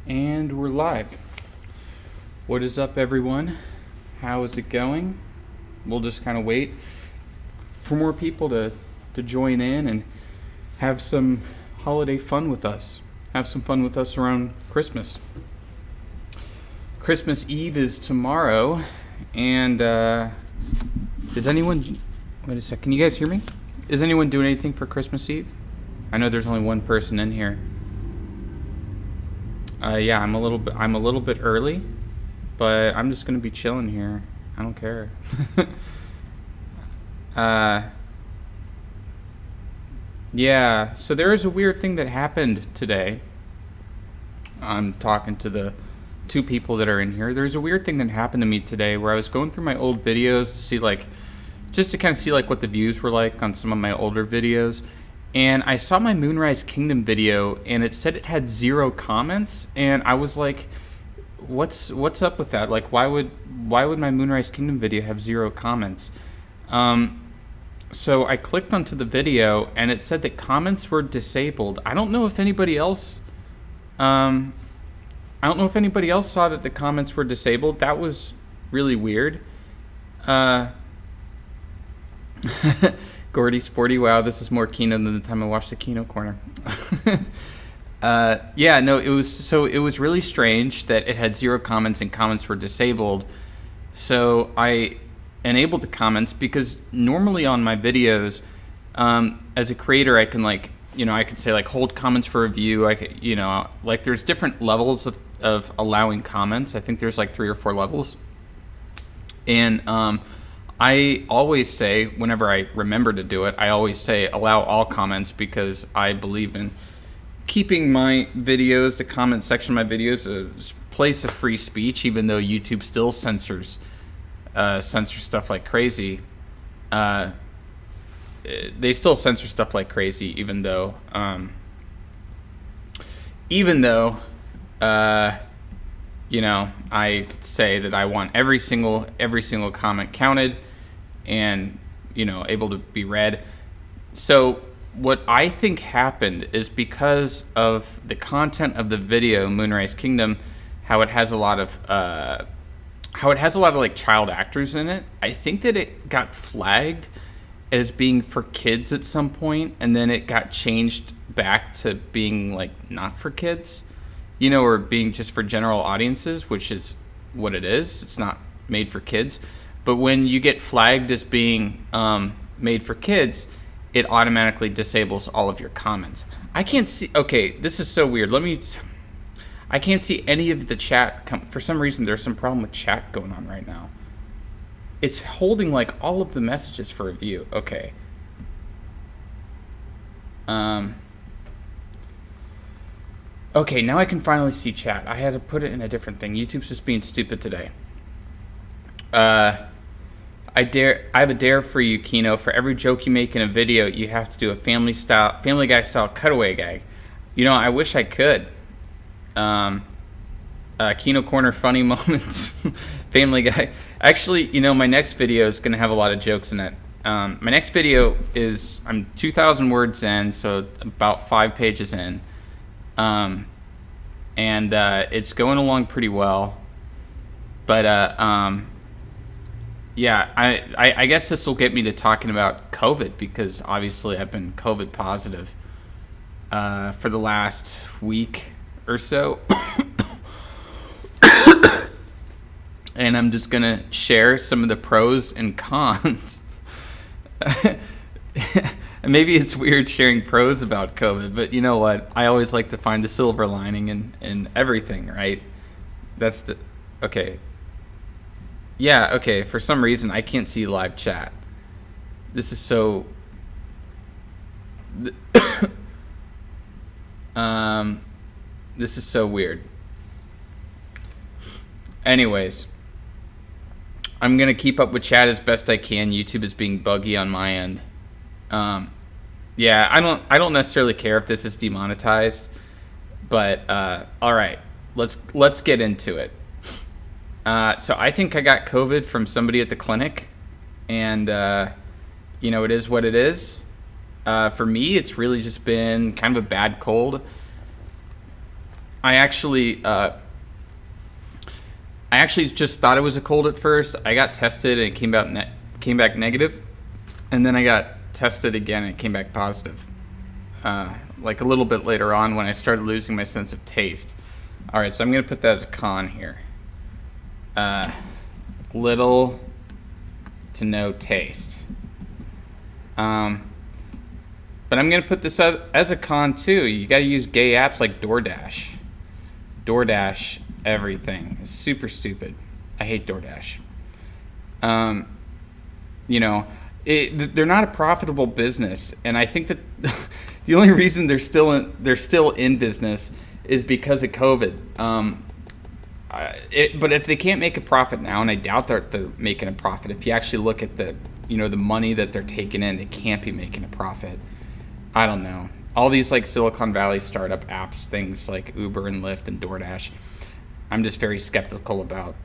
And we're live. What is up, everyone? How is it going? We'll just kind of wait for more people to join in and have some holiday fun with us. Have some fun with us around Christmas. Christmas Eve is tomorrow, and is anyone... Wait a sec, can you guys hear me? Is anyone doing anything for Christmas Eve? I know there's only one person in here. Yeah, I'm a little bit early, but I'm just gonna be chilling here. I don't care. Yeah, so there is a weird thing that happened today. I'm talking to the two people that are in here. There's a weird thing that happened to me today where I was going through my old videos to see just to kind of see what the views were like on some of my older videos. And I saw my Moonrise Kingdom video, and it said it had 0 comments, and I was like, "What's up with that? Why would my Moonrise Kingdom video have 0 comments?" So I clicked onto the video, and it said that comments were disabled. I don't know if anybody else, saw that the comments were disabled. That was really weird. Gordy Sporty, wow, this is more Kino than the time I watched the Kino Corner. Yeah, no, it was really strange that it had 0 comments and comments were disabled. So I enabled the comments because normally on my videos, as a creator, I can I could say hold comments for review. I could, there's different levels of allowing comments. I think there's 3 or 4 levels. And I always say, whenever I remember to do it, I always say allow all comments because I believe in keeping my videos, the comment section of my videos, a place of free speech, even though YouTube still censors stuff like crazy. They still censor stuff like crazy, even though I say that I want every single comment counted and, able to be read. So what I think happened is because of the content of the video, Moonrise Kingdom, how it has a lot of child actors in it. I think that it got flagged as being for kids at some point, and then it got changed back to being not for kids. Or being just for general audiences, which is what it is. It's not made for kids. But when you get flagged as being made for kids, it automatically disables all of your comments. I can't see... Okay, this is so weird. I can't see any of the chat. For some reason, there's some problem with chat going on right now. It's holding all of the messages for review. Okay. Okay, now I can finally see chat. I had to put it in a different thing. YouTube's just being stupid today. I have a dare for you, Kino. For every joke you make in a video, you have to do a Family Guy style cutaway gag. I wish I could. Kino Corner funny moments. Family Guy. Actually, my next video is going to have a lot of jokes in it. My next video is, I'm 2,000 words in, so about 5 pages in. And it's going along pretty well, but yeah, I guess this will get me to talking about COVID, because obviously I've been COVID positive for the last week or so. And I'm just gonna share some of the pros and cons. Maybe it's weird sharing pros about COVID, but you know what? I always like to find the silver lining in everything, right? That's the... Okay. Yeah, okay. For some reason, I can't see live chat. This is so... This is so weird. Anyways. I'm going to keep up with chat as best I can. YouTube is being buggy on my end. Yeah, I don't necessarily care if this is demonetized, but all right, let's get into it. So I think I got COVID from somebody at the clinic, and it is what it is. For me, it's really just been kind of a bad cold. I actually just thought it was a cold at first. I got tested and it came back negative, and then I got tested again and it came back positive. Like a little bit later on when I started losing my sense of taste. All right, so I'm gonna put that as a con here. Little to no taste. But I'm gonna put this as a con too. You got to use gay apps like DoorDash. DoorDash everything. It's super stupid. I hate DoorDash. You know, they're not a profitable business, and I think that the only reason they're still in business is because of COVID. But if they can't make a profit now, and I doubt that they're making a profit, if you actually look at the money that they're taking in, they can't be making a profit. I don't know. All these like Silicon Valley startup apps, things like Uber and Lyft and DoorDash, I'm just very skeptical about.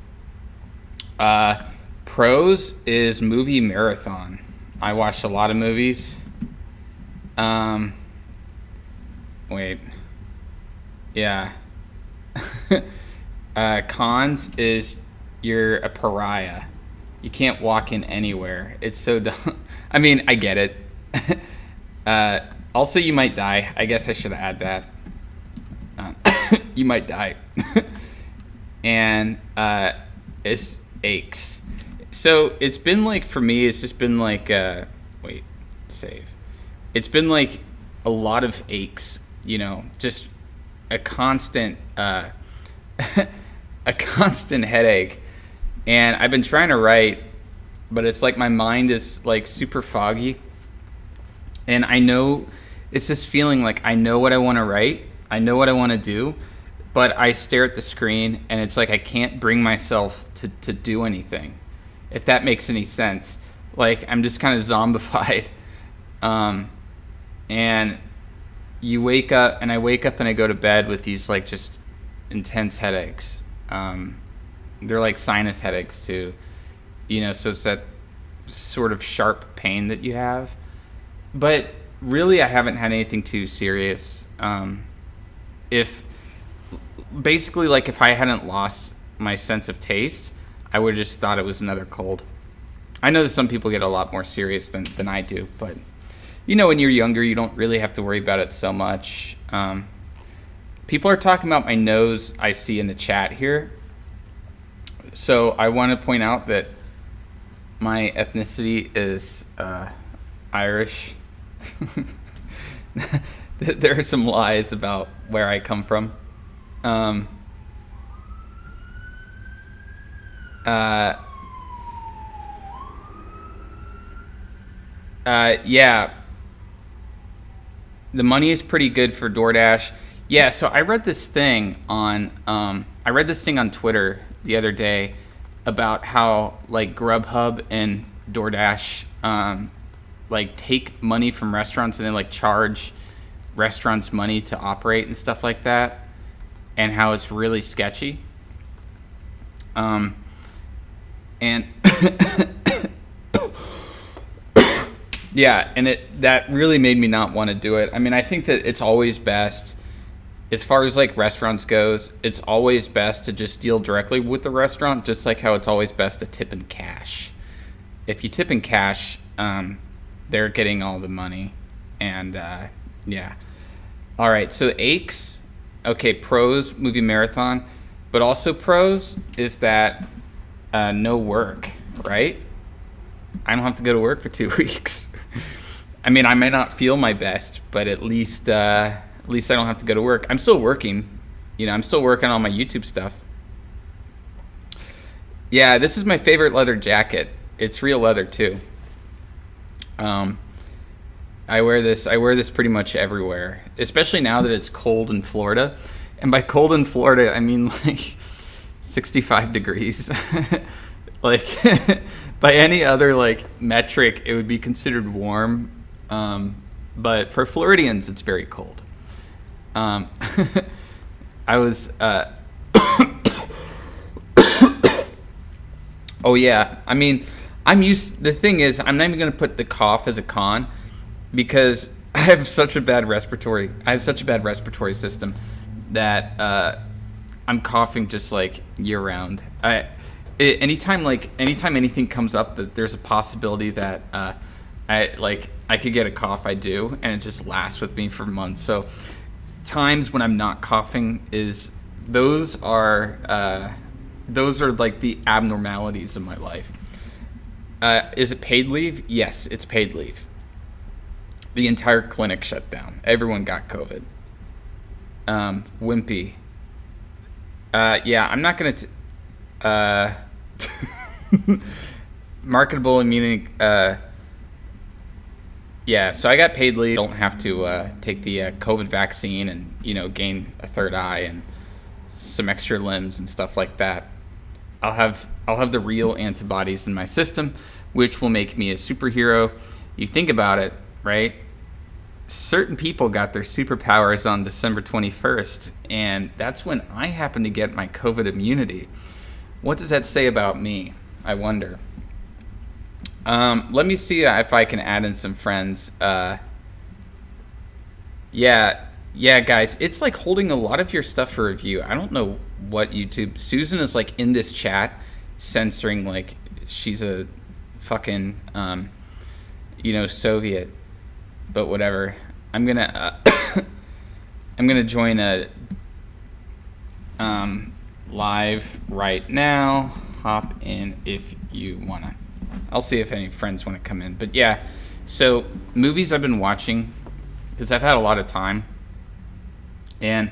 Pros is movie marathon. I watched a lot of movies. Wait. Yeah. Cons is you're a pariah. You can't walk in anywhere. It's so dumb. I mean, I get it. Also, you might die. I guess I should add that. You might die. And it's aches. So it's been like, for me, it's just been like, wait, save. It's been like a lot of aches, just a constant, a constant headache. And I've been trying to write, but it's like my mind is like super foggy. And I know it's this feeling like I know what I want to write. I know what I want to do, but I stare at the screen and it's like I can't bring myself to do anything, if that makes any sense. Like I'm just kind of zombified. And you wake up, and I wake up and I go to bed with these like just intense headaches. They're like sinus headaches too, so it's that sort of sharp pain that you have. But really, I haven't had anything too serious. If I hadn't lost my sense of taste, I would have just thought it was another cold. I know that some people get a lot more serious than I do, but when you're younger, you don't really have to worry about it so much. People are talking about my nose, I see in the chat here. So I want to point out that my ethnicity is Irish. There are some lies about where I come from. Yeah. The money is pretty good for DoorDash. Yeah, so I read this thing on Twitter the other day about how like Grubhub and DoorDash like take money from restaurants and they like charge restaurants money to operate and stuff like that, and how it's really sketchy. And yeah, and that really made me not want to do it. I mean, I think that it's always best, as far as like restaurants goes, it's always best to just deal directly with the restaurant, just like how it's always best to tip in cash. If you tip in cash, they're getting all the money. And yeah. All right, so aches. Okay, pros, movie marathon. But also pros is that no work, right? I don't have to go to work for 2 weeks. I mean, I might not feel my best, but at least I don't have to go to work. I'm still working. I'm still working on my YouTube stuff. Yeah, this is my favorite leather jacket. It's real leather too. I wear this pretty much everywhere, especially now that it's cold in Florida. And by cold in Florida, I mean like 65 degrees. Like by any other like metric, it would be considered warm. But for Floridians, it's very cold. I was, oh yeah. I mean, the thing is, I'm not even going to put the cough as a con, because I have such a bad respiratory system that I'm coughing just like year round. Anytime anything comes up that there's a possibility that I could get a cough, I do, and it just lasts with me for months. So times when I'm not coughing those are like the abnormalities of my life. Is it paid leave? Yes, it's paid leave. The entire clinic shut down. Everyone got COVID. Wimpy. Yeah, I'm not gonna. Marketable immunity. Yeah, so I got paid leave. I don't have to take the COVID vaccine and gain a third eye and some extra limbs and stuff like that. I'll have the real antibodies in my system, which will make me a superhero. You think about it, right? Certain people got their superpowers on December 21st, and that's when I happen to get my COVID immunity. What does that say about me? I wonder. Let me see if I can add in some friends. Yeah, guys, it's like holding a lot of your stuff for review. I don't know what YouTube. Susan is like in this chat, censoring like she's a fucking Soviet, but whatever. I'm gonna join a live right now. Hop in if you wanna. I'll see if any friends want to come in. But yeah, so movies I've been watching because I've had a lot of time. And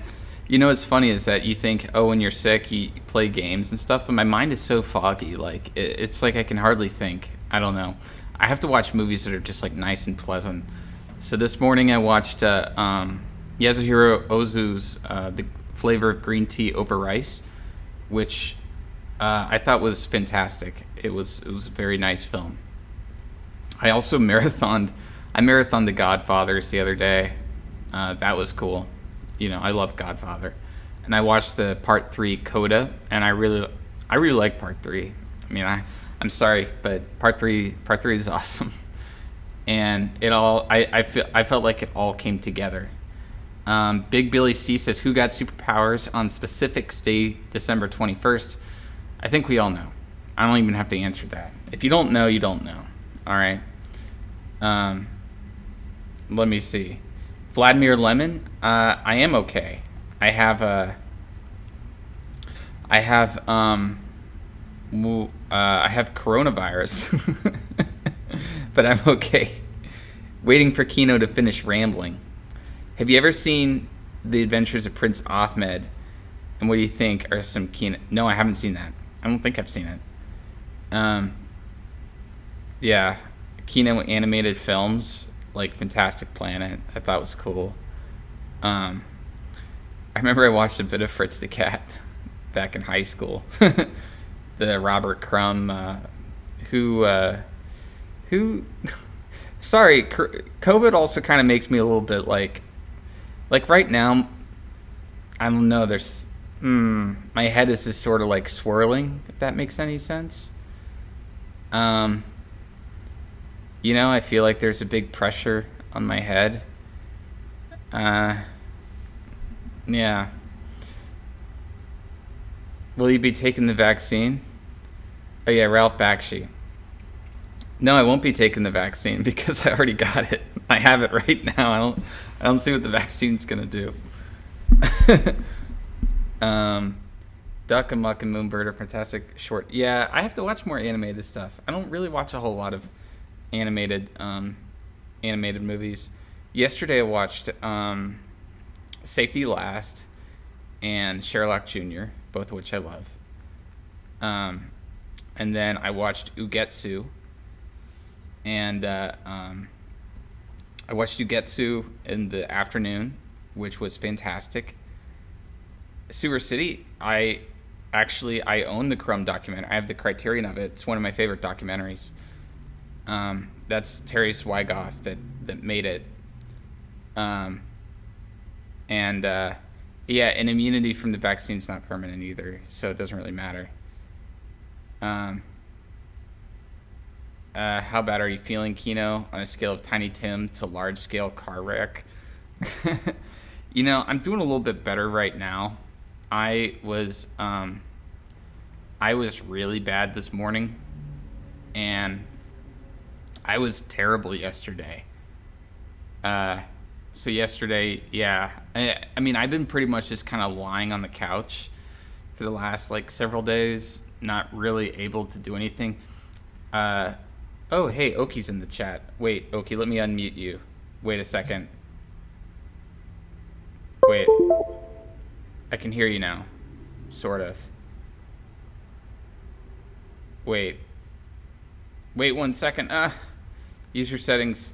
what's funny is that you think, oh, when you're sick, you play games and stuff, but my mind is so foggy. Like it's like I can hardly think. I don't know. I have to watch movies that are just like nice and pleasant. So this morning I watched Yasuhiro Ozu's The Flavor of Green Tea Over Rice, which I thought was fantastic. It was a very nice film. I also marathoned The Godfathers the other day. That was cool. I love Godfather. And I watched the part 3 Coda, and I really like part 3. I mean, I'm sorry, but part 3 is awesome. And I felt like it all came together. Big Billy C says, who got superpowers on specific day December 21st? I think we all know. I don't even have to answer that. If you don't know, you don't know. All right. Let me see. Vladimir Lemon, I am okay. I have coronavirus, but I'm okay. Waiting for Kino to finish rambling. Have you ever seen The Adventures of Prince Ahmed? And what do you think are some Kino? No, I haven't seen that. I don't think I've seen it. Yeah, Kino animated films like Fantastic Planet. I thought was cool. I remember I watched a bit of Fritz the Cat back in high school. The Robert Crumb, who sorry, COVID also kind of makes me a little bit like right now, I don't know, there's my head is just sort of like swirling, if that makes any sense. I feel like there's a big pressure on my head. Yeah. Will you be taking the vaccine? Oh yeah, Ralph Bakshi. No, I won't be taking the vaccine because I already got it. I have it right now. I don't see what the vaccine's gonna do. Duck and Muck and Moonbird are fantastic short. Yeah, I have to watch more animated stuff. I don't really watch a whole lot of animated movies. Yesterday I watched Safety Last and Sherlock Jr., both of which I love. And then I watched Ugetsu. And I watched Ugetsu in the afternoon, which was fantastic. Sewer City, I own the Crumb documentary. I have the Criterion of it. It's one of my favorite documentaries. That's Terry Swigoff that made it. And immunity from the vaccine's not permanent either, so it doesn't really matter. How bad are you feeling, Kino, on a scale of Tiny Tim to large-scale car wreck? I'm doing a little bit better right now. I was I was really bad this morning, and I was terrible yesterday. So yesterday, yeah. I mean, I've been pretty much just kind of lying on the couch for the last like several days, not really able to do anything. Uh, oh, hey, Oki's in the chat. Wait, Oki, let me unmute you. Wait a second. Wait, I can hear you now, sort of. Wait 1 second. User settings,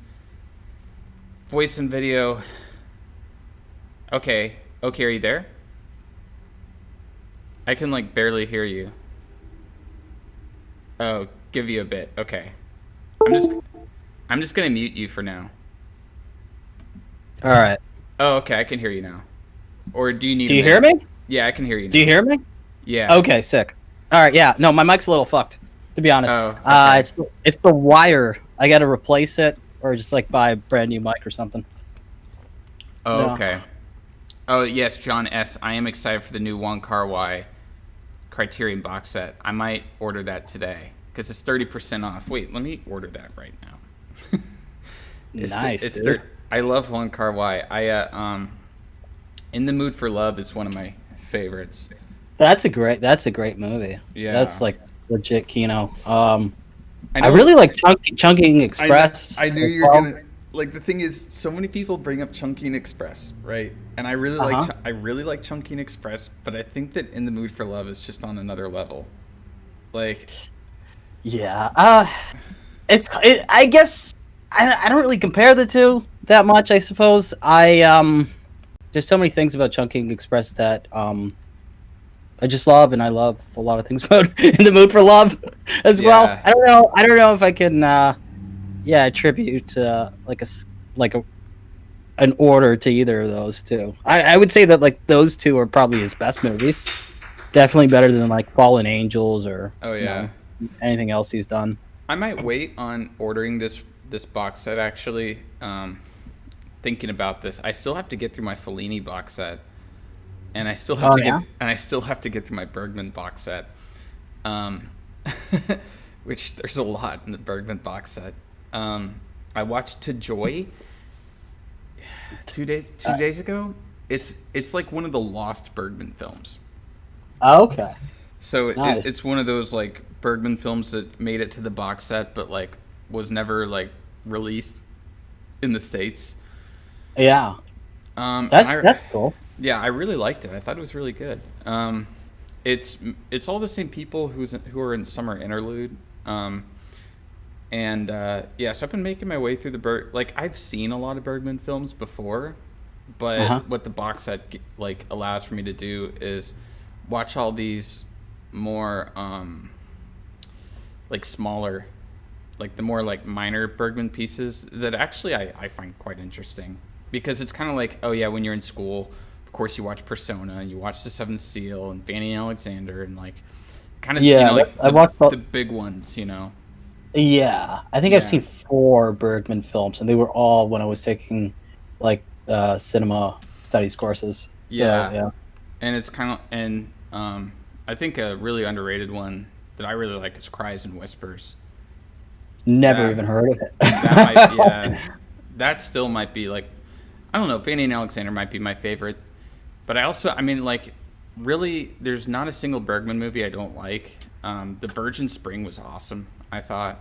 voice and video. Okay, are you there? I can like barely hear you. Oh, give you a bit. Okay. I'm just gonna mute you for now. All right. Oh, okay, I can hear you now. Or do you need? Do you hear me? Yeah, I can hear you now. Do you hear me? Yeah. Okay, sick. All right, yeah. No, my mic's a little fucked, to be honest. Oh, okay. It's the wire. I got to replace it, or just like buy a brand new mic or something. Oh, No. okay. Oh, yes, John S. I am excited for the new Wong Kar-wai Criterion box set. I might order that today because it's 30% off. Wait, let me order that right now. Nice, dude. I love Wong Kar-wai. In the Mood for Love is one of my favorites. That's a great movie. Yeah. That's like legit Kino. I know- really like Chungking Express. I knew as you were well. gonna like. The thing is, so many people bring up Chungking Express, right? And I really I really like Chungking Express, but I think that In the Mood for Love is just on another level. Like, Yeah. I guess I don't really compare the two that much. I suppose there's so many things about Chungking Express that I just love, and I love a lot of things about In the Mood for Love as well. Yeah. I don't know if I can attribute an order to either of those two. I would say that like those two are probably his best movies. Definitely better than like Fallen Angels or oh yeah. anything else he's done. I might wait on ordering this box set actually. Thinking about this, I still have to get through my Fellini box set, and I still have to get through my Bergman box set. Which there's a lot in the Bergman box set. I watched To Joy 2 days ago. It's like one of the lost Bergman films. Okay. So Nice. it's one of those like Bergman films that made it to the box set, but like was never like released in the States. Yeah. That's cool. Yeah, I really liked it. I thought it was really good. It's all the same people who are in Summer Interlude. So I've been making my way through the I've seen a lot of Bergman films before, but what the box set like allows for me to do is watch all these more like smaller, like the more like minor Bergman pieces that actually I find quite interesting, because it's kind of like, oh yeah, when you're in school, of course you watch Persona and you watch The Seventh Seal and Fanny and Alexander and like kind of I watched the big ones, Yeah, I think I've seen 4 Bergman films, and they were all when I was taking like cinema studies courses. So, yeah. And it's kind of I think a really underrated one that I really like is Cries and Whispers. Never even heard of it. That still might be like, I don't know, Fanny and Alexander might be my favorite, but I mean like really there's not a single Bergman movie I don't like. The Virgin Spring was awesome, I thought.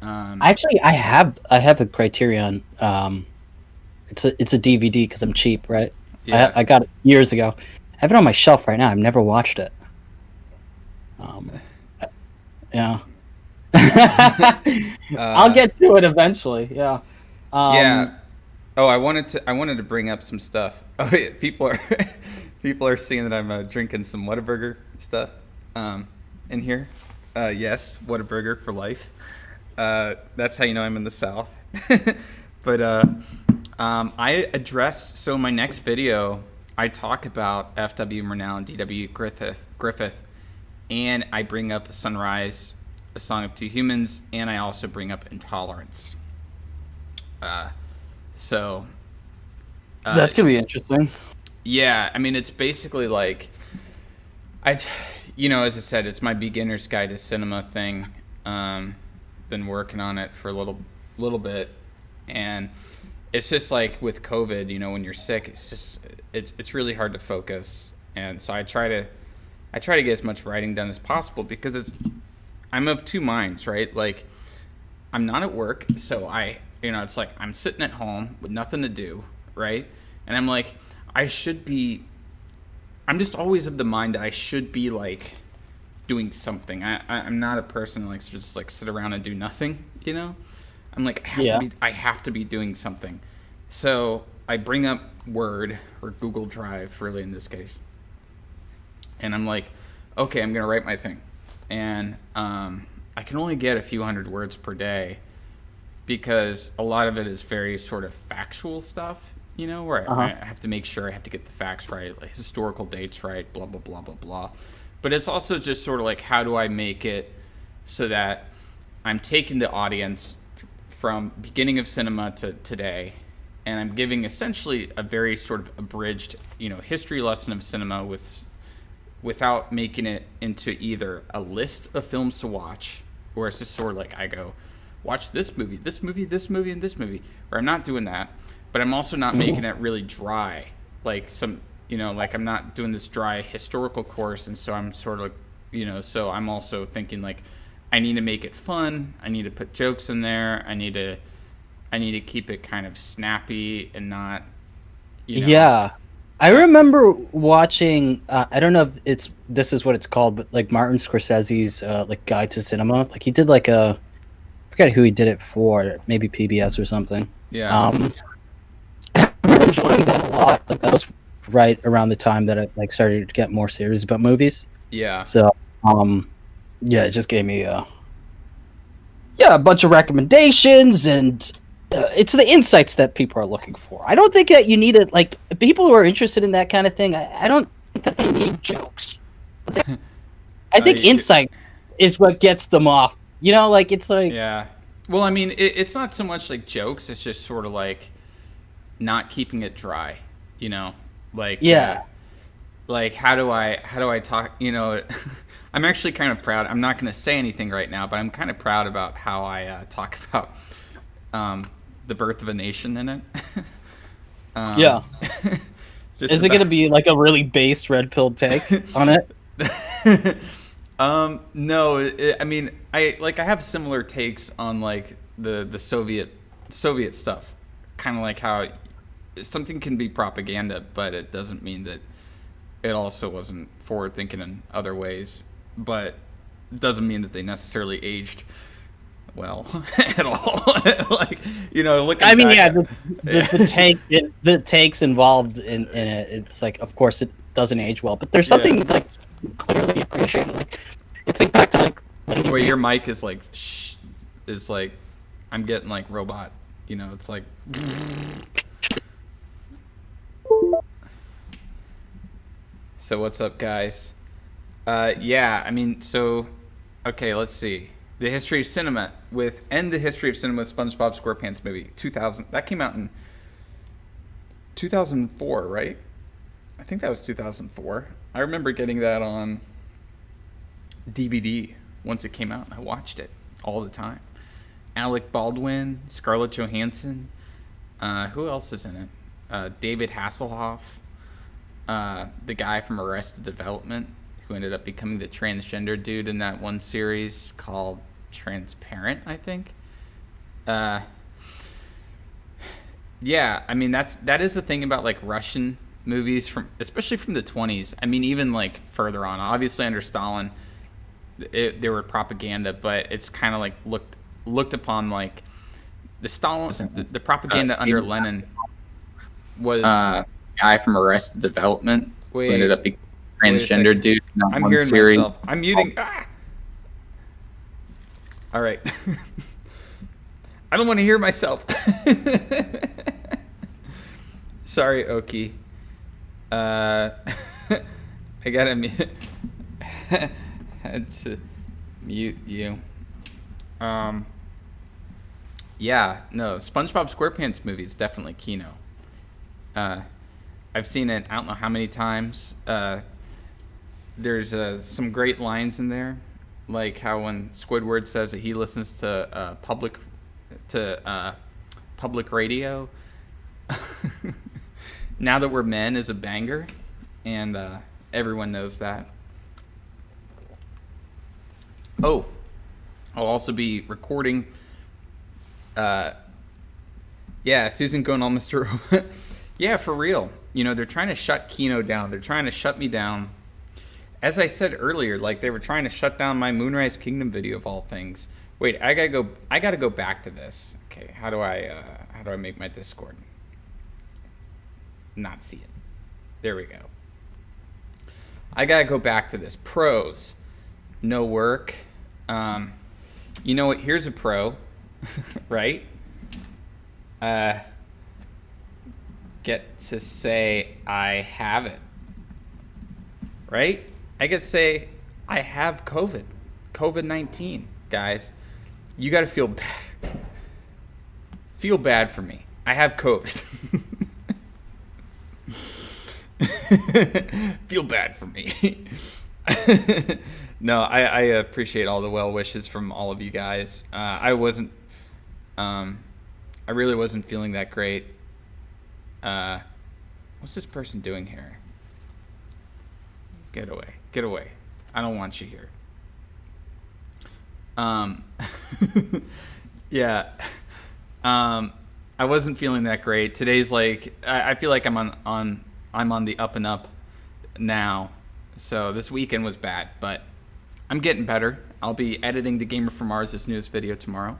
Actually, I have a Criterion. It's a DVD because I'm cheap, right? Yeah. I got it years ago. I have it on my shelf right now. I've never watched it. Yeah. I'll get to it eventually. Yeah. Yeah. Oh, I wanted to bring up some stuff. Oh, yeah, people are seeing that I'm drinking some Whataburger stuff in here. Yes, Whataburger for life. That's how you know I'm in the South. But I address, so in my next video, I talk about F.W. Murnau and D.W. Griffith, and I bring up Sunrise, A Song of Two Humans, and I also bring up Intolerance. So Uh, That's gonna be interesting. yeah, I mean, it's basically like I, as I said, it's my beginner's guide to cinema thing. Um, been working on it for a little bit, and it's just like with COVID, when you're sick, it's really hard to focus, and so I try to get as much writing done as possible because I'm of two minds, right? Like I'm not at work, so it's like I'm sitting at home with nothing to do, right? And I'm like, I should be. I'm just always of the mind that I should be like doing something. I'm not a person that likes to just like sit around and do nothing, I'm like I have to be doing something. So I bring up Word or Google Drive, really in this case, and I'm like, okay, I'm gonna write my thing, and I can only get a few hundred words per day because a lot of it is very sort of factual stuff, where I have to make sure I have to get the facts right, like historical dates right, blah, blah, blah, blah, blah. But it's also just sort of like, how do I make it so that I'm taking the audience from beginning of cinema to today, and I'm giving essentially a very sort of abridged, history lesson of cinema without making it into either a list of films to watch, or it's just sort of like I go, watch this movie, this movie, this movie, and this movie. Or I'm not doing that, but I'm also not making it really dry. Like like I'm not doing this dry historical course, and so I'm sort of, so I'm also thinking like, I need to make it fun. I need to put jokes in there. I need to keep it kind of snappy and not, Yeah. I remember watching. I don't know if this is what it's called, but like Martin Scorsese's like Guide to Cinema. Like he did like I forget who he did it for. Maybe PBS or something. Yeah. I remember enjoying that a lot. Like that was right around the time that I like started to get more serious about movies. Yeah. So yeah, it just gave me a bunch of recommendations, and it's the insights that people are looking for. I don't think that you need it. Like people who are interested in that kind of thing, I don't think that they need jokes. I think insight is what gets them off. Like it's like Yeah. Well, I mean, it's not so much like jokes. It's just sort of like not keeping it dry. Like yeah. Like how do I talk? I'm actually kind of proud. I'm not going to say anything right now, but I'm kind of proud about how I talk about the birth of a nation in it. Yeah. Is it going to be like a really base red pill take on it? No. I mean, I have similar takes on like the Soviet stuff. Kind of like how something can be propaganda, but it doesn't mean that it also wasn't forward thinking in other ways. But it doesn't mean that they necessarily aged well at all. Like, looking I mean, back yeah, the takes involved in it. It's like, of course, it doesn't age well, but there's something like clearly appreciated. Like, you think back to like where your mic is like is like I'm getting like robot. It's like. So what's up, guys? Yeah, I mean, so okay, let's see. The history of cinema with SpongeBob SquarePants movie 2000. That came out in 2004, right? I think that was 2004. I remember getting that on DVD once it came out, and I watched it all the time. Alec Baldwin, Scarlett Johansson. Who else is in it? David Hasselhoff. The guy from Arrested Development, who ended up becoming the transgender dude in that one series called Transparent, I think. Yeah, I mean that is the thing about like Russian movies especially from the 20s. I mean, even like further on, obviously under Stalin, they were propaganda, but it's kind of like looked upon like the Stalin, the propaganda under Lenin was guy from Arrested Development who ended up being a transgender dude. I'm hearing myself. I'm muting. All right. I don't want to hear myself. Sorry, Oki. I gotta had to mute you. Yeah, no, SpongeBob SquarePants movie is definitely Kino. I've seen it I don't know how many times. There's some great lines in there, like how when Squidward says that he listens to public radio. Now That We're Men is a banger, and everyone knows that. Oh, I'll also be recording. Yeah, Susan going on Mr. Robot. Yeah, for real. You know, they're trying to shut Kino down. They're trying to shut me down. As I said earlier, like they were trying to shut down my Moonrise Kingdom video of all things. Wait, I gotta go back to this. Okay, how do I make my Discord not see it? There we go. I gotta go back to this. Pros, no work. You know what? Here's a pro, right? Get to say I have it, right? I get to say I have COVID-19, guys. You got to feel bad. Feel bad for me. I have COVID. Feel bad for me. No, I appreciate all the well wishes from all of you guys. I really wasn't feeling that great. What's this person doing here? Get away. I don't want you here. Yeah. I wasn't feeling that great. Today's like, I feel like I'm on the up and up now. So this weekend was bad, but I'm getting better. I'll be editing the Gamer from Mars' newest video tomorrow.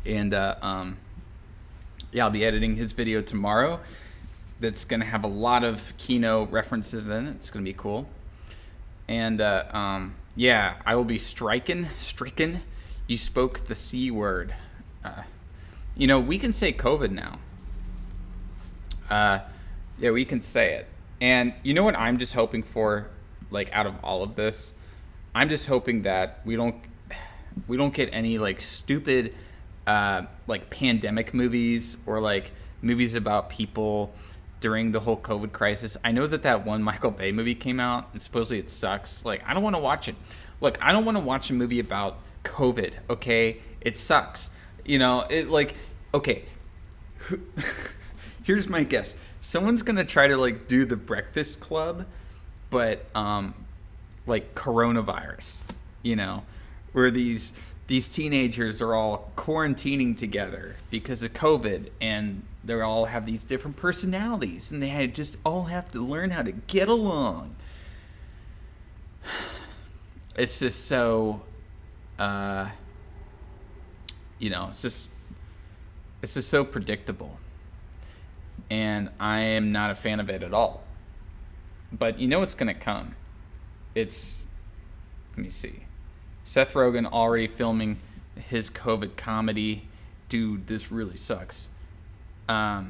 And yeah, I'll be editing his video tomorrow. That's gonna have a lot of Kino references in it. It's gonna be cool. And yeah, I will be stricken. You spoke the C word. You know, we can say COVID now. Yeah, we can say it. And you know what I'm just hoping for, like out of all of this? I'm just hoping that we don't get any like stupid like pandemic movies or like movies about people during the whole COVID crisis. I know that one Michael Bay movie came out and supposedly it sucks. Like, I don't want to watch it. Look, I don't want to watch a movie about COVID, okay? It sucks. You know, it like, okay. Here's my guess. Someone's going to try to like do The Breakfast Club, but like coronavirus, you know, where these teenagers are all quarantining together because of COVID, and they all have these different personalities, and they just all have to learn how to get along. It's just so, you know, it's just so predictable, and I am not a fan of it at all. But you know what's gonna come? Let me see. Seth Rogen already filming his COVID comedy. Dude, this really sucks. Yeah,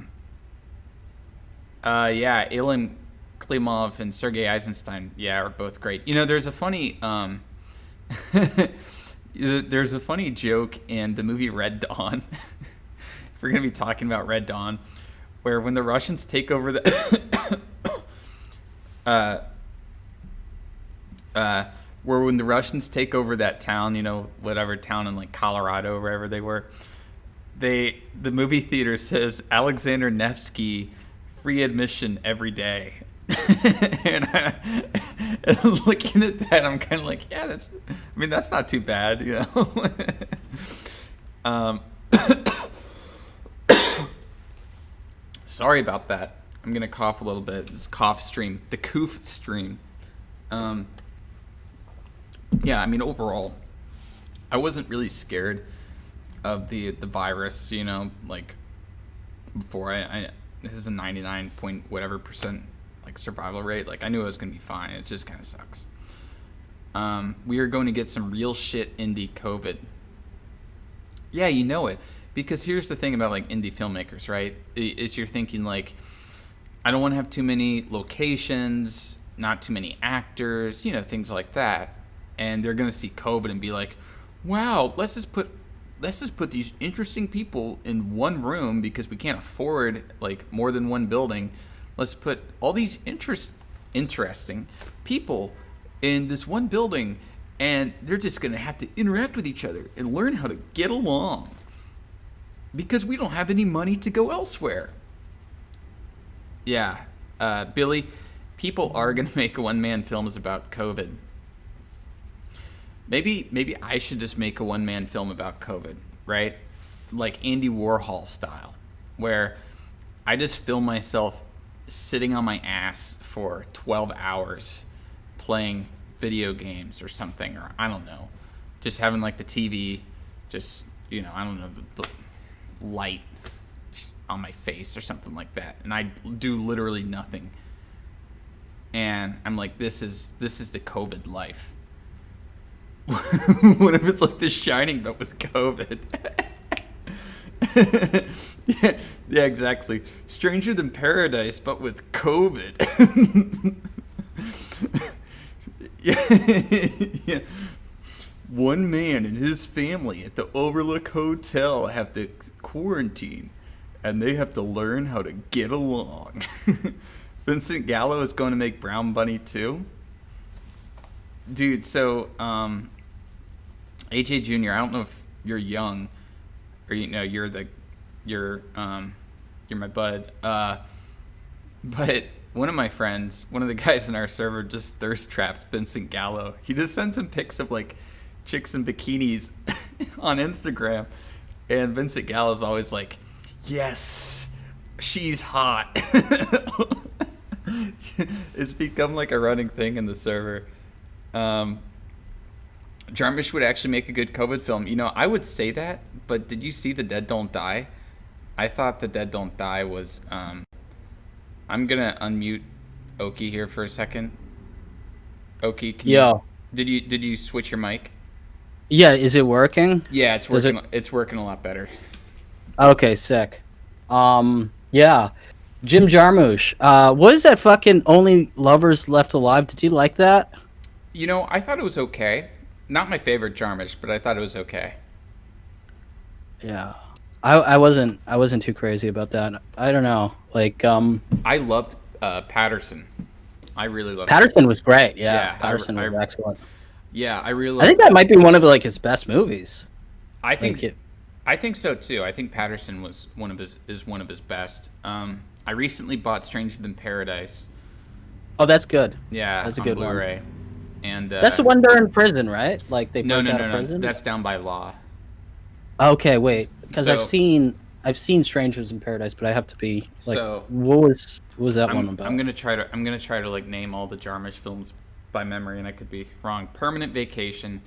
Ilin Klimov and Sergei Eisenstein, yeah, are both great. You know, there's a funny joke in the movie Red Dawn. If we're gonna be talking about Red Dawn, where when the Russians take over when the Russians take over that town, you know, whatever town in like Colorado or wherever they were, the movie theater says Alexander Nevsky, free admission every day. And looking at that, I'm kind of like, yeah, that's not too bad, you know. Sorry about that. I'm gonna cough a little bit. This cough stream, the coof stream. Yeah, I mean, overall, I wasn't really scared of the virus, you know, like before. This is a 99 point whatever percent like survival rate. Like, I knew it was gonna be fine. It just kind of sucks. We are going to get some real shit indie COVID. Yeah, you know it, because here's the thing about like indie filmmakers, right? Is you're thinking like, I don't want to have too many locations, not too many actors, you know, things like that. And they're going to see COVID and be like, wow, let's just put let's just put these interesting people in one room because we can't afford like more than one building. Let's put all these interesting people in this one building, and they're just going to have to interact with each other and learn how to get along because we don't have any money to go elsewhere. Yeah, Billy, people are going to make one-man films about COVID. Maybe I should just make a one-man film about COVID, right? Like Andy Warhol style, where I just film myself sitting on my ass for 12 hours playing video games or something, or I don't know, just having like the TV, just, you know, I don't know, the light on my face or something like that, and I do literally nothing. And I'm like, this is the COVID life. What if it's like The Shining but with COVID? yeah, exactly. Stranger Than Paradise but with COVID. yeah. One man and his family at the Overlook Hotel have to quarantine, and they have to learn how to get along. Vincent Gallo is going to make Brown Bunny 2. Dude, so AJ Jr., I don't know if you're young or you know you're my bud. But one of my friends, one of the guys in our server just thirst traps Vincent Gallo. He just sends him pics of like chicks in bikinis on Instagram, and Vincent Gallo's always like, "Yes, she's hot." It's become like a running thing in the server. Jarmusch would actually make a good COVID film. You know, I would say that, but did you see The Dead Don't Die? I thought The Dead Don't Die was... I'm going to unmute Oki here for a second. Oki, can you... Did you switch your mic? Yeah, is it working? Yeah, it's working. It's working a lot better. Okay, sick. Yeah. Jim Jarmusch. What is that fucking Only Lovers Left Alive? Did you like that? You know, I thought it was okay. Not my favorite Jarmusch, but I thought it was okay. Yeah. I wasn't too crazy about that. I don't know. Like I loved Patterson. I really loved Patterson was great. Yeah, Yeah, Patterson was excellent. Yeah, I really I think that might be one of like his best movies. I think so too. I think Patterson was one of his best. I recently bought Stranger Than Paradise. Oh, that's good. Yeah, that's a on good Blu-ray. one. And that's the one they're in prison, right? Like they no, broke out of prison. That's Down by Law. Okay, wait, because So- I've seen Strangers in Paradise, but I have to be like, So- what was that one about? I'm gonna try to like name all the Jarmusch films by memory, and I could be wrong. Permanent Vacation,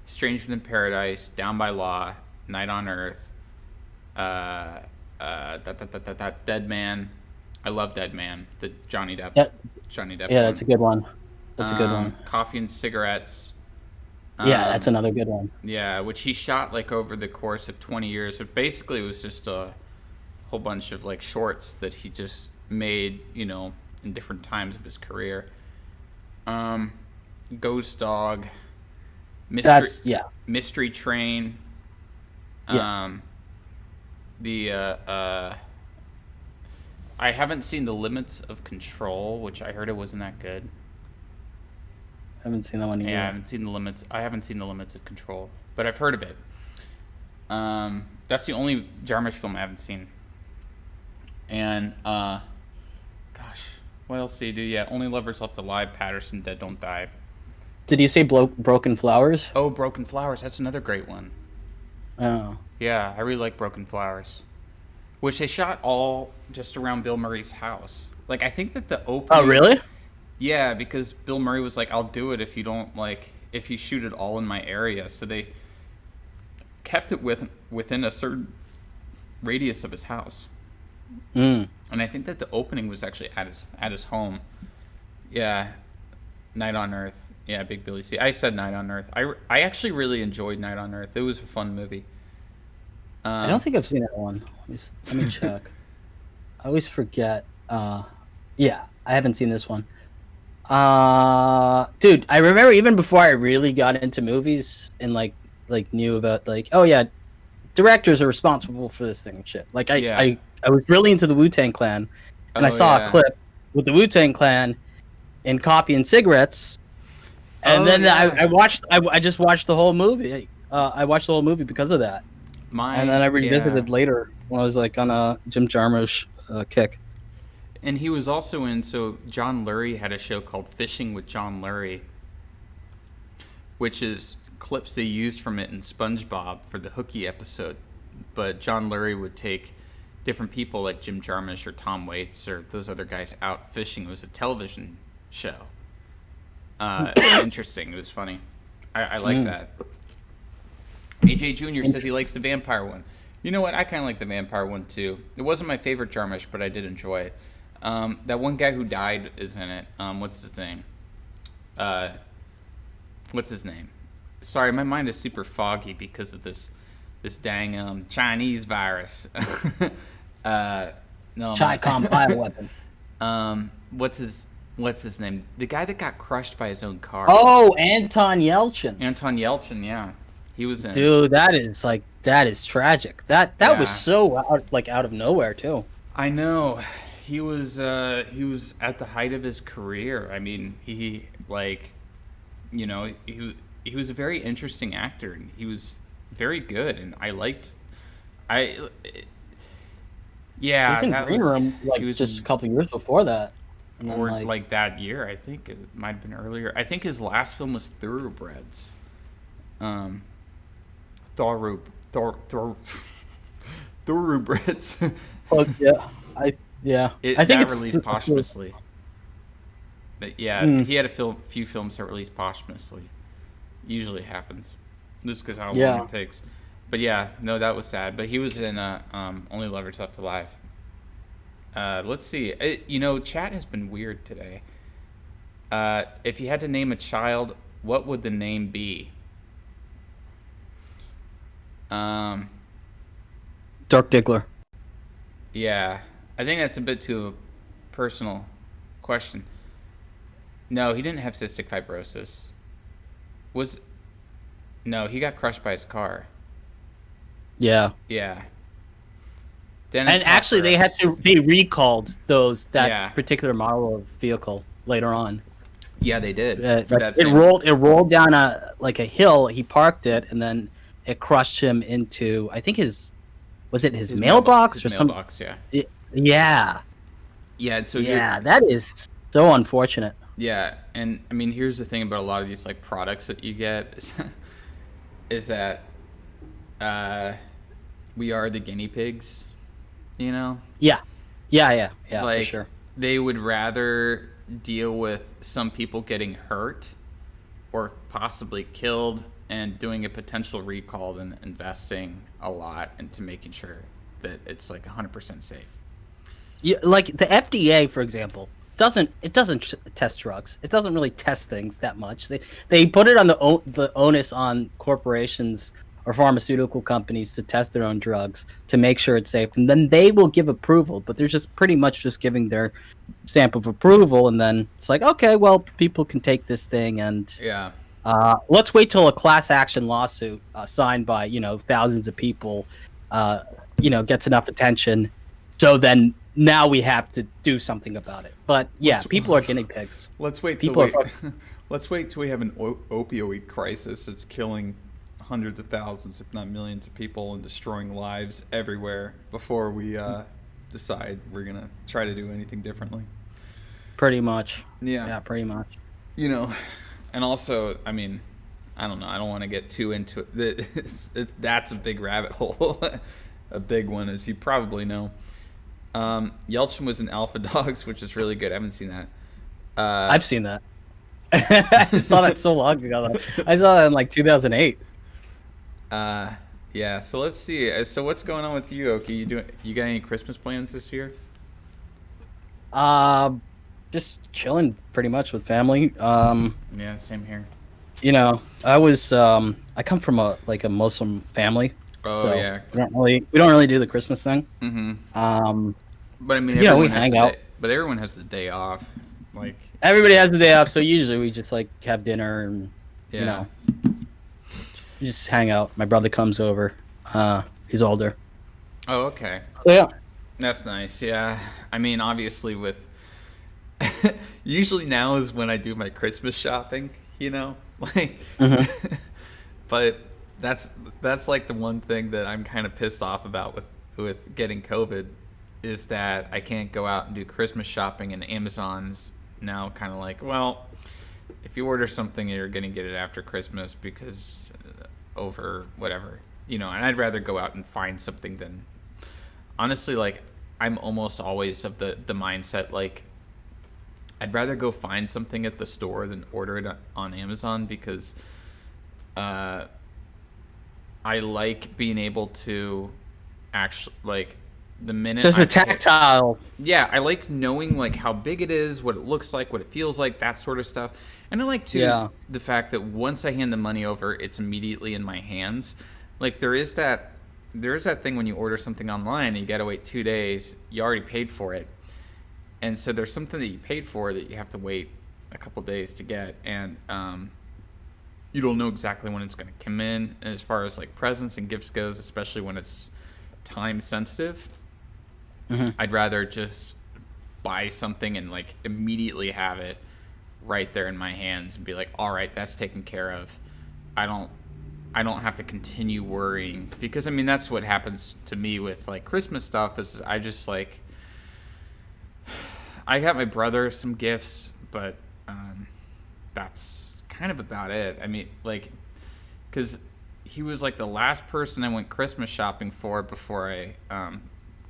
Stranger Than Paradise, Down by Law, Night on Earth, Dead Man. I love Dead Man. The Johnny Depp. Johnny Depp. Yeah, one. that's a good one. That's a good one. Coffee and Cigarettes. Yeah, that's another good one. Yeah, which he shot like over the course of 20 years. But basically, it was just a whole bunch of like shorts that he just made, you know, in different times of his career. Ghost Dog. Mystery Train. I haven't seen The Limits of Control, which I heard it wasn't that good. I haven't seen that one either. Yeah, I haven't seen The Limits of Control, but I've heard of it. That's the only Jarmusch film I haven't seen. And gosh, what else do you do? Yeah, Only Lovers Left Alive, Patterson, Dead Don't Die. Did you say Broken Flowers? Oh, Broken Flowers. That's another great one. Oh. Yeah, I really like Broken Flowers, which they shot all just around Bill Murray's house. Like, I think that the opening... Oh, really? Yeah, because Bill Murray was like, I'll do it if you shoot it all in my area. So they kept it within a certain radius of his house. Mm. And I think that the opening was actually at his home. Yeah, Night on Earth. Yeah, Big Billy C. I said Night on Earth. I actually really enjoyed Night on Earth. It was a fun movie. I don't think I've seen that one. Let me check. I always forget. Yeah, I haven't seen this one. Dude, I remember even before I really got into movies and like knew about like, oh yeah, directors are responsible for this thing and shit. Like Yeah. I was really into the Wu-Tang Clan, and I Oh, saw yeah. a clip with the Wu-Tang Clan in copying cigarettes, and Oh, then yeah. I just watched the whole movie. I watched the whole movie because of that, and then I revisited later when I was like on a Jim Jarmusch kick. And he was also in, so John Lurie had a show called Fishing with John Lurie, which is clips they used from it in SpongeBob for the Hooky episode. But John Lurie would take different people like Jim Jarmusch or Tom Waits or those other guys out fishing. It was a television show. Interesting. It was funny. I like that. AJ Jr. says he likes the vampire one. You know what? I kind of like the vampire one too. It wasn't my favorite Jarmusch, but I did enjoy it. That one guy who died is in it. What's his name? What's his name? Sorry, my mind is super foggy because of this dang Chinese virus. No, Chi-Com bioweapon. What's his name? The guy that got crushed by his own car. Oh, Anton Yelchin. Anton Yelchin. Yeah, he was in. Dude, that is tragic. That Yeah. was so out of nowhere too. I know. He was at the height of his career. I mean, he was a very interesting actor, and he was very good, and I liked. Yeah, He was in that Green Room like he was just in- a couple years before that. And then, or like that year. I think it might have been earlier. I think his last film was Thoroughbreds. Thoroughbreds. oh, yeah, I think That it's released posthumously. But yeah, he had a few films that released posthumously. Usually happens, just because how long it takes. But yeah, no, that was sad. But he was in Only Lovers Left Alive. Let's see. Chat has been weird today. If you had to name a child, what would the name be? Dirk Diggler. Yeah, I think that's a bit too a personal question. No, he didn't have cystic fibrosis. No, he got crushed by his car. Yeah. Yeah. Dennis And actually, they recalled that Yeah. particular model of vehicle later on. Yeah, they did. It rolled down a hill. He parked it, and then it crushed him into his mailbox or something. Mailbox, yeah. Yeah. Yeah, so That is so unfortunate. yeah, and I mean, here's the thing about a lot of these like products that you get is that we are the guinea pigs, you know? Yeah, Like, for sure. they would rather deal with some people getting hurt or possibly killed and doing a potential recall than investing a lot into making sure that it's like 100% safe. Yeah, like the FDA, for example, doesn't test drugs. It doesn't really test things that much. They put it on the onus on corporations or pharmaceutical companies to test their own drugs to make sure it's safe, and then they will give approval. But they're just pretty much just giving their stamp of approval, and then it's like, okay, well, people can take this thing, and Yeah. let's wait till a class action lawsuit signed by thousands of people, gets enough attention, so then now we have to do something about it. But yeah, people are guinea pigs. Let's wait till let's wait till we have an opioid crisis that's killing hundreds of thousands, if not millions of people and destroying lives everywhere before we decide we're going to try to do anything differently. Pretty much. Yeah. Yeah, pretty much. And also, I mean, I don't know. I don't want to get too into it. That's a big rabbit hole. A big one, as you probably know. Yelchin was in Alpha Dogs, which is really good. I haven't seen that. I've seen that. I saw that so long ago. I saw that in like 2008. Yeah. So let's see. So what's going on with you, Oki? You got any Christmas plans this year? Just chilling pretty much with family. Yeah, same here. I come from a Muslim family. Oh, so yeah. we don't really do the Christmas thing. Mm-hmm. But I mean, we hang out. But everyone has the day off. Like, everybody has the day off, so usually we just have dinner and yeah. we just hang out. My brother comes over. He's older. Oh, okay. So yeah. That's nice. Yeah. I mean, obviously with usually now is when I do my Christmas shopping, you know? Like Mhm. but that's that's like the one thing that I'm kind of pissed off about with getting COVID is that I can't go out and do Christmas shopping, and Amazon's now kind of like, well, if you order something you're going to get it after Christmas because over whatever, you know, and I'd rather go out and find something than honestly, like I'm almost always of the mindset like I'd rather go find something at the store than order it on Amazon because I like being able to actually like the minute There's the I pick- tactile. yeah, I like knowing like how big it is, what it looks like, what it feels like, that sort of stuff. And I like too Yeah. the fact that once I hand the money over, it's immediately in my hands. Like there is that thing when you order something online and you got to wait 2 days, you already paid for it. And so there's something that you paid for that you have to wait a couple days to get, and you don't know exactly when it's going to come in. And as far as like presents and gifts goes, especially when it's time sensitive, I'd rather just buy something and like immediately have it right there in my hands and be like, all right, that's taken care of. I don't have to continue worrying, because I mean that's what happens to me with like Christmas stuff is I just like I got my brother some gifts, but that's kind of about it. I mean, like, because he was like the last person I went Christmas shopping for before I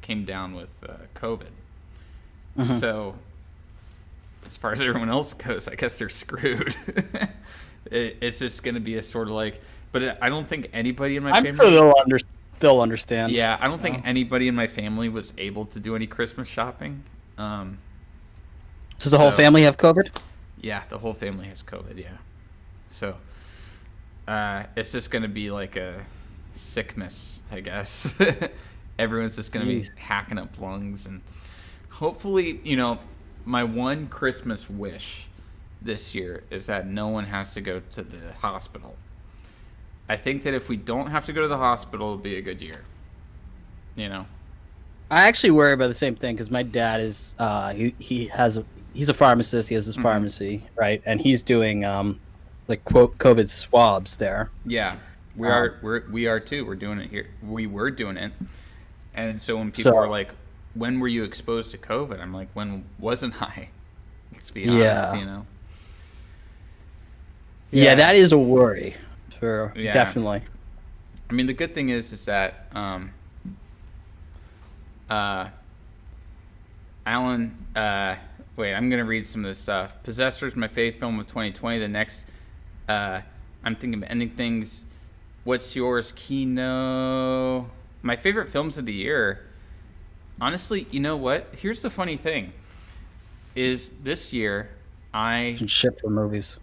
came down with COVID. So as far as everyone else goes, I guess they're screwed. It's just going to be a sort of like, but I don't think anybody in my I'm family. sure they'll understand. Yeah, I don't think anybody in my family was able to do any Christmas shopping. Does the whole So- family have COVID? Yeah, the whole family has COVID, yeah. So it's just going to be like a sickness, I guess. Everyone's just going to be Jeez. hacking up lungs. And hopefully, you know, my one Christmas wish this year is that no one has to go to the hospital. I think that if we don't have to go to the hospital, it'll be a good year. You know? I actually worry about the same thing because my dad is he's a pharmacist. He has his pharmacy, right? And he's doing like quote COVID swabs there. Yeah, we are too. We're doing it here. We were doing it, and so when people are like, "When were you exposed to COVID?" I'm like, "When wasn't I?" Let's be honest, you know. Yeah, that is a worry for Yeah. definitely. I mean, the good thing is that Alan. Wait, I'm gonna read some of this stuff. Possessor is my favorite film of 2020. The next, I'm thinking of ending things. What's yours, Kino? My favorite films of the year. Honestly, you know what? Here's the funny thing. Is this year Some shit for movies.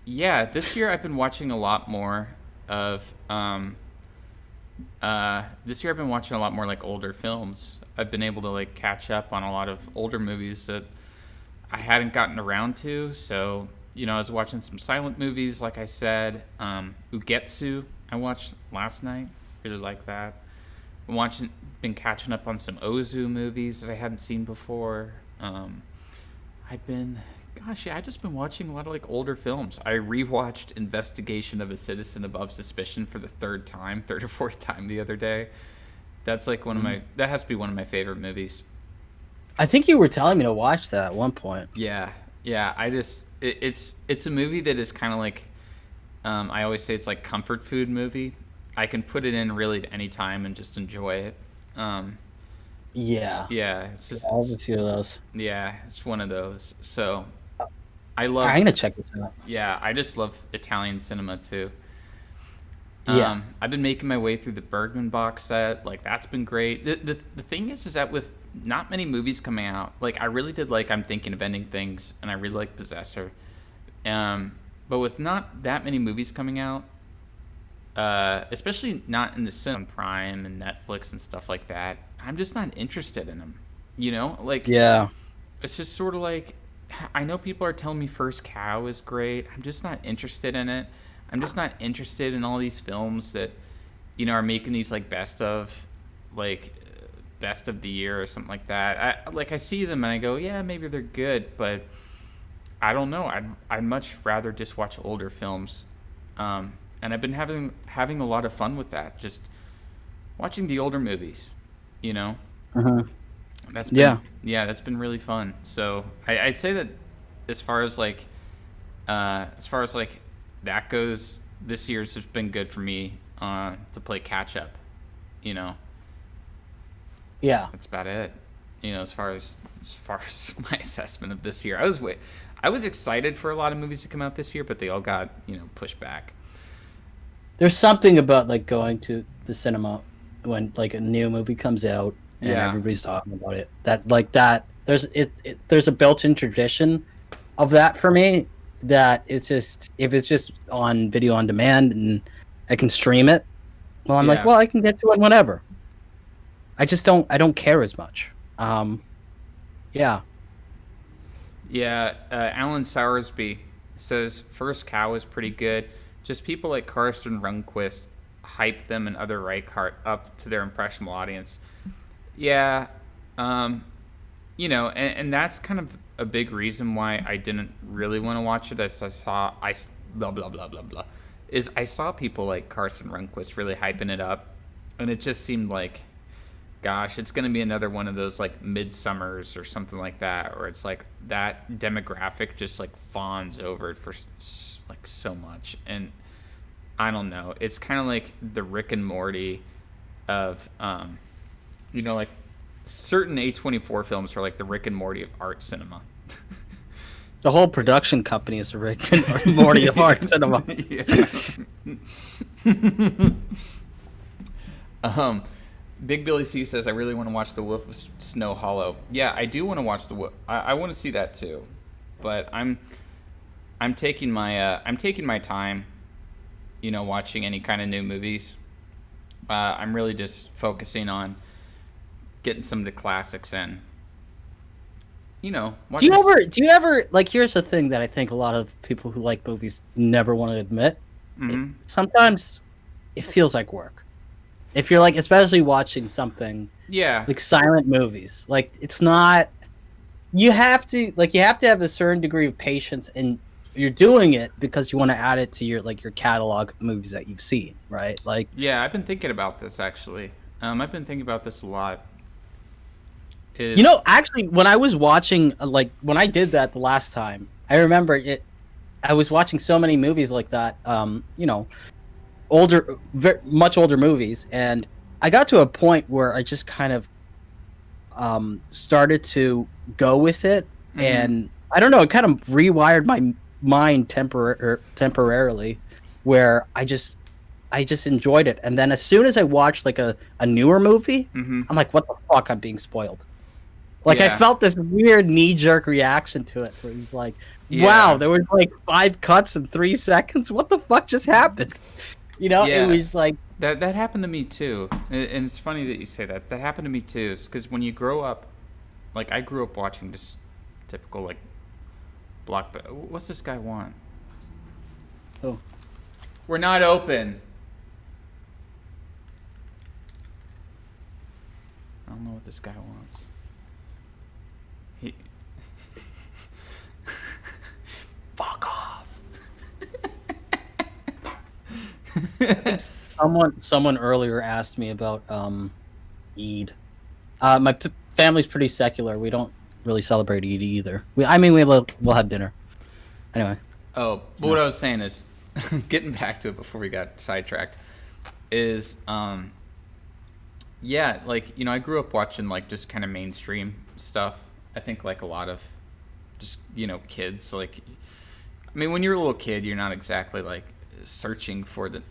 this year I've been watching a lot more of this year I've been watching a lot more like older films. I've been able to like catch up on a lot of older movies that I hadn't gotten around to. So, you know, I was watching some silent movies, like I said. Ugetsu I watched last night. Really like that. Been catching up on some Ozu movies that I hadn't seen before. I've just been watching a lot of like older films. I rewatched Investigation of a Citizen Above Suspicion for the third or fourth time the other day. That's like that has to be one of my favorite movies. I think you were telling me to watch that at one point. Yeah. It's a movie that is kind of like, I always say it's like comfort food movie. I can put it in really at any time and just enjoy it. Yeah. Yeah, it's just I have a few of those. yeah, it's one of those. So I'm gonna check this out. Yeah, I just love Italian cinema too. Yeah. I've been making my way through the Bergman box set. Like that's been great. The thing is that with not many movies coming out, like I really did like I'm Thinking of Ending Things, and I really like Possessor. But with not that many movies coming out, especially not in the cinema, Prime and Netflix and stuff like that, I'm just not interested in them. You know, like Yeah. it's just sort of like, I know people are telling me First Cow is great. I'm just not interested in it. I'm just not interested in all these films that are making these like like best of the year or something like that. I see them and I go, yeah, maybe they're good, but I don't know. I'd much rather just watch older films, and I've been having a lot of fun with that. Just watching the older movies, you know. Uh-huh. That's been, that's been really fun. So I'd say that as far as like that goes, this year's has been good for me to play catch up. You know. Yeah. That's about it. As far as my assessment of this year, I was excited for a lot of movies to come out this year, but they all got pushed back. There's something about like going to the cinema when like a new movie comes out and everybody's talking about it. There's a built-in tradition of that for me. That it's just, if it's just on video on demand and I can stream it, well, I'm like, well, I can get to it whenever. I don't care as much. Yeah. Yeah, Alan Soursby says First Cow is pretty good. Just people like Karsten Rundquist hype them and other Reichardt up to their impressionable audience. Yeah, and that's kind of a big reason why I didn't really want to watch it. As I saw people like Karsten Rundquist really hyping it up, and it just seemed like, gosh, it's going to be another one of those like Midsummers or something like that, where it's like that demographic just like fawns over it for like so much. And I don't know, it's kind of like the Rick and Morty of like certain A24 films are like the Rick and Morty of art cinema. The whole production company is the Rick and Morty of art cinema. Big Billy C says, I really want to watch The Wolf of Snow Hollow. Yeah, I do want to watch I want to see that too, but I'm taking my time, watching any kind of new movies. I'm really just focusing on getting some of the classics in. Do you ever like? Here's the thing that I think a lot of people who like movies never want to admit. Mm-hmm. Sometimes it feels like work. If you're like, especially watching something, like silent movies, like it's not. You have to have a certain degree of patience, and you're doing it because you want to add it to your catalog of movies that you've seen, right? Like, yeah, I've been thinking about this actually. I've been thinking about this a lot. Actually, when I was watching, when I did that the last time, I remember it. I was watching so many movies like that. Much older movies, and I got to a point where I just kind of started to go with it, and I don't know, it kind of rewired my mind temporarily, where I just enjoyed it. And then as soon as I watched like a newer movie, I'm like, what the fuck, I'm being spoiled. Like, I felt this weird knee-jerk reaction to it, where it was like, wow, there was like 5 cuts in 3 seconds. What the fuck just happened? It was like... That happened to me, too. And it's funny that you say that. That happened to me, too. It's because when you grow up... Like, I grew up watching just typical, like, blockbuster... What's this guy want? Oh. We're not open. I don't know what this guy wants. Fuck off. Someone earlier asked me about Eid. My family's pretty secular. We don't really celebrate Eid either. We'll have dinner. Anyway. Oh, but what I was saying is, getting back to it before we got sidetracked, is I grew up watching like just kind of mainstream stuff. I think like a lot of just kids, like, I mean, when you're a little kid, you're not exactly like searching for the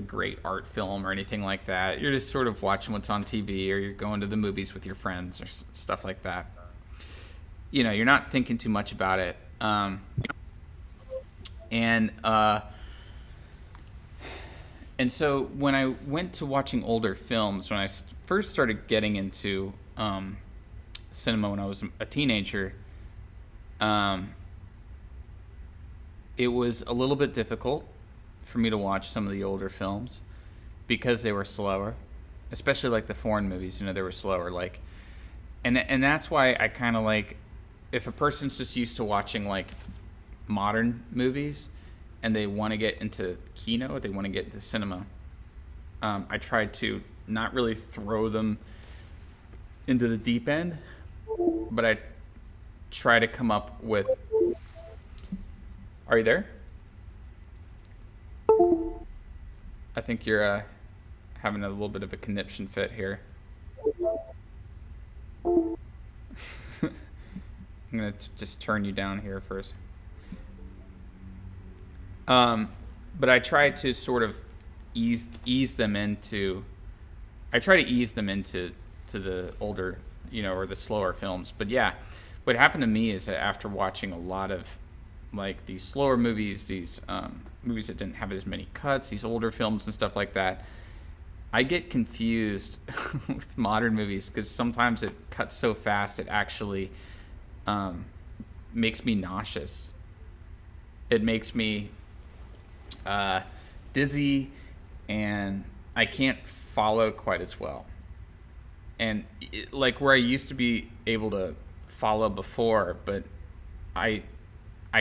great art film or anything like that. You're just sort of watching what's on TV, or you're going to the movies with your friends or stuff like that. You're not thinking too much about it. And so when I went to watching older films, when I first started getting into cinema when I was a teenager, it was a little bit difficult for me to watch some of the older films because they were slower, especially like the foreign movies. You know, they were slower. Like, and that's why I kind of like if a person's just used to watching like modern movies and they want to get into Kino, they want to get into cinema. I try to not really throw them into the deep end, but I try to come up with. Are you there? I think you're having a little bit of a conniption fit here. I'm gonna just turn you down here first. But I try to sort of ease them into. I try to ease them into the older, or the slower films. But yeah, what happened to me is that after watching a lot of like these slower movies, these movies that didn't have as many cuts, these older films and stuff like that, I get confused with modern movies because sometimes it cuts so fast it actually makes me nauseous. It makes me dizzy, and I can't follow quite as well. And like where I used to be able to follow before, but I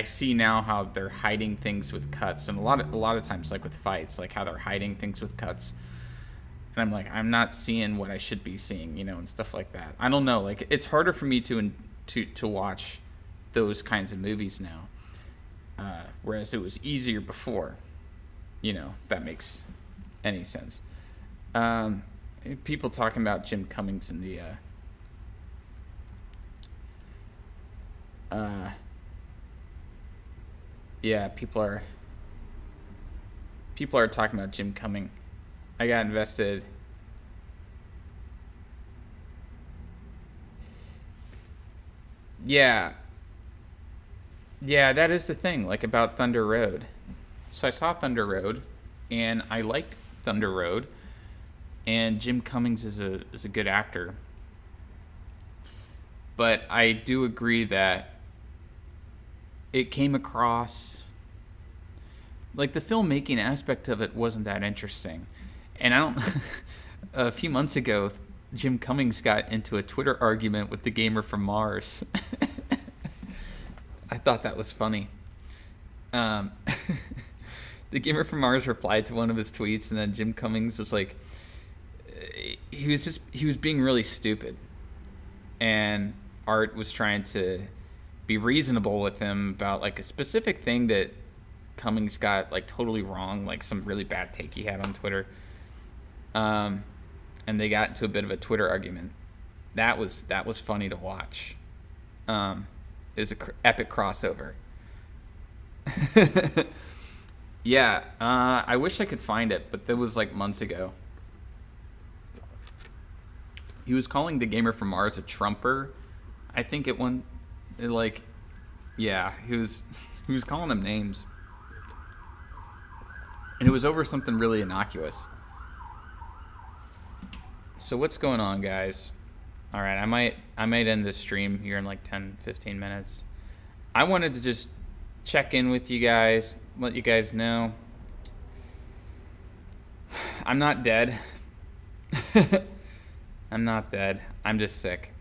see now how they're hiding things with cuts, and a lot of times, like with fights, like how they're hiding things with cuts. And I'm like, I'm not seeing what I should be seeing, and stuff like that. I don't know, like it's harder for me to watch those kinds of movies now, whereas it was easier before. If that makes any sense. People talking about Jim Cummings in the yeah, people are talking about Jim Cummings. I got invested. Yeah, that is the thing, like about Thunder Road. So I saw Thunder Road, and I liked Thunder Road, and Jim Cummings is a good actor. But I do agree that it came across like the filmmaking aspect of it wasn't that interesting. And I don't a few months ago, Jim Cummings got into a Twitter argument with the gamer from Mars. I thought that was funny. The gamer from Mars replied to one of his tweets, and then Jim Cummings was like, he was being really stupid, and Art was trying to be reasonable with him about like a specific thing that Cummings got like totally wrong, like some really bad take he had on Twitter. And they got into a bit of a Twitter argument. That was funny to watch. It was an epic crossover. Yeah, I wish I could find it, but that was like months ago. He was calling the gamer from Mars a Trumper. I think he was calling them names. And it was over something really innocuous. So what's going on, guys? All right, I might end this stream here in like 10, 15 minutes. I wanted to just check in with you guys, let you guys know I'm not dead. I'm not dead. I'm just sick.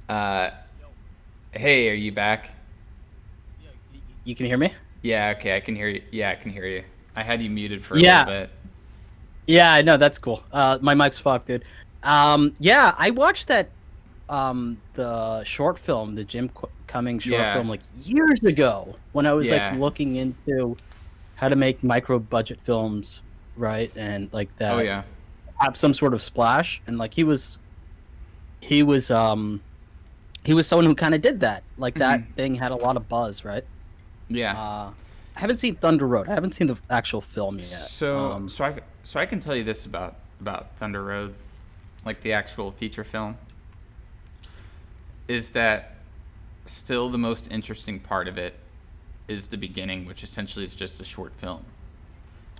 Hey, are you back? You can hear me? Yeah, okay, I can hear you. Yeah, I can hear you. I had you muted for a little bit. Yeah, no, that's cool. My mic's fucked, dude. Yeah, I watched that the short film, the Jim Cummings short film, like years ago when I was like looking into how to make micro budget films, right? And like that. Oh yeah. Have some sort of splash, and like he was someone who kind of did that. Like that thing had a lot of buzz, right? Yeah. I haven't seen Thunder Road. I haven't seen the actual film yet. So I can tell you this about Thunder Road, like the actual feature film, is that still the most interesting part of it is the beginning, which essentially is just a short film.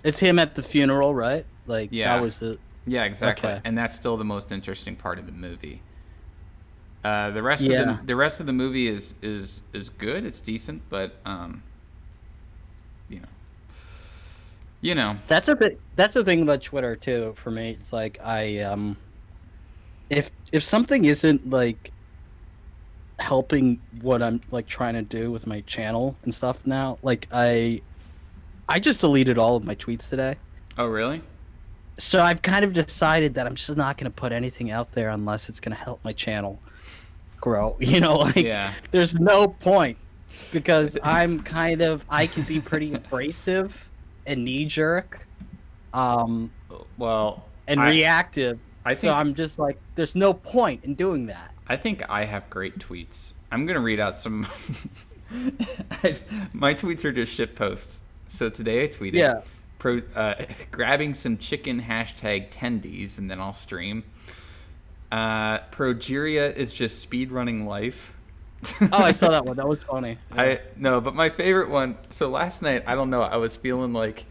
It's him at the funeral, right? Like that was the. Yeah, exactly. Okay. And that's still the most interesting part of the movie. The rest of the movie is good. It's decent, but You know. That's a bit. That's the thing about Twitter too. For me, it's like if something isn't like helping what I'm like trying to do with my channel and stuff now, like I just deleted all of my tweets today. Oh, really? So I've kind of decided that I'm just not going to put anything out there unless it's going to help my channel grow. You know, like Yeah. there's no point because I can be pretty abrasive and knee jerk, Well, and reactive. I So think I'm just like, there's no point in doing that. I think I have great tweets. I'm gonna read out some. My tweets are just shit posts. So today I tweeted, Yeah. grabbing some chicken #10Ds, and then I'll stream. Progeria is just speed running life. Oh, I saw that one. That was funny. Yeah. No, but my favorite one. So last night, I don't know, I was feeling like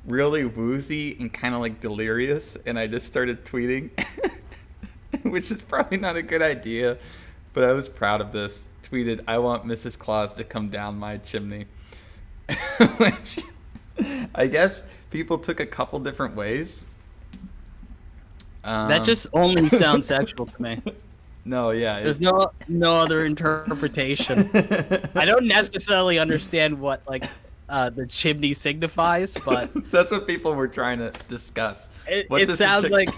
really woozy and kind of like delirious, and I just started tweeting, which is probably not a good idea, but I was proud of this. Tweeted, "I want Mrs. Claus to come down my chimney," which I guess people took a couple different ways. That just only sounds sexual to me. No, yeah. There's no other interpretation. I don't necessarily understand what like the chimney signifies, but That's what people were trying to discuss. What it does the sounds chick- like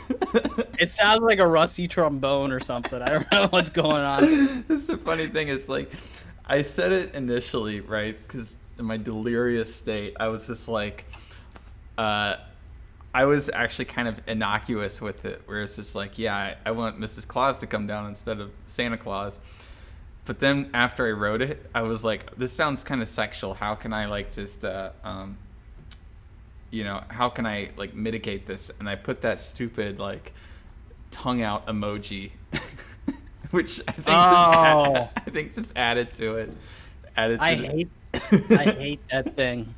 it sounds like a rusty trombone or something. I don't know what's going on. This is the funny thing is like, I said it initially, right? Because in my delirious state, I was just like, I was actually kind of innocuous with it, where it's just like, yeah, I want Mrs. Claus to come down instead of Santa Claus. But then after I wrote it, I was like, this sounds kind of sexual. How can I like just, you know, how can I like mitigate this? And I put that stupid like tongue out emoji, which I think just added to it. I hate that thing.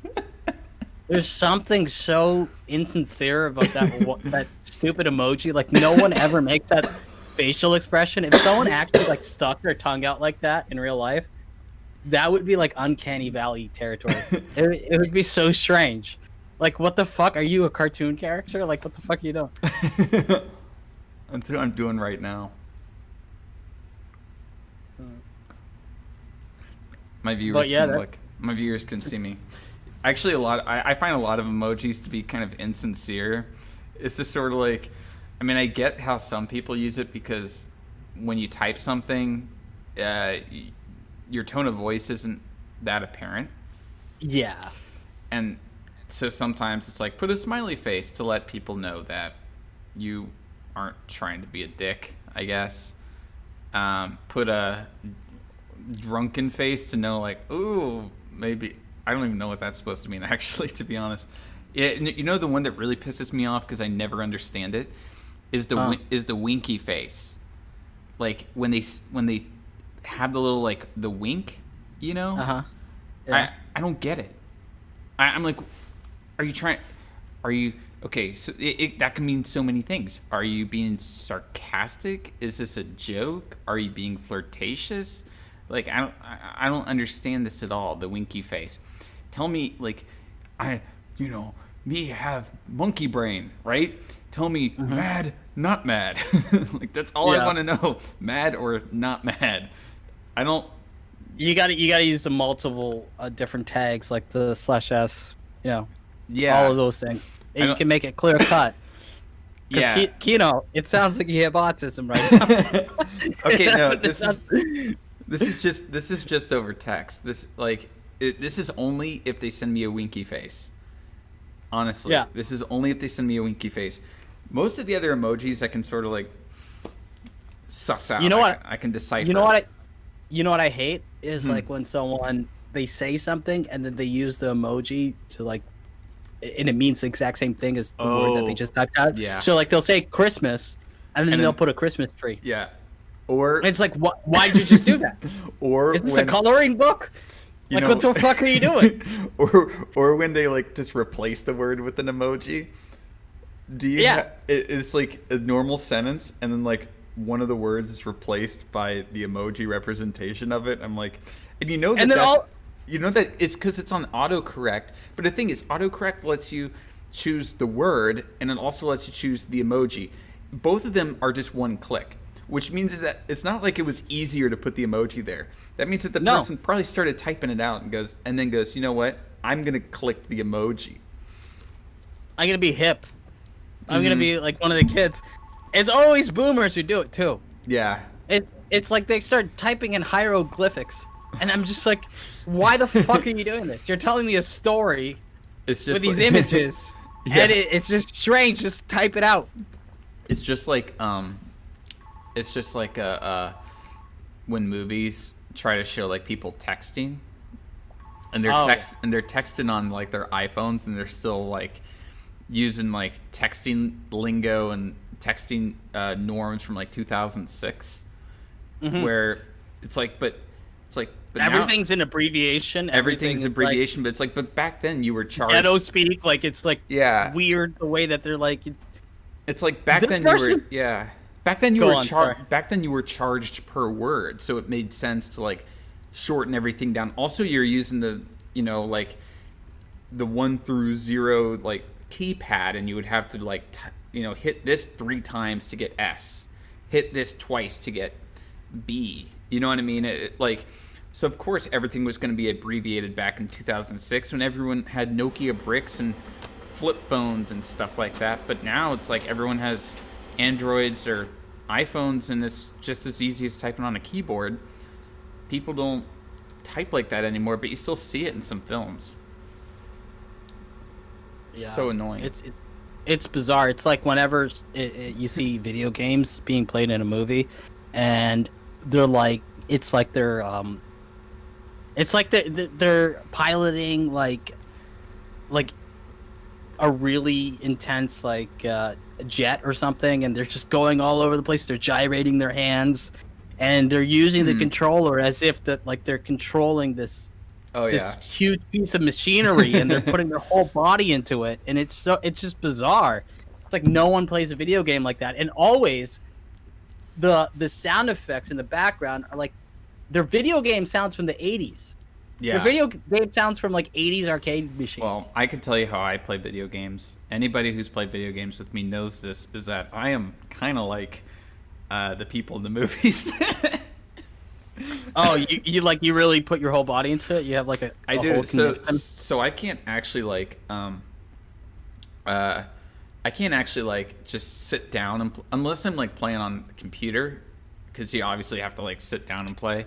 There's something so insincere about that stupid emoji. Like no one ever makes that facial expression. If someone actually like stuck their tongue out like that in real life, that would be like uncanny valley territory. It would be so strange. Like what the fuck? Are you a cartoon character? Like what the fuck are you doing? That's what I'm doing right now. My viewers can look. My viewers can see me. Actually, I find a lot of emojis to be kind of insincere. It's just sort of like, I mean, I get how some people use it because when you type something, your tone of voice isn't that apparent. Yeah. And so sometimes it's like, put a smiley face to let people know that you aren't trying to be a dick, I guess. Put a drunken face to know like, ooh, maybe... I don't even know what that's supposed to mean, actually, to be honest. You know the one that really pisses me off because I never understand it is the winky face. Like when they have the little like the wink, you know? Yeah. I don't get it. I'm like, are you okay? So that can mean so many things. Are you being sarcastic? Is this a joke? Are you being flirtatious? Like I don't understand this at all. The winky face. Tell me like, me have monkey brain, right? Tell me mad, not mad. Like that's all I want to know. Mad or not mad. I don't. You gotta use the multiple different tags like the /s. You know. Yeah. All of those things. And you can make it clear cut. Yeah. Kino, it sounds like you have autism right now. Okay, no, this is just over text. This is only if they send me a winky face. Honestly, yeah. This is only if they send me a winky face. Most of the other emojis I can sort of like suss out. You know what? I can decipher. You know what I hate is like when someone they say something and then they use the emoji to like, and it means the exact same thing as the word that they just typed out. Yeah. So like they'll say Christmas and then they'll put a Christmas tree. Yeah. Or and it's like, why did you just do that? Or is this a coloring book? Like, what the fuck are you doing? or when they like just replace the word with an emoji. Do you? Yeah. It's like a normal sentence, and then like one of the words is replaced by the emoji representation of it. I'm like, and you know that it's because it's on autocorrect. But the thing is, autocorrect lets you choose the word, and it also lets you choose the emoji. Both of them are just one click, which means that it's not like it was easier to put the emoji there. That means that the person probably started typing it out and then goes, you know what? I'm gonna click the emoji. I'm gonna be hip. I'm gonna be like one of the kids. It's always boomers who do it too. Yeah. It's like they start typing in hieroglyphics, and I'm just like, why the fuck are you doing this? You're telling me a story It's just with these images, and it's just strange. Just type it out. It's just like when movies try to show like people texting, and they're texting on like their iPhones, and they're still like using like texting lingo and texting norms from like 2006, where it's like, but everything's in abbreviation. Everything's abbreviation, but it's like, but back then you were charged. Ghetto speak, like it's like weird the way that they're like. It's like back then you were charged per word, so it made sense to like shorten everything down. Also, you're using the like the 1 through 0 like keypad, and you would have to like hit this 3 times to get S, hit this twice to get B. You know what I mean? So of course everything was going to be abbreviated back in 2006 when everyone had Nokia bricks and flip phones and stuff like that. But now it's like everyone has Androids or iPhones, and it's just as easy as typing on a keyboard. People don't type like that anymore, but you still see it in some films. It's so annoying. It's bizarre. It's like whenever you see video games being played in a movie, and they're like, it's like they're piloting like a really intense like jet or something, and they're just going all over the place. They're gyrating their hands, and they're using the controller as if that like they're controlling this huge piece of machinery, and they're putting their whole body into it, and it's just bizarre. It's like no one plays a video game like that, and always the sound effects in the background are like they're video game sounds from the 80s. Yeah. The video game sounds from like 80s arcade machines. Well, I can tell you how I play video games. Anybody who's played video games with me knows this, is that I am kind of like the people in the movies. Oh, you really put your whole body into it? You have like a I do. whole So I can't actually like just sit down and unless I'm like playing on the computer, because you obviously have to like sit down and play.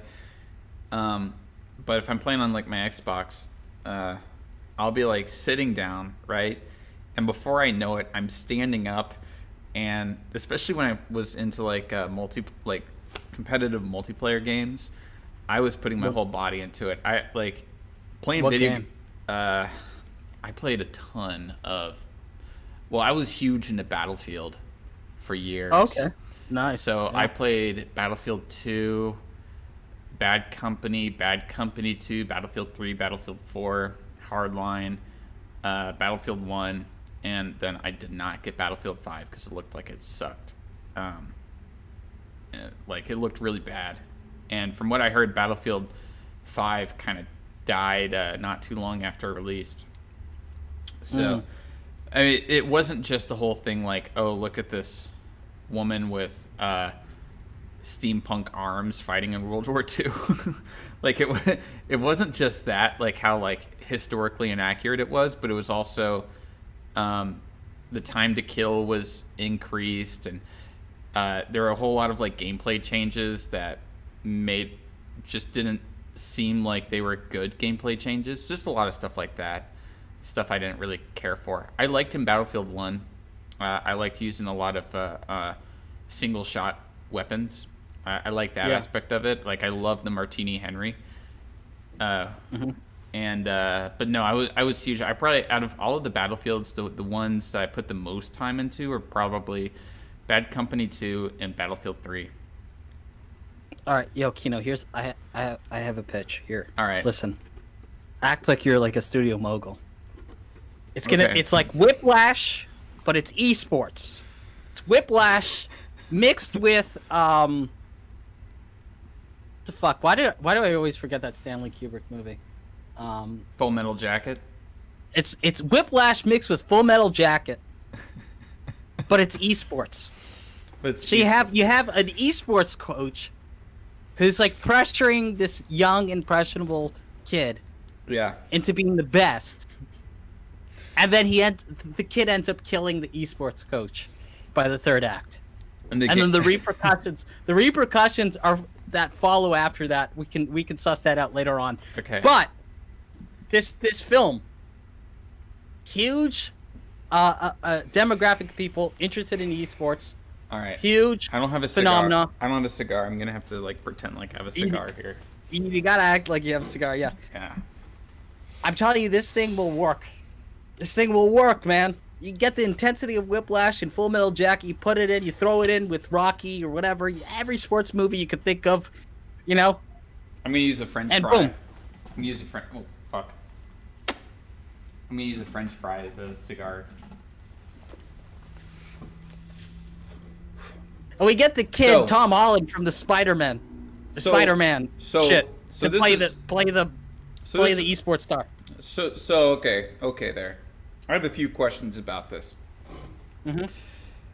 But if I'm playing on like my Xbox, I'll be like sitting down, right? And before I know it, I'm standing up, and especially when I was into like competitive multiplayer games, I was putting my whole body into it. I like playing video game. I played a ton of. Well, I was huge into Battlefield for years. Okay, nice. So I played Battlefield 2. Bad Company 2, Battlefield 3, Battlefield 4, Hardline, Battlefield 1, and then I did not get Battlefield 5 because it looked like it sucked. Like, it looked really bad. And from what I heard, Battlefield 5 kind of died not too long after it released. So, I mean, it wasn't just the whole thing like, oh, look at this woman with steampunk arms fighting in World War II. Like it wasn't just that, like how like historically inaccurate it was, but it was also the time to kill was increased, and there were a whole lot of like gameplay changes that didn't seem like they were good gameplay changes. Just a lot of stuff like that. Stuff I didn't really care for. I liked in Battlefield 1. I liked using a lot of single shot weapons. I like that aspect of it. Like I love the Martini Henry. And but no, I was huge. I probably, out of all of the Battlefields, the ones that I put the most time into are probably Bad Company 2 and Battlefield 3. All right, yo, Kino, I have a pitch here. All right, listen, act like you're like a studio mogul. It's like Whiplash, but it's esports. It's Whiplash mixed with the fuck? Why do I always forget that Stanley Kubrick movie? Full Metal Jacket. It's Whiplash mixed with Full Metal Jacket, but it's esports. But So you have an esports coach who's like pressuring this young impressionable kid yeah. into being the best, and then the kid ends up killing the esports coach by the third act. And then the repercussions are that follow after that. We can suss that out later on. Okay. But this film, huge demographic of people interested in esports. All right. Huge. I don't have a cigar. Phenomena. I don't have a cigar. I'm gonna have to like pretend like I have a cigar here. You gotta act like you have a cigar, yeah. Yeah. I'm telling you, this thing will work. This thing will work, man. You get the intensity of Whiplash and Full Metal Jacket, you put it in, you throw it in with Rocky or whatever, every sports movie you could think of, you know? I'm gonna use a French And fry. boom. I'm gonna use a French. Oh fuck. I'm gonna use a French fry as a cigar. And we get the kid, So- Tom Holland from the Spider-Man. The So- Spider-Man so- shit. so to this play is- the So play this- the esports star. So okay there. I have a few questions about this. Mm-hmm.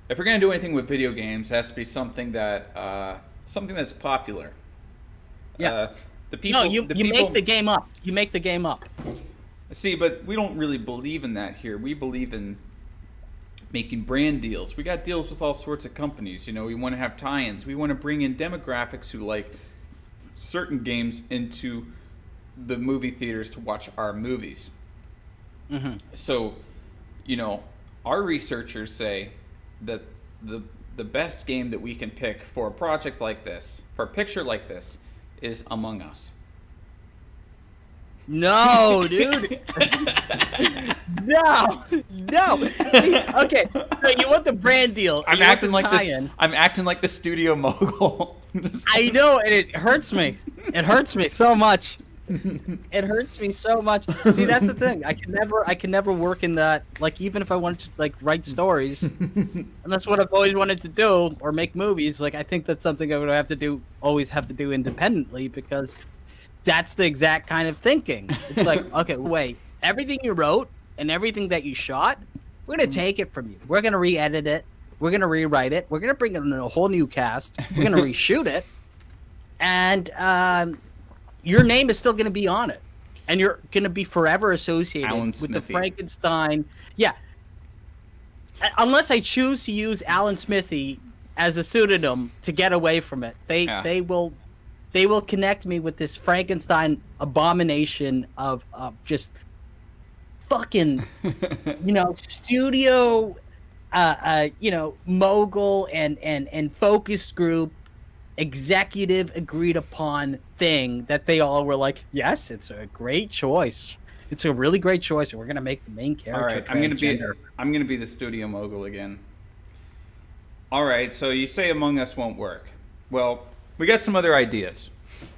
If we're gonna do anything with video games, it has to be something that's popular. Yeah. The people. No, you people, make the game up. You make the game up. See, but we don't really believe in that here. We believe in making brand deals. We got deals with all sorts of companies. You know, we want to have tie-ins. We want to bring in demographics who like certain games into the movie theaters to watch our movies. Mm-hmm. So, you know, our researchers say that the best game that we can pick for a project like this, for a picture like this, is Among Us. No, dude. No. See, okay, so you want the brand deal. I'm you want acting the like this. tie-in. I'm acting like the studio mogul. I know, and it hurts me. It hurts me so much. It hurts me so much. See, that's the thing. I can never work in that. Like, even if I wanted to like write stories, and that's what I've always wanted to do, or make movies. Like, I think that's something I would always have to do independently, because that's the exact kind of thinking. It's like, okay, wait, everything you wrote and everything that you shot, we're gonna take it from you. We're gonna re-edit it. We're gonna rewrite it. We're gonna bring in a whole new cast. We're gonna reshoot it, and your name is still going to be on it, and you're going to be forever associated Alan with the Smithy. Frankenstein. Yeah. Unless I choose to use Alan Smithy as a pseudonym to get away from it, they will connect me with this Frankenstein abomination of just fucking, studio, mogul and focus group executive agreed upon thing that they all were like, yes, it's a great choice. It's a really great choice, and we're gonna make the main character. All right, I'm gonna be the studio mogul again. All right, so you say Among Us won't work. Well, we got some other ideas.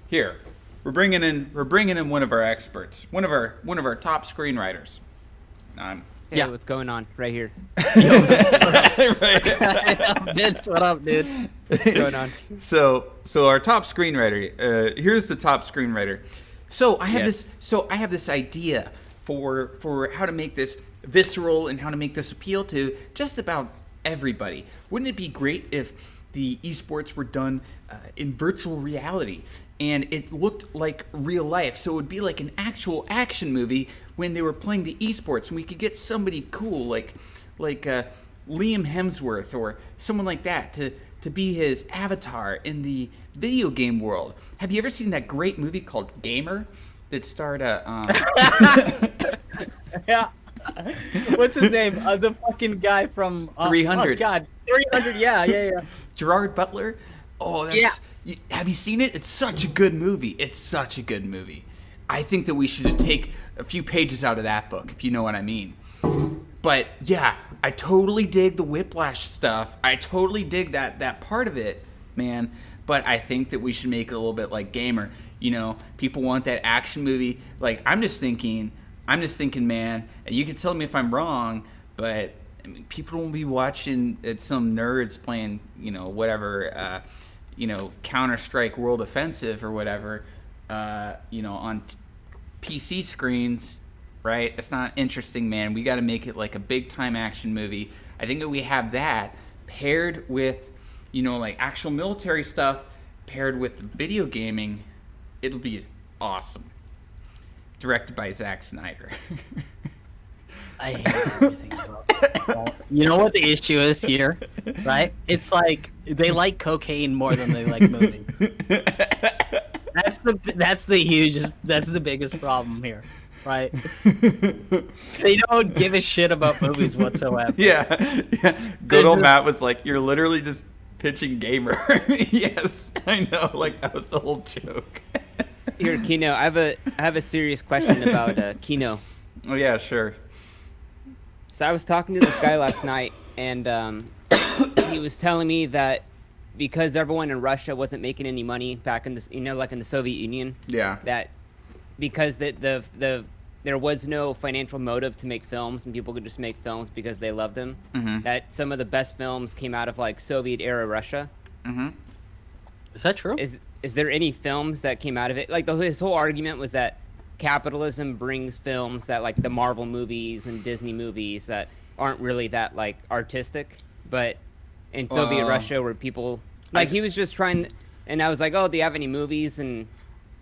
Here, we're bringing in one of our experts, one of our top screenwriters. Hey, Yeah. what's going on right here? Vince, what up, dude? What's going on? So our top screenwriter. Here's the top screenwriter. So I have this idea for how to make this visceral and how to make this appeal to just about everybody. Wouldn't it be great if the esports were done in virtual reality and it looked like real life? So it would be like an actual action movie when they were playing the esports, and we could get somebody cool like Liam Hemsworth or someone like that to be his avatar in the video game world. Have you ever seen that great movie called Gamer that starred Yeah. What's his name? The fucking guy from 300. Oh God, 300. Yeah. Gerard Butler? Oh, that's have you seen it? It's such a good movie. I think that we should just take a few pages out of that book, if you know what I mean. But yeah, I totally dig the Whiplash stuff. I totally dig that part of it, man. But I think that we should make it a little bit like Gamer. You know, people want that action movie. Like, I'm just thinking, man, and you can tell me if I'm wrong, but I mean, people won't be watching some nerds playing, whatever, Counter-Strike World Offensive or whatever, on PC screens right? It's not interesting, man. We got to make it like a big time action movie. I think that we have that paired with, like actual military stuff, paired with video gaming, it'll be awesome. Directed by Zack Snyder. I hate everything about it. You know what the issue is here, right? It's like they like cocaine more than they like movies. That's the biggest problem here, right? They don't give a shit about movies whatsoever. Yeah. Good old Matt was like, "You're literally just pitching gamer." Yes, I know. Like that was the whole joke. Here, Kino, I have a serious question about Kino. Oh yeah, sure. So I was talking to this guy last night, and he was telling me that because everyone in Russia wasn't making any money back in this, like in the Soviet Union, Yeah. that because there was no financial motive to make films, and people could just make films because they loved them. Mm-hmm. That some of the best films came out of like Soviet era Russia. Mm-hmm. Is that true? Is there any films that came out of it? Like his whole argument was that capitalism brings films that like the Marvel movies and Disney movies that aren't really that like artistic, but in Soviet Russia where people like he was just trying, and I was like, oh, do you have any movies? And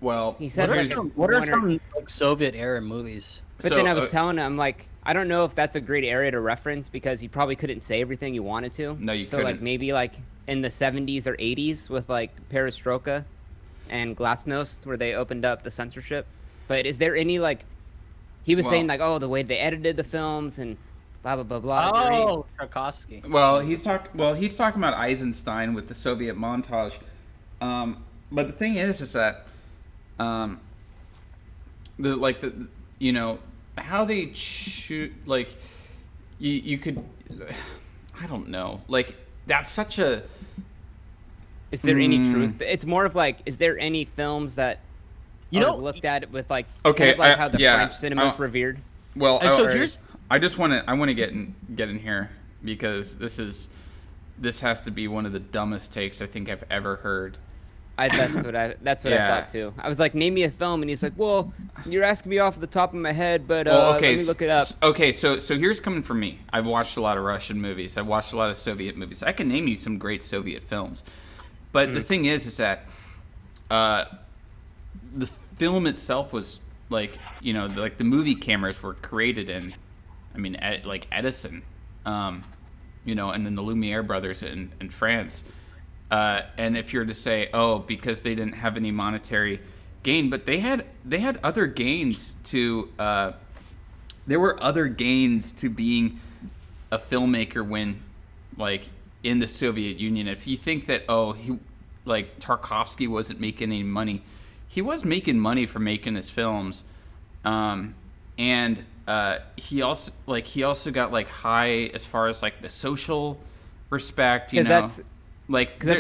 Well, he said what are some like Soviet era movies? But then I was telling him, like, I don't know if that's a great area to reference because you probably couldn't say everything you wanted to. No, you so couldn't. like maybe like in the 70s or 80s with like Perestroika and Glasnost where they opened up the censorship. But is there any like he was saying like, oh, the way they edited the films and blah blah blah blah. Oh, Tarkovsky. Well, he's talking about Eisenstein with the Soviet montage. But the thing is that how they shoot, like you could, I don't know, like that's such a. Is there any truth? It's more of like, is there any films that looked at it with like kind of like how the French cinema is revered? Well, so I want to get in here because this has to be one of the dumbest takes I think I've ever heard. That's what I thought too. I was like, name me a film, and he's like, well, you're asking me off the top of my head, but let me look it up. Okay, so here's coming from me. I've watched a lot of Russian movies. I've watched a lot of Soviet movies. I can name you some great Soviet films, but the thing is that the film itself was like like the movie cameras were created in, like Edison, and then the Lumiere brothers in France. And if you're to say, oh, because they didn't have any monetary gain, but they had other gains to. There were other gains to being a filmmaker when, like, in the Soviet Union. If you think that, Tarkovsky wasn't making any money, he was making money for making his films, and he also got like high as far as like the social respect, Because that's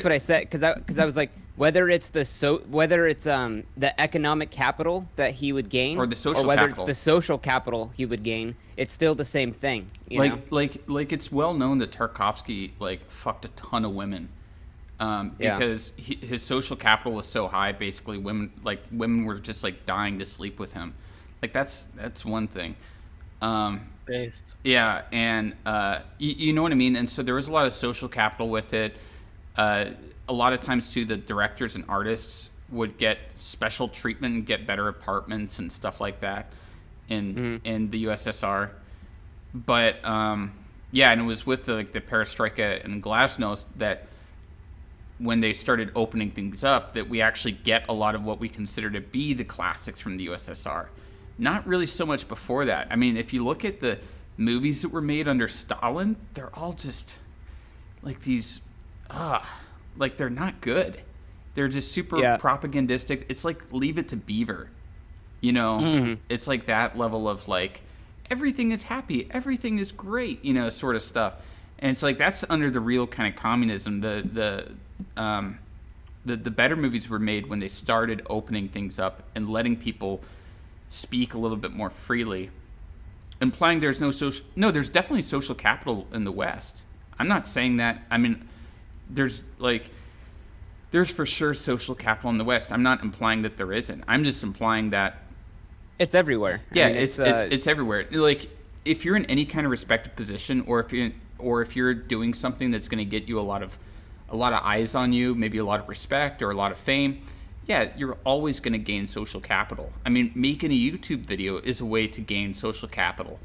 what I said. Because I was like, whether it's the economic capital that he would gain, or the social whether capital. it's the social capital he would gain, it's still the same thing. You know? Like it's well known that Tarkovsky like fucked a ton of women, because his social capital was so high. Basically, women were just like dying to sleep with him. Like that's one thing. Based. Yeah, and you know what I mean. And so there was a lot of social capital with it. A lot of times too, the directors and artists would get special treatment and get better apartments and stuff like that in the USSR. But and it was with the Perestroika and Glasnost that when they started opening things up, that we actually get a lot of what we consider to be the classics from the USSR. Not really so much before that. I mean, if you look at the movies that were made under Stalin, they're all just like these, like they're not good. They're just super propagandistic. It's like Leave It to Beaver, It's like that level of like everything is happy, everything is great, sort of stuff. And it's like that's under the real kind of communism. The better movies were made when they started opening things up and letting people speak a little bit more freely, implying there's there's definitely social capital in the West. I'm not saying that. I mean, there's for sure social capital in the West. I'm not implying that there isn't. I'm just implying that It's everywhere. Yeah, I mean, it's everywhere. Like if you're in any kind of respected position, or if you're doing something that's going to get you a lot of eyes on you, maybe a lot of respect or a lot of fame, yeah, you're always going to gain social capital. I mean, making a YouTube video is a way to gain social capital.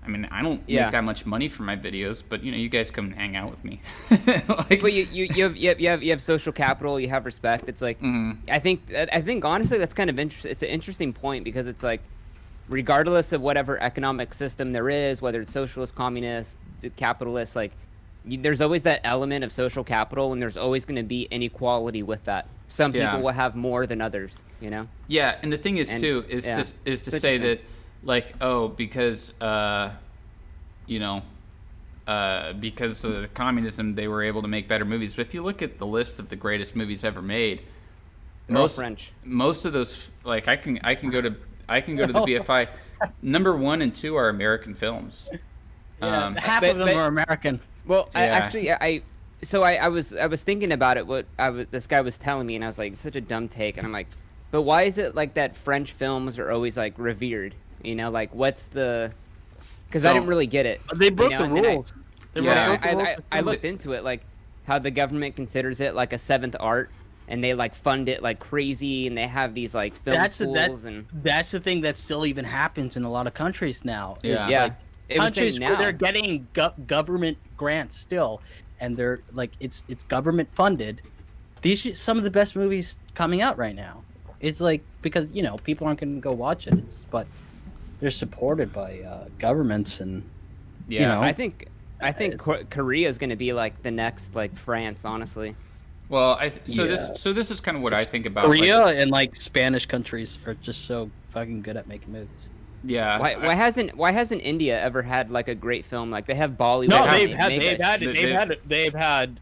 I mean, I don't make that much money from my videos, but you guys come and hang out with me. But you have social capital, you have respect. It's like I think honestly that's kind of interesting. It's an interesting point because it's like regardless of whatever economic system there is, whether it's socialist, communist, capitalist, like there's always that element of social capital, and there's always going to be inequality with that. Some people will have more than others, Yeah, and the thing is too is to say that like because because of communism they were able to make better movies. But if you look at the list of the greatest movies ever made, most of those, like I can go to the BFI. Number 1 and 2 are American films. Half of them are American. Well, I was thinking about it. This guy was telling me, and I was like, it's such a dumb take. And I'm like, but why is it like that French films are always like revered? Like what's the? Because I didn't really get it. They broke the rules. I looked into it, like how the government considers it like a 7th art, and they like fund it like crazy, and they have these like film schools. That's the thing that still even happens in a lot of countries now. Yeah. Countries where they're getting government grants still, and they're like it's government funded. These are some of the best movies coming out right now. It's like because people aren't going to go watch it. But they're supported by governments, and I think Korea is going to be like the next like France, honestly. Well, this is kind of what I think about Korea, and like Spanish countries are just so fucking good at making movies. Yeah. Why hasn't India ever had like a great film? Like they have Bollywood. No, they've had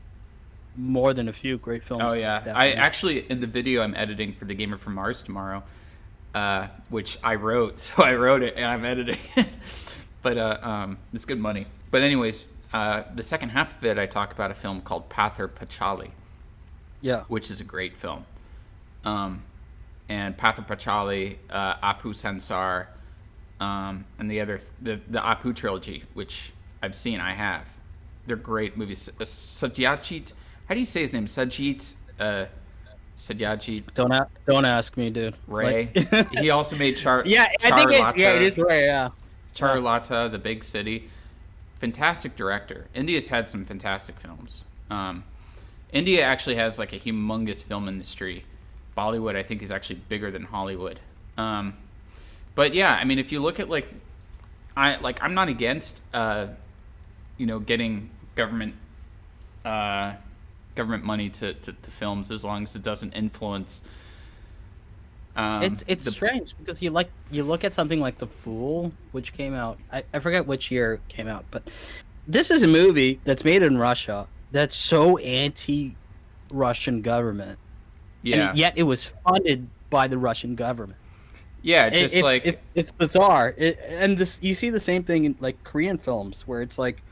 more than a few great films. Oh yeah. I actually, in the video I'm editing for The Gamer from Mars tomorrow, which I wrote, so I wrote it and I'm editing it. But it's good money. But anyways, the second half of it I talk about a film called Pather Panchali. Yeah. Which is a great film. And Pather Panchali, Apu Sansar, and the Apu trilogy, which I've seen, I have. They're great movies. Satyajit, how do you say his name? Satyajit. Don't ask me, dude. Ray. He also made it is Ray. Yeah. Charulata, The Big City. Fantastic director. India's had some fantastic films. India actually has like a humongous film industry. Bollywood, I think, is actually bigger than Hollywood. But yeah, I mean, if you look at I'm not against getting government money to films as long as it doesn't influence. It's strange because you look at something like The Fool, which came out. I forget which year it came out, but this is a movie that's made in Russia that's so anti-Russian government. Yeah. And yet it was funded by the Russian government. Yeah, it's bizarre. You see the same thing in like Korean films where it's like,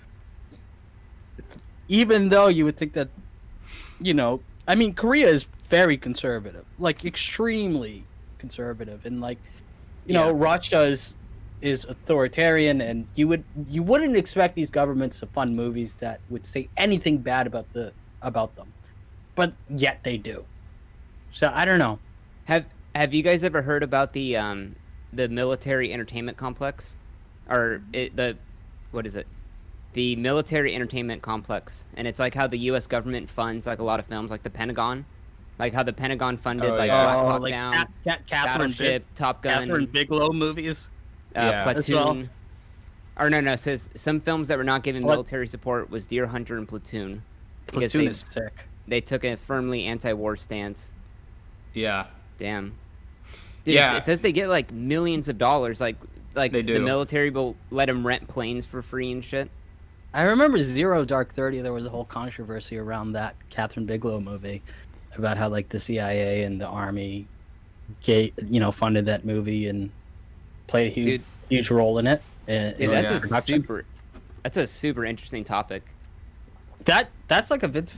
even though you would think that, I mean, Korea is very conservative, like extremely conservative, and like, Russia is authoritarian, and you wouldn't expect these governments to fund movies that would say anything bad about them, but yet they do. So I don't know. Have you guys ever heard about the military entertainment complex, what is it? The military entertainment complex, and it's like how the U.S. government funds like a lot of films, like the Pentagon, like how the Pentagon funded Black Hawk Down, Battleship, Top Gun, Catherine Bigelow movies, Platoon. Or no, it says some films that were not given military support was Deer Hunter and Platoon. Platoon is sick. They took a firmly anti-war stance. Yeah. Damn. Dude, it says they get like millions of dollars. Like they do. The military will let them rent planes for free and shit. I remember Zero Dark 30. There was a whole controversy around that Catherine Bigelow movie about how like the CIA and the Army, funded that movie and played a huge role in it. Dude, that's a super interesting topic. That's like a vintage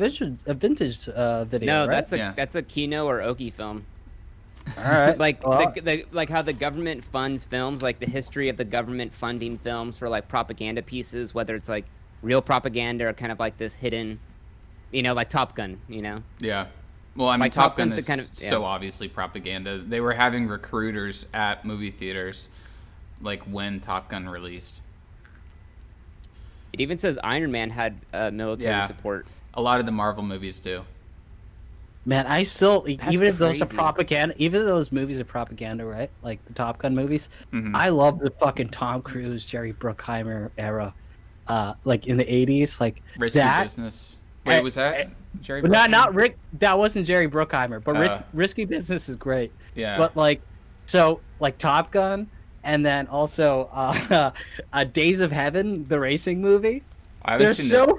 video. No, right? that's a Kino or Oki film. All right. Like Well, like how the government funds films, like the history of the government funding films for like propaganda pieces, whether it's like real propaganda or kind of like this hidden, like Top Gun, Yeah. Well, I mean, Like Top Top Gun Gun's the is kind of- so yeah. obviously propaganda. They were having recruiters at movie theaters, like when Top Gun released. It even says Iron Man had military Yeah. support. A lot of the Marvel movies do. man, I still That's even if those are crazy. propaganda, even if those movies are propaganda, right? Like the Top Gun movies. Mhm. I love the fucking Tom Cruise, Jerry Bruckheimer era, like in the '80s, like Risky that. Business. Wait, was that eh, Jerry? But not Bruckheimer? Rick. That wasn't Jerry Bruckheimer. But Uh, Risky Business is great. Yeah. But like, so like Top Gun, and then also Days of Heaven, the racing movie. I haven't They're seen so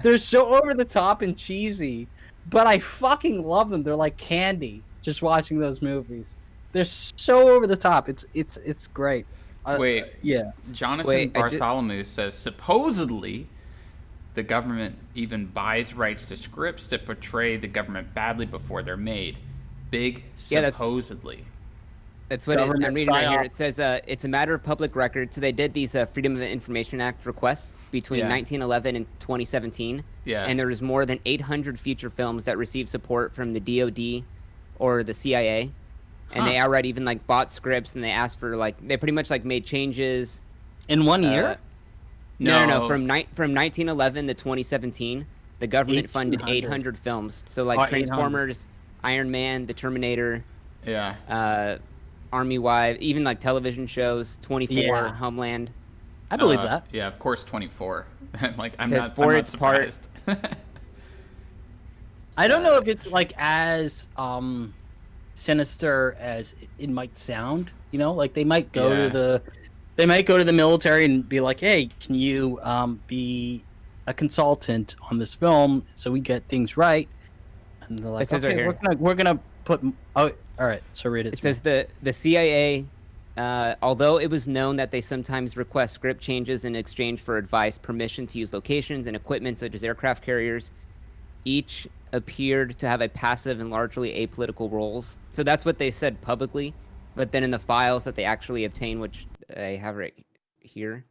they're so over the top and cheesy, but I fucking love them. They're like candy. Just watching those movies, they're so over the top. It's great. Wait. Yeah. Jonathan Wait, Bartholomew says supposedly the government even buys rights to scripts that portray the government badly before they're made. Big Yeah, that's- supposedly. That's what Government I'm reading right here. psyop. It says it's a matter of public record. So they did these Freedom of Information Act requests between Yeah. 1911 and 2017. Yeah. And there was more than 800 feature films that received support from the DoD or the CIA. And they Huh. outright even like bought scripts, and they asked for they pretty much like made changes. In 1 year. No. From 1911 to 2017, the government funded 1800. 800 films. So like Oh, 800. Transformers, Iron Man, The Terminator, Yeah. Army Wife, even like television shows, 24, Yeah. Homeland. I believe that. Yeah, of course, 24. Like I'm says not. for I'm not its part- surprised. I don't know if it's like as sinister as it might sound. Like they might go Yeah. to the military and be like, "Hey, can you be a consultant on this film so we get things right?" And they're like, It says right "Okay, here. we're gonna put." Oh, all right. So read it. It to me. says the CIA, although it was known that they sometimes request script changes in exchange for advice, permission to use locations and equipment such as aircraft carriers, each appeared to have a passive and largely apolitical roles. So that's what they said publicly, but then in the files that they actually obtained, which I have right here,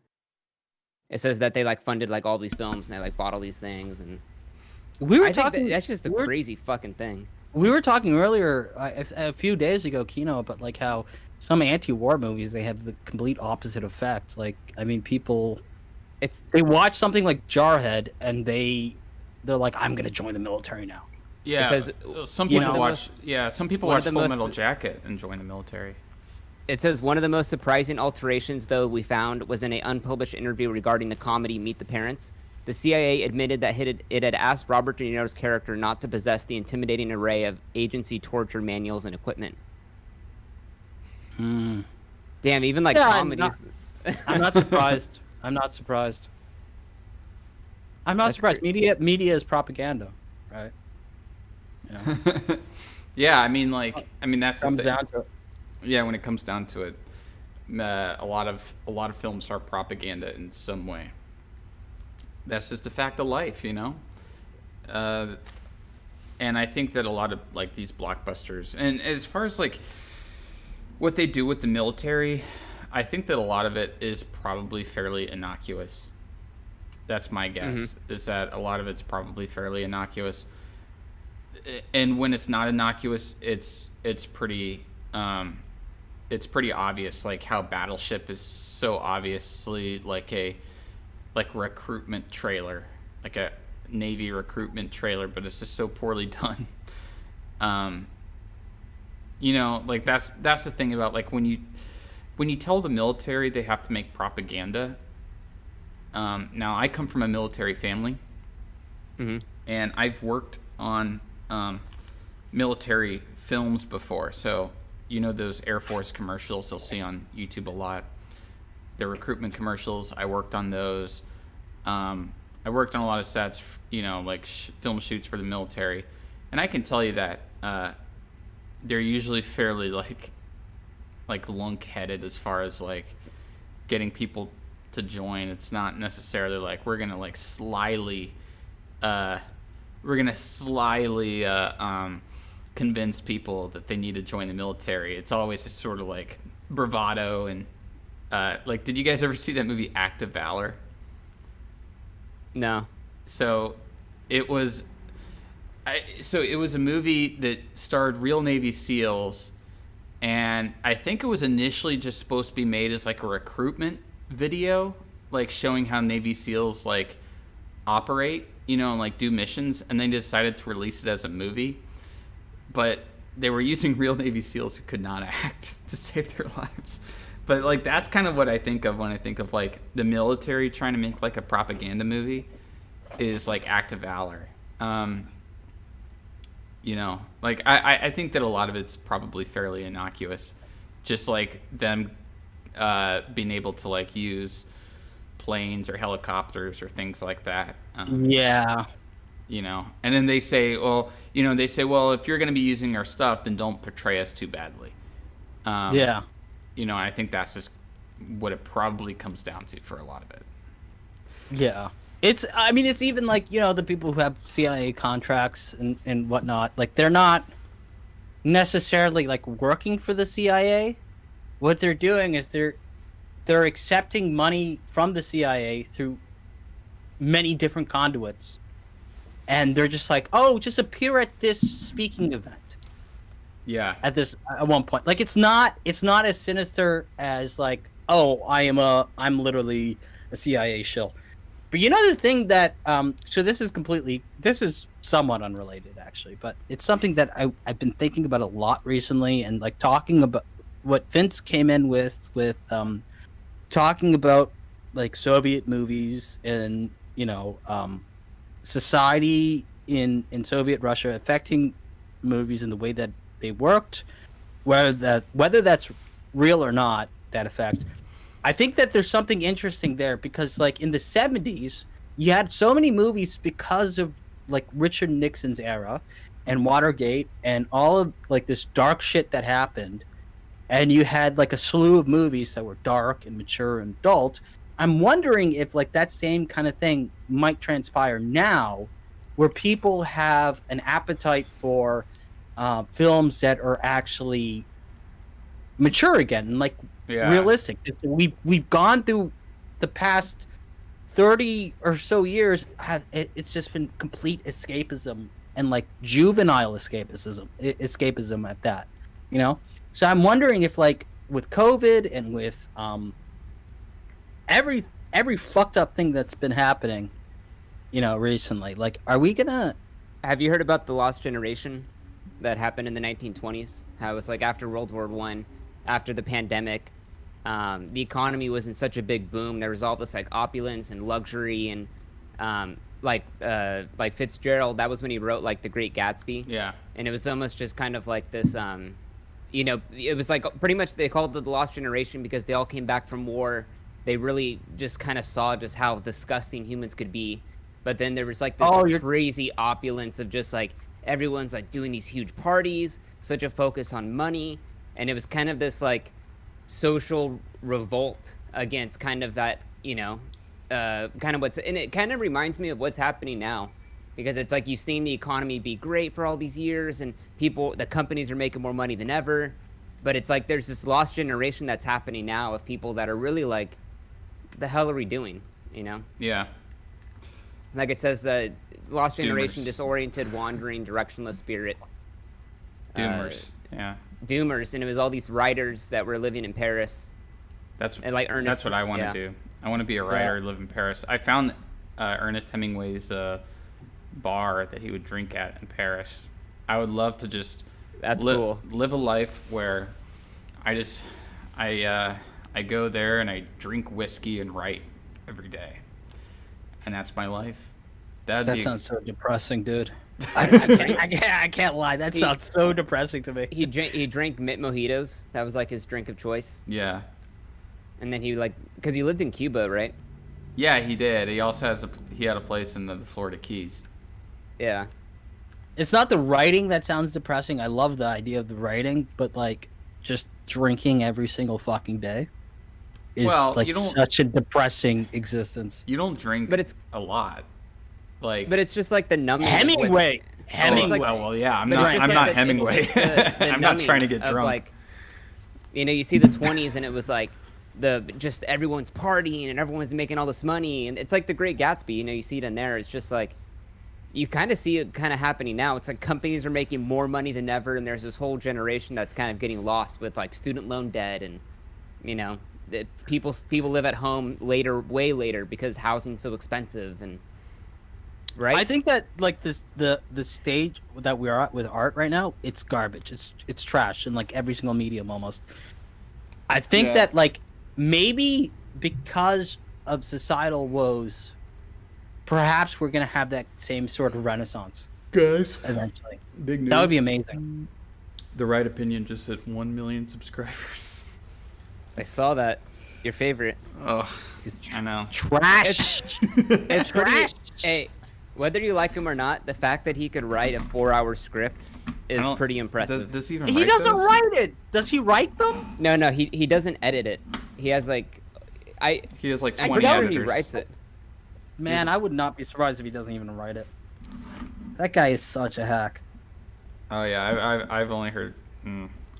it says that they like funded like all these films and they like bought all these things, and we were I think talking. that's just a we're- crazy fucking thing. We were talking earlier a few days ago, Kino, about like how some anti-war movies they have the complete opposite effect. Like, I mean, people they watch something like Jarhead and they're like, I'm gonna join the military now. Yeah. says, some you people know, watch. Yeah. Some people one watch of Full the Metal most- Jacket and join the military. It says one of the most surprising alterations, though, we found was in an unpublished interview regarding the comedy Meet the Parents. The CIA admitted that it had asked Robert De Niro's character not to possess the intimidating array of agency torture manuals and equipment. Hmm. Damn, even like Yeah, comedies. I'm not surprised. I'm not surprised. I'm not That's surprised. Media is propaganda, right? You know, Yeah. I mean, that's the comes thing. down to it. Yeah, when it comes down to it, a lot of films are propaganda in some way. That's just a fact of life, and I think that a lot of like these blockbusters, and as far as like what they do with the military, I think that a lot of it is probably fairly innocuous. That's my guess. Is that a lot of it's probably fairly innocuous, and when it's not innocuous, it's pretty obvious, like how Battleship is so obviously like a recruitment trailer, like a Navy recruitment trailer, but it's just so poorly done. Like that's the thing about like when you tell the military they have to make propaganda. Now I come from a military family, and I've worked on military films before, so those Air Force commercials you'll see on YouTube a lot. The recruitment commercials, I worked on those. I worked on a lot of sets, like film shoots for the military, and I can tell you that they're usually fairly like lunk-headed as far as like getting people to join. It's not necessarily like we're gonna slyly convince people that they need to join the military. It's always just sort of like bravado and like, did you guys ever see that movie Act of Valor? No. So it was it was a movie that starred real Navy SEALs, and I think it was initially just supposed to be made as like a recruitment video, like showing how Navy SEALs like operate, you know, and like do missions, and they decided to release it as a movie. But they were using real Navy SEALs who could not act to save their lives. But like that's kind of what I think of when I think of like the military trying to make like a propaganda movie, is like Act of Valor. You know, like I think that a lot of it's probably fairly innocuous, just like them being able to like use planes or helicopters or things like that. Yeah. You know, and then they say, well, you know, if you're going to be using our stuff, then don't portray us too badly. Yeah. You know, I think that's just what it probably comes down to for a lot of it. Yeah. I mean, it's even like, you know, the people who have CIA contracts and whatnot, like they're not necessarily like working for the CIA. What they're doing is they're accepting money from the CIA through many different conduits. And they're just like, oh, just appear at this speaking event. Yeah. At one point, like it's not as sinister as like, oh, I'm literally a CIA shill. But you know the thing that so this is somewhat unrelated actually, but it's something that I've been thinking about a lot recently, and like talking about what Vince came in with talking about like Soviet movies and, you know, society in Soviet Russia affecting movies in the way that they worked, whether that's real or not, that effect. I think that there's something interesting there because like in the 70s, you had so many movies because of like Richard Nixon's era and Watergate and all of like this dark shit that happened. And you had like a slew of movies that were dark and mature and adult. I'm wondering if like that same kind of thing might transpire now, where people have an appetite for films that are actually mature again and like realistic. We've gone through the past 30 or so years. It's just been complete escapism and like juvenile escapism at that, you know. So I'm wondering if like with COVID and with every fucked up thing that's been happening, you know, recently, like, are we gonna? Have you heard about the Lost Generation that happened in the 1920s? How it was like after World War I, after the pandemic, the economy was in such a big boom. There was all this like opulence and luxury and like Fitzgerald. That was when he wrote like The Great Gatsby. Yeah. And it was almost just kind of like this. You know, it was like pretty much they called it the Lost Generation because they all came back from war. They really just kind of saw just how disgusting humans could be. But then there was like this crazy opulence of just like everyone's like doing these huge parties, such a focus on money. And it was kind of this like social revolt against kind of that, you know, kind of and it kind of reminds me of what's happening now. Because it's like you've seen the economy be great for all these years and the companies are making more money than ever. But it's like there's this lost generation that's happening now of people that are really like, the hell are we doing, you know? Yeah. Like it says, the lost generation, Doomers. Disoriented, wandering, directionless spirit. Doomers. Yeah. Doomers, and it was all these writers that were living in Paris. And like Ernest. That's what I want to do. I want to be a writer and live in Paris. I found Ernest Hemingway's bar that he would drink at in Paris. I would love to just cool. Live a life where I go there and I drink whiskey and write every day, and that's my life. That sounds so depressing, dude. I can't lie. That sounds so depressing to me. He drank mint mojitos. That was like his drink of choice. Yeah. And then because he lived in Cuba, right? Yeah, he did. He also had a place in the Florida Keys. Yeah. It's not the writing that sounds depressing. I love the idea of the writing, but like just drinking every single fucking day is such a depressing existence. You don't drink but it's a lot. Like, but it's just like the numbness. Hemingway. Oh, well, yeah. I'm But not. it's just I'm like not the- Hemingway. it's the I'm not numbing trying to get of, drunk. Like, you see the 20s, and it was like just everyone's partying and everyone's making all this money, and it's like The Great Gatsby. You see it in there. It's just like you kind of see it kind of happening now. It's like companies are making more money than ever, and there's this whole generation that's kind of getting lost with like student loan debt, and that people live at home way later because housing's so expensive, and right. I think that like the stage that we're at with art right now, it's garbage. It's trash in like every single medium almost. I think that like maybe because of societal woes, perhaps we're gonna have that same sort of renaissance, Guys, eventually. big news. That would be amazing. The Right Opinion just hit 1 million subscribers. I saw that. Your favorite. Oh, I know. Trash. It's pretty. Trash. Hey, whether you like him or not, the fact that he could write a 4-hour script is pretty impressive. Does he even He write doesn't those? write it. Does he write them? No, he doesn't edit it. He has like, He has like I'm 20 sure editors. he writes it. Man, I would not be surprised if he doesn't even write it. That guy is such a hack. Oh yeah, I've only heard.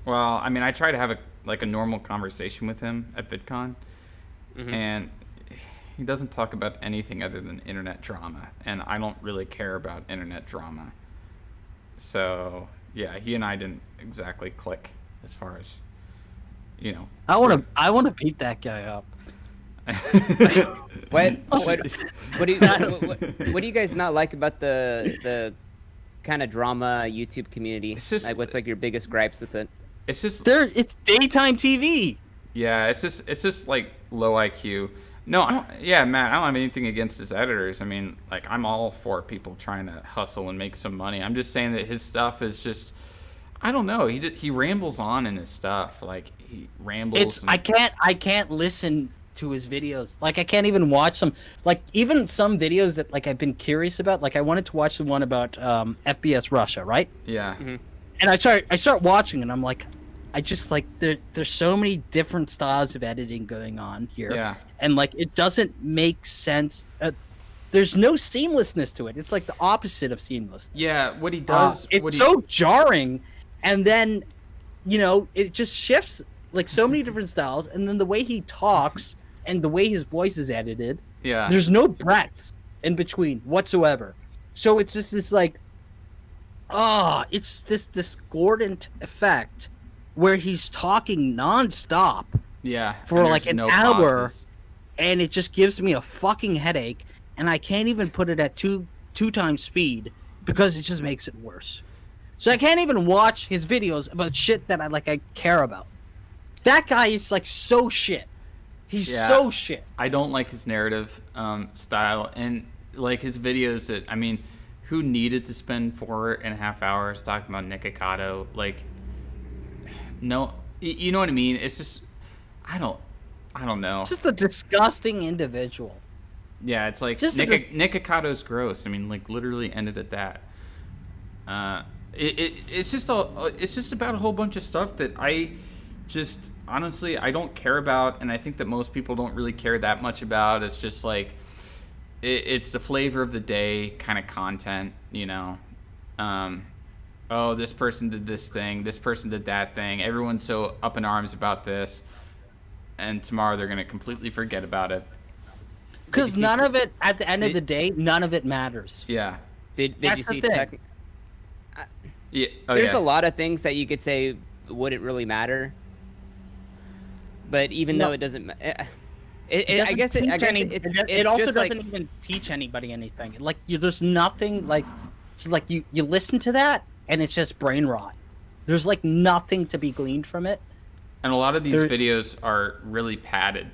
Well, I mean, I try to have a normal conversation with him at VidCon, and he doesn't talk about anything other than internet drama, and I don't really care about internet drama. So yeah, he and I didn't exactly click as far as, I want to beat that guy up. What do you guys not like about the kind of drama YouTube community? It's just- like, what's like your biggest gripes with it? It's just It's daytime TV. Yeah, it's just like low IQ. No, I don't, yeah, Matt, I don't have anything against his editors. I mean, like, I'm all for people trying to hustle and make some money. I'm just saying that his stuff is just, I don't know. He rambles on in his stuff. Like, he rambles. I can't listen to his videos. Like, I can't even watch them. Like, even some videos that like I've been curious about. Like, I wanted to watch the one about FBS Russia, right? Yeah. And I start watching, and I'm like, I just like there's so many different styles of editing going on here. Yeah. And like it doesn't make sense. There's no seamlessness to it. It's like the opposite of seamlessness. Yeah, what he does. It's so jarring, and then it just shifts like so many different styles, and then the way he talks and the way his voice is edited. Yeah. There's no breaths in between whatsoever. So it's just this like, it's this discordant effect where he's talking nonstop Yeah. for and like there's an no hour, pauses. and it just gives me a fucking headache, and I can't even put it at two times speed because it just makes it worse. So I can't even watch his videos about shit that I care about. That guy is like so shit. He's so shit. I don't like his narrative style, and like his videos that, I mean, who needed to spend 4.5 hours talking about Nikocado? Like, no, you know what I mean? It's just, I don't know. Just a disgusting individual. Yeah, it's like Just Nicocado's gross. I mean, like, literally ended at that. It's just about a whole bunch of stuff that I just honestly I don't care about, and I think that most people don't really care that much about. It's just like it's the flavor of the day kind of content, oh, this person did this thing, this person did that thing. Everyone's so up in arms about this, and tomorrow they're gonna completely forget about it. Because none of it, at the end of the day, none of it matters. Yeah. Did That's you see the thing. Yeah. Oh, There's yeah. a lot of things that you could say wouldn't really matter, but even though it doesn't, I guess it also just doesn't like, even teach anybody anything. Like there's nothing like you listen to that and it's just brain rot. There's like nothing to be gleaned from it. And a lot of these videos are really padded.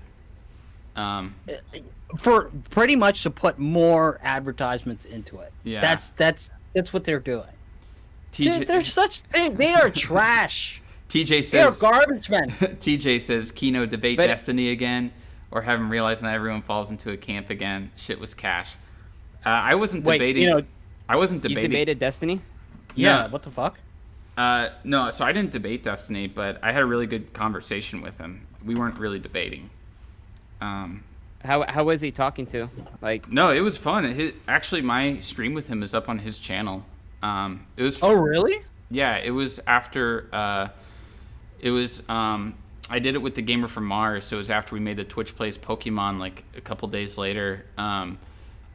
For pretty much to put more advertisements into it. Yeah. That's what they're doing. TJ, They are trash. TJ They're says garbage men. TJ says Kino debate But- Destiny again, or have him realize not everyone falls into a camp again. Shit was cash. I wasn't debating. I wasn't you debating. debated Destiny. Yeah. What the fuck? No, so I didn't debate Destiny, but I had a really good conversation with him. We weren't really debating. How was he talking to? Like, No, it was fun. Actually, my stream with him is up on his channel. It was. Oh, really? Yeah, it was after. It was. I did it with the Gamer from Mars, so it was after we made the Twitch Plays Pokemon like a couple days later. Oh,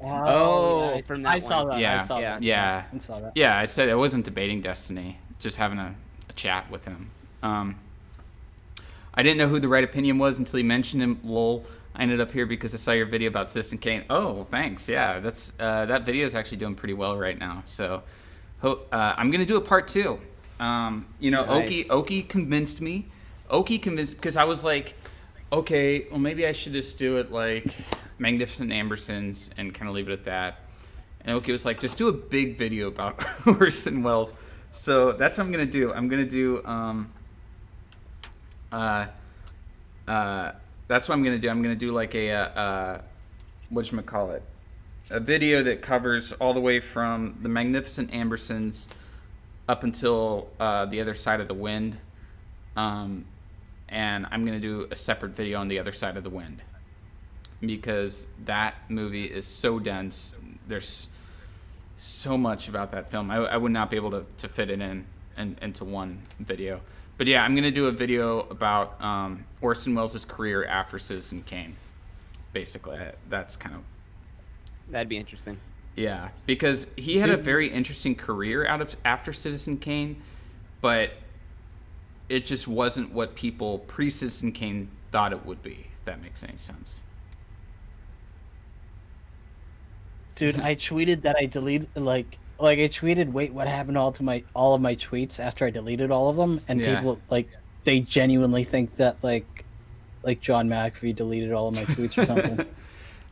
yeah, from I that saw one. that. Yeah, I saw that. yeah, I saw that. yeah. I said I wasn't debating Destiny, just having a chat with him. I didn't know who the right opinion was until he mentioned him. Lol. I ended up here because I saw your video about Citizen Kane. Oh, thanks. Yeah, that's that video is actually doing pretty well right now. So, I'm gonna do a part 2. Nice. Oki convinced me. Because I was like, okay, well maybe I should just do it like Magnificent Ambersons and kind of leave it at that. And Oki was like, just do a big video about Orson Welles. So that's what I'm gonna do. I'm gonna do that's what I'm gonna do. I'm gonna do like a whatchamacallit, a video that covers all the way from the Magnificent Ambersons up until the other side of the wind. And I'm gonna do a separate video on the other side of the wind because that movie is so dense. There's so much about that film. I would not be able to fit it into one video. But yeah, I'm gonna do a video about Orson Welles' career after Citizen Kane. Basically, that's kind of That'd be interesting. yeah, because he had a very interesting career after Citizen Kane, but it just wasn't what people pre-Citizen Kane thought it would be. If that makes any sense. Dude, I tweeted that I deleted I tweeted, wait, what happened to all of my tweets after I deleted all of them, and Yeah. people they genuinely think that like John McAfee deleted all of my tweets or something.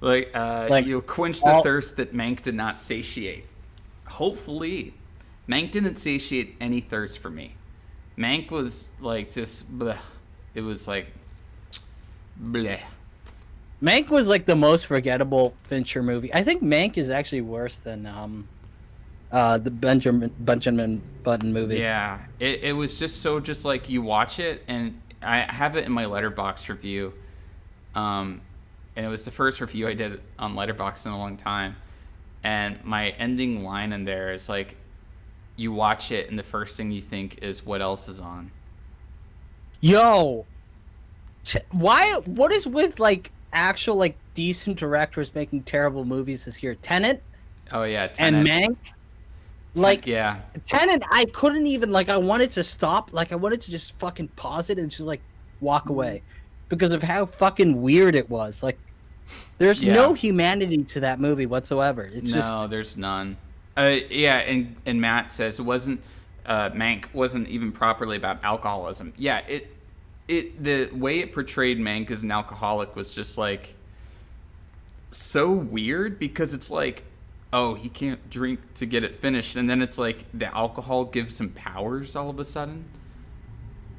Like you quench the thirst that Mank did not satiate. Hopefully, Mank didn't satiate any thirst for me. Mank was like just bleh. It was like bleh. Mank was like the most forgettable Fincher movie. I think Mank is actually worse than the Benjamin Button movie. Yeah, it was just like you watch it, and I have it in my Letterboxd review, and it was the first review I did on Letterboxd in a long time, and my ending line in there is like, you watch it and the first thing you think is what else is on. Yo, why? What is with like actual like decent directors making terrible movies this year? Tenet Oh yeah, and Tenet. Mank. Like Yeah, Tenet, I couldn't even I wanted to stop. Like I wanted to just fucking pause it and just like walk away because of how fucking weird it was. Like there's Yeah. no humanity to that movie whatsoever. It's no, there's none. Yeah, and Matt says it wasn't. Mank wasn't even properly about alcoholism. Yeah, the way it portrayed Mank as an alcoholic was just like so weird because it's like, oh, he can't drink to get it finished, and then it's like the alcohol gives him powers all of a sudden.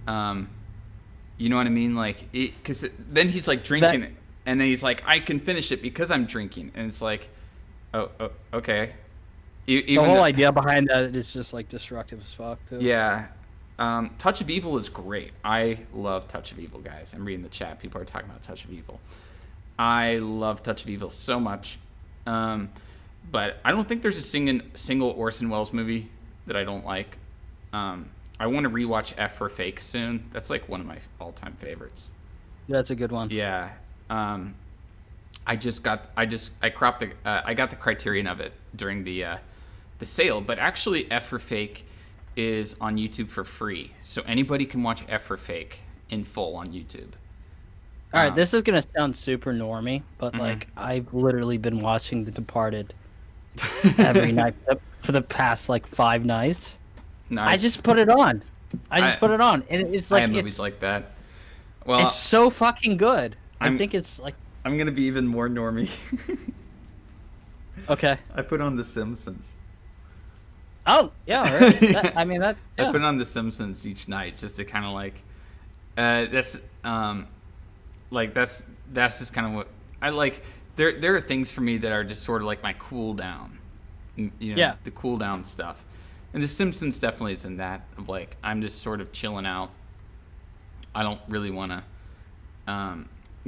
You know what I mean? Like, because then he's like drinking it, and then he's like, I can finish it because I'm drinking, and it's like, oh okay. the whole idea behind that is just like destructive as fuck too. Yeah. Touch of Evil is great. I love Touch of Evil, guys. I'm reading the chat. People are talking about Touch of Evil. I love Touch of Evil so much. But I don't think there's a single Orson Welles movie that I don't like. I want to rewatch F for Fake soon. That's like one of my all-time favorites. That's a good one. Yeah. I cropped I got the Criterion of it during the sale, but actually F for Fake is on YouTube for free, so anybody can watch F for Fake in full on YouTube. All right, this is gonna sound super normy, but like I've literally been watching The Departed every night for the past like 5 nights. Nice. I just put it on. Put it on, and it's I like have movies like that. Well, it's so fucking good. I think it's like I'm gonna be even more normie. okay. I put on The Simpsons. Oh yeah, right. I mean that. I Yeah. put on The Simpsons each night just to kind of like, that's just kind of what I like. There are things for me that are just sort of like my cool down, Yeah. the cool down stuff, and The Simpsons definitely is in that of like I'm just sort of chilling out. I don't really want to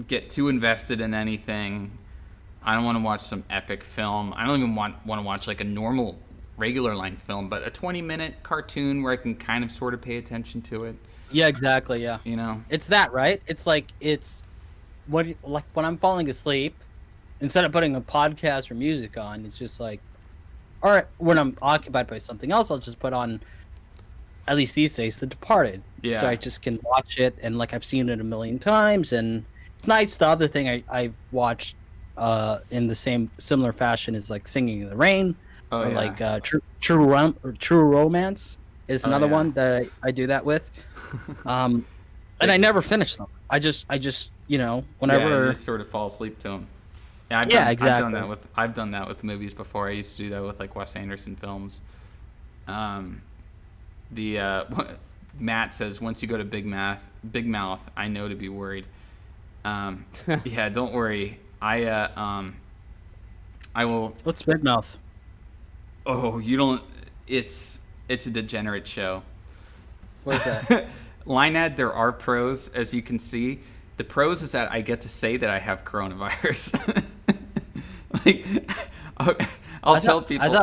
get too invested in anything. I don't want to watch some epic film. I don't even want to watch like a normal regular length film, but a 20-minute cartoon where I can kind of sort of pay attention to it. Yeah, exactly. Yeah, You know? it's that, right? It's like like when I'm falling asleep, instead of putting a podcast or music on, it's just like, all right, when I'm occupied by something else, I'll just put on, at least these days, The Departed. Yeah. So I just can watch it, and like I've seen it a million times, and it's nice. The other thing I've watched in the similar fashion is like Singing in the Rain, Oh, or yeah. like True Romance is another yeah. one that I do that with. And I never finish them. I just Yeah, whenever. you just sort of fall asleep to them. Yeah, Exactly. I've done that with movies before. I used to do that with like Wes Anderson films. Matt says once you go to Big Mouth, I know to be worried. Yeah, don't worry. I will. What's Big Mouth? Oh, you don't. It's a degenerate show. What is that? Linead, there are pros, as you can see. The pros is that I get to say that I have coronavirus. Like, I'll tell people.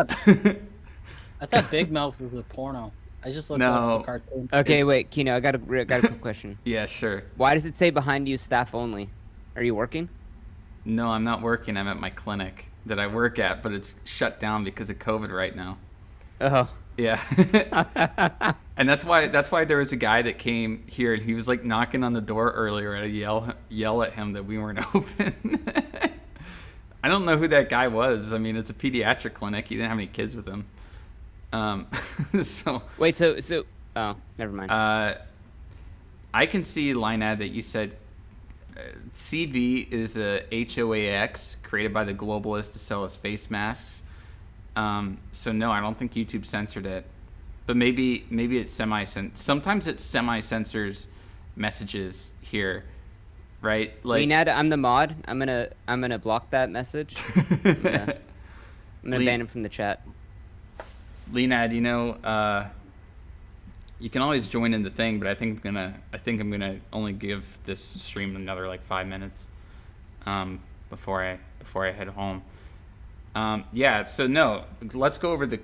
I thought Big Mouth was a porno. I just looked No. up the cartoon. Okay, wait, Kino, I got a quick question. Yeah, sure. Why does it say behind you staff only? Are you working? No, I'm not working. I'm at my clinic that I work at, but it's shut down because of COVID right now. Oh. Yeah. And that's why there was a guy that came here and he was like knocking on the door earlier and I yell at him that we weren't open. I don't know who that guy was. I mean, it's a pediatric clinic. He didn't have any kids with him. So Wait, so oh, never mind. I can see Linead that you said CV is a HOAX created by the globalists to sell us face masks. So no, I don't think YouTube censored it, but maybe it's sometimes it semi-censors messages here, right? Like Linead, I'm the mod. I'm gonna block that message. I'm gonna ban him from the chat. Linead, you can always join in the thing, but I think I'm gonna only give this stream another like 5 minutes before I head home. Yeah, so no, let's go over the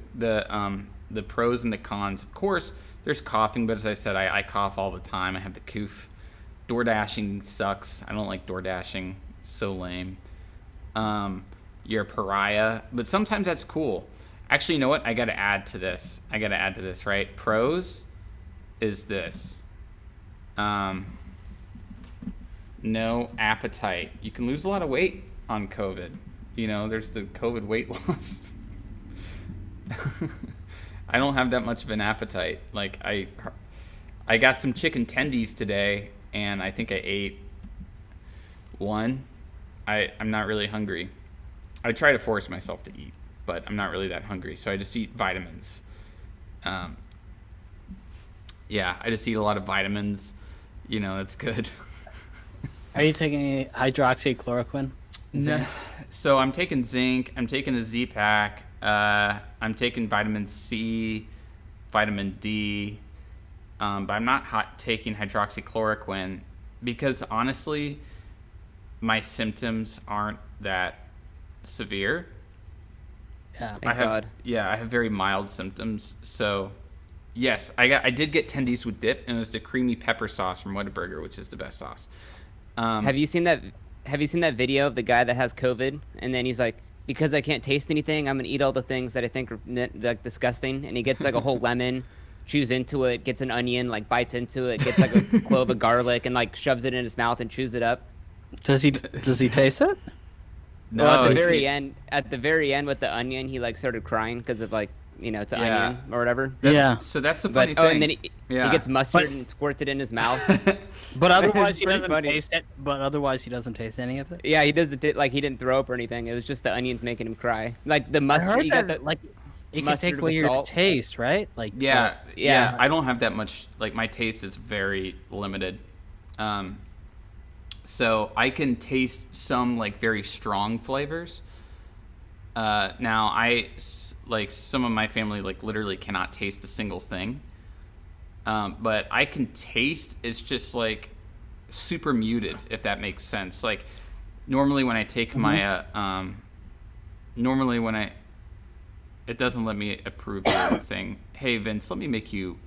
pros and the cons. Of course, there's coughing, but as I said, I cough all the time. I have the coof. Door-dashing sucks. I don't like door-dashing. It's so lame. You're a pariah, but sometimes that's cool. Actually, you know what? I got to add to this, right? Pros is this. No appetite. You can lose a lot of weight on COVID. There's the COVID weight loss. I don't have that much of an appetite. Like I got some chicken tendies today, and I think I ate one. I'm not really hungry. I try to force myself to eat, but I'm not really that hungry, so I just eat vitamins. Yeah, I just eat a lot of vitamins. It's good. Are you taking any hydroxychloroquine? No. So I'm taking zinc. I'm taking a Z-Pack. I'm taking vitamin C, vitamin D, but I'm not taking hydroxychloroquine because honestly, my symptoms aren't that severe. Yeah. Thank God. Yeah, I have very mild symptoms. So, yes, I did get tendies with dip, and it was the creamy pepper sauce from Whataburger, which is the best sauce. Have you seen that video of the guy that has COVID and then he's like, because I can't taste anything, I'm gonna eat all the things that I think are like disgusting, and he gets like a whole lemon, chews into it, gets an onion, like bites into it, gets like a clove of garlic and like shoves it in his mouth and chews it up. Does he taste it? No, Well, at the it's- very end with the onion, he like started crying because of like, it's an Yeah. onion or whatever. Yeah. So that's the But funny thing. and then he Yeah. gets mustard But- and squirts it in his mouth. But otherwise It's he pretty doesn't funny. taste it. But otherwise he doesn't taste any of it. Yeah, he doesn't like he didn't throw up or anything. It was just the onions making him cry. Like the I mustard. heard You got that the, like it can mustard take away with your salt. taste, right? Like Yeah, Yeah. I don't have that much. Like my taste is very limited. So I can taste some like very strong flavors. Now like some of my family like literally cannot taste a single thing. But I can taste. It's just like super muted, if that makes sense. Like normally when I take my normally when I It doesn't let me approve the thing. Hey, Vince, let me make you...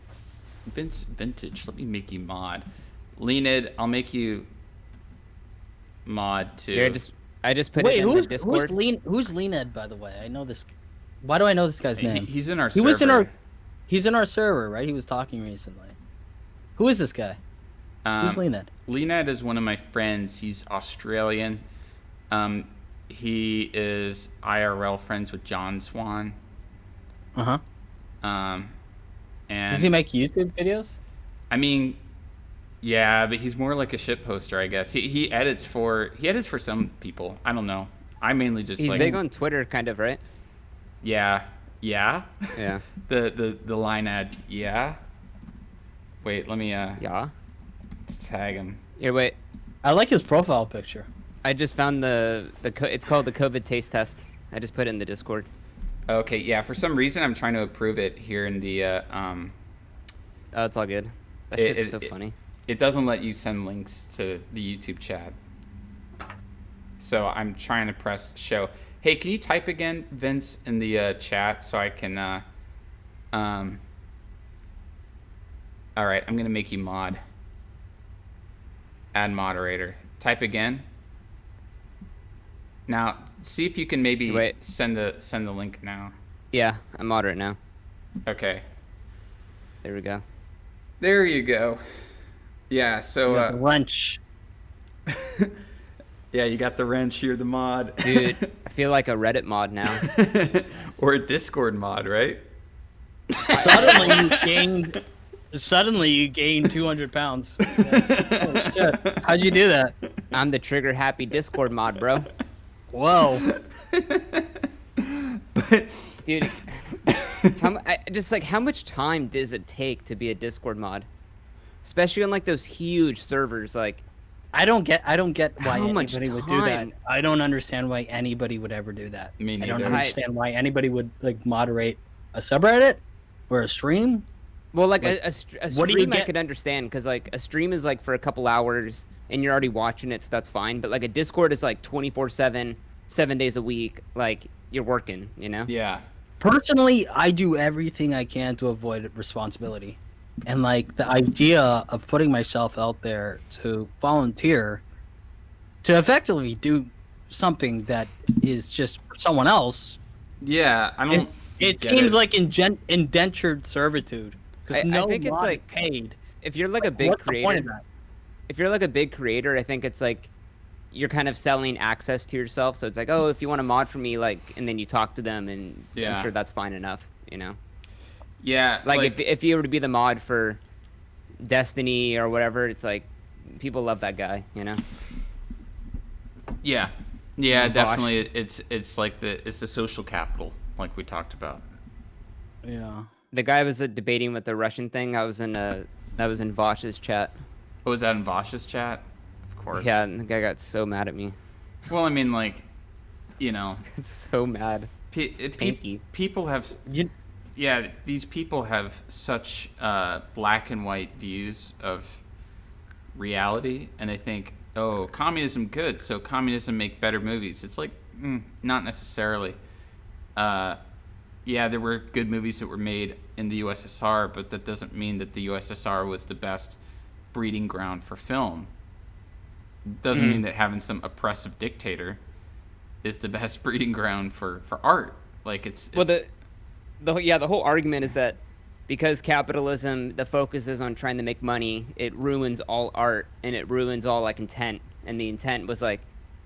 Vince Vintage, let me make you mod. Leonid, I'll make you mod too. Here, I just put it in the Discord. Who's Leonid, by the way? I know this. Why do I know this guy's name? He's in our He server. was in our. He's in our server, right? He was talking recently. Who is this guy? Who's Leonid? Leonid is one of my friends. He's Australian. He is IRL friends with John Swan. Uh-huh. And does he make YouTube videos? I mean, yeah, but he's more like a shit poster, I guess. He edits for some people. I don't know. I mainly just He's big on Twitter, kind of, right? Yeah. Yeah. the line ad. Yeah. Wait, let me Yeah. tag him. Here, wait. I like his profile picture. I just found it's called the COVID taste test. I just put it in the Discord. Okay, yeah. For some reason, I'm trying to approve it here in the. Oh, it's all good. That shit's so funny. It doesn't let you send links to the YouTube chat. So I'm trying to press show. Hey, can you type again, Vince, in the chat so I can? All right, I'm gonna make you mod. Add moderator. Type again. Now, see if you can maybe send the link now. Yeah, I'm moderate now. Okay. There we go. There you go. Yeah, so wrench. yeah, you got the wrench. You're the mod, dude. I feel like a Reddit mod now, or a Discord mod, right? Suddenly you gained 200 pounds. Oh shit! How'd you do that? I'm the trigger happy Discord mod, bro. Whoa. Dude, how much time does it take to be a Discord mod? Especially on like those huge servers, like I don't get why much anybody would do that. time? I don't understand why anybody would ever do that. Me neither. I don't understand why anybody would like moderate a subreddit or a stream. Well, like a stream I get? could understand, because like a stream is like for a couple hours and you're already watching it, so that's fine. But like a Discord is like 24/7, 7 days a week, like you're working, you know? Yeah. Personally, I do everything I can to avoid responsibility. And like the idea of putting myself out there to volunteer to effectively do something that is just for someone else. Yeah, I don't. It seems like indentured servitude because I think it's like paid. If you're like a big What's the point of creator, that? if you're like a big creator, I think it's like you're kind of selling access to yourself. So it's like, oh, if you want to mod for me, like, and then you talk to them, and I'm sure that's fine enough, you know? Yeah. Like if you were to be the mod for Destiny or whatever, it's like people love that guy, you know? Yeah. Yeah, definitely. It's like it's the social capital, like we talked about. Yeah. The guy was debating with the Russian thing. That was in Vosh's chat. Oh, was that in Vosh's chat? Of course. Yeah, and the guy got so mad at me. Well, I mean, like, you know, it's so mad. People have. Yeah, these people have such black and white views of reality, and they think, oh, communism good, so communism make better movies. It's like, not necessarily. Yeah, there were good movies that were made in the USSR, but that doesn't mean that the USSR was the best breeding ground for film. Doesn't mean that having some oppressive dictator is the best breeding ground for art. Like it's well, the whole argument is that because capitalism, the focus is on trying to make money, it ruins all art and it ruins all like intent. And the intent was like,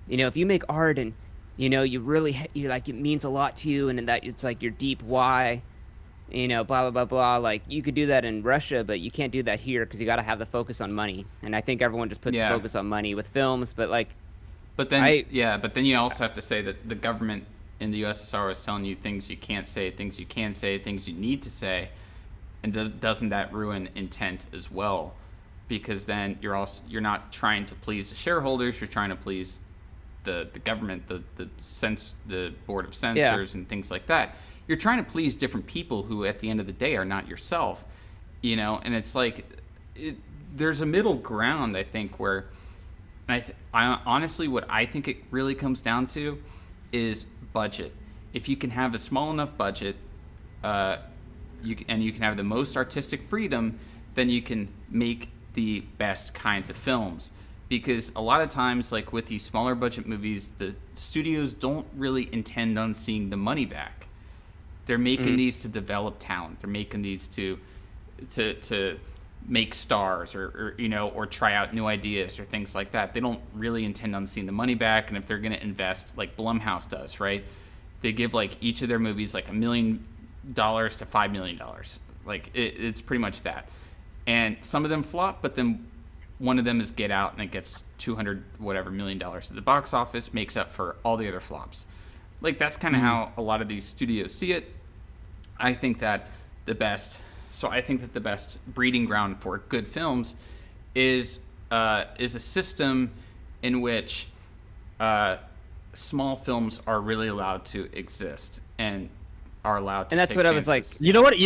you know, if you make art and you know you like it means a lot to you, and that it's like your deep why, you know, blah blah blah blah. Like you could do that in Russia, but you can't do that here because you got to have the focus on money. And I think everyone just puts the focus on money with films, but like. But then but then you also have to say that the government in the USSR was telling you things you can't say, things you can say, things you need to say, and doesn't that ruin intent as well? Because then you're not trying to please the shareholders, you're trying to please the government, the board of censors and things like that. You're trying to please different people who at the end of the day are not yourself, you know. And it's like there's a middle ground, I think, where I honestly what I think it really comes down to is budget. if you can have a small enough budget, you can have the most artistic freedom, then you can make the best kinds of films. Because a lot of times, like with these smaller budget movies, the studios don't really intend on seeing the money back. They're making these to develop talent. They're making these to make stars, or try out new ideas or things like that. They don't really intend on seeing the money back. And if they're going to invest, like Blumhouse does, right? They give like each of their movies like $1 million to $5 million. Like it's pretty much that. And some of them flop, but then one of them is Get Out, and it gets $200 million at the box office, makes up for all the other flops. Like that's kind of how a lot of these studios see it. I think that the best breeding ground for good films is a system in which small films are really allowed to exist and are allowed to. And that's take what chances. I was like. You know what?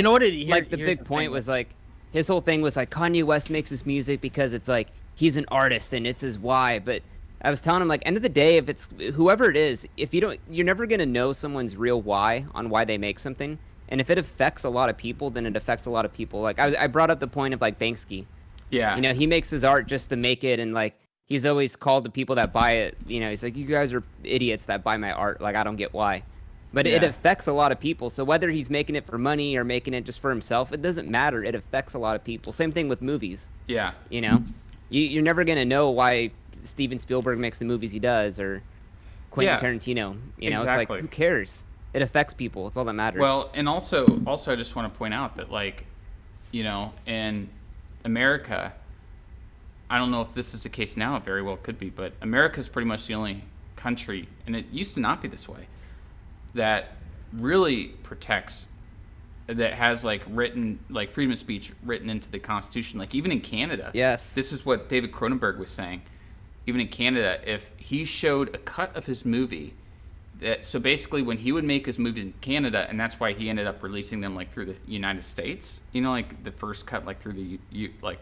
Like the big point was like his whole thing was like Kanye West makes his music because it's like he's an artist and it's his why. But I was telling him like end of the day, if it's whoever it is, if you don't, you're never gonna know someone's real why on why they make something. And if it affects a lot of people, then it affects a lot of people. Like I brought up the point of like Banksy. Yeah. You know, he makes his art just to make it, and like he's always called the people that buy it. You know, he's like, you guys are idiots that buy my art. Like I don't get why. But it affects a lot of people. So whether he's making it for money or making it just for himself, it doesn't matter. It affects a lot of people. Same thing with movies. Yeah. You know, you're never gonna know why Steven Spielberg makes the movies he does, or Quentin Tarantino. You know, exactly. It's like who cares? It affects people. It's all that matters. Well, and also, I just want to point out that, like, you know, in America, I don't know if this is the case now. It very well could be, but America is pretty much the only country, and it used to not be this way, that really protects, that has like written, like freedom of speech written into the Constitution. Like even in Canada, yes, this is what David Cronenberg was saying. Even in Canada, if he showed a cut of his movie, so basically when he would make his movies in Canada, and that's why he ended up releasing them like through the United States, you know, like the first cut like through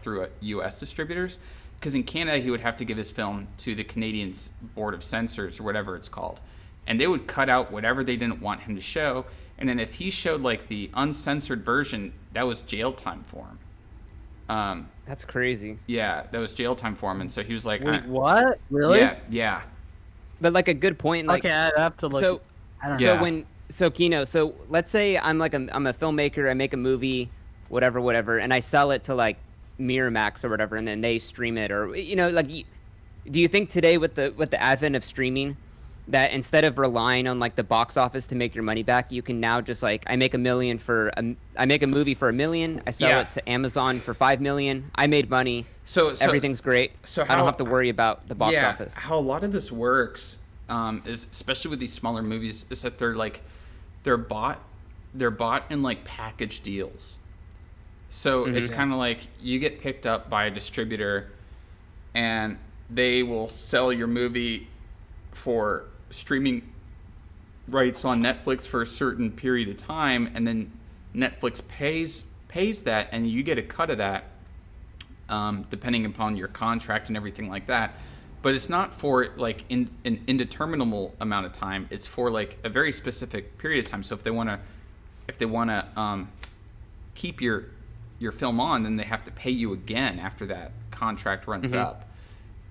through U.S. distributors, because in Canada he would have to give his film to the Canadian Board of Censors or whatever it's called, and they would cut out whatever they didn't want him to show, and then if he showed like the uncensored version, that was jail time for him. That's crazy. Yeah, that was jail time for him, and so he was like, Wait, what? Really? Yeah. But like a good point. Like, okay, I'd have to look. So, I don't know. Kino. So let's say I'm a filmmaker. I make a movie, whatever, and I sell it to like Miramax or whatever, and then they stream it, or you know, like, do you think today with the advent of streaming, that instead of relying on like the box office to make your money back, you can now just like I make a movie for $1 million, I sell it to Amazon for $5 million, I made money, so everything's great. So I don't have to worry about the box office. How a lot of this works, is especially with these smaller movies, is that they're bought in like package deals. So it's kind of like you get picked up by a distributor, and they will sell your movie for streaming rights on Netflix for a certain period of time, and then Netflix pays that, and you get a cut of that, depending upon your contract and everything like that. But it's not for like an indeterminable amount of time. It's for like a very specific period of time. So if they want to keep your film on, then they have to pay you again after that contract runs up.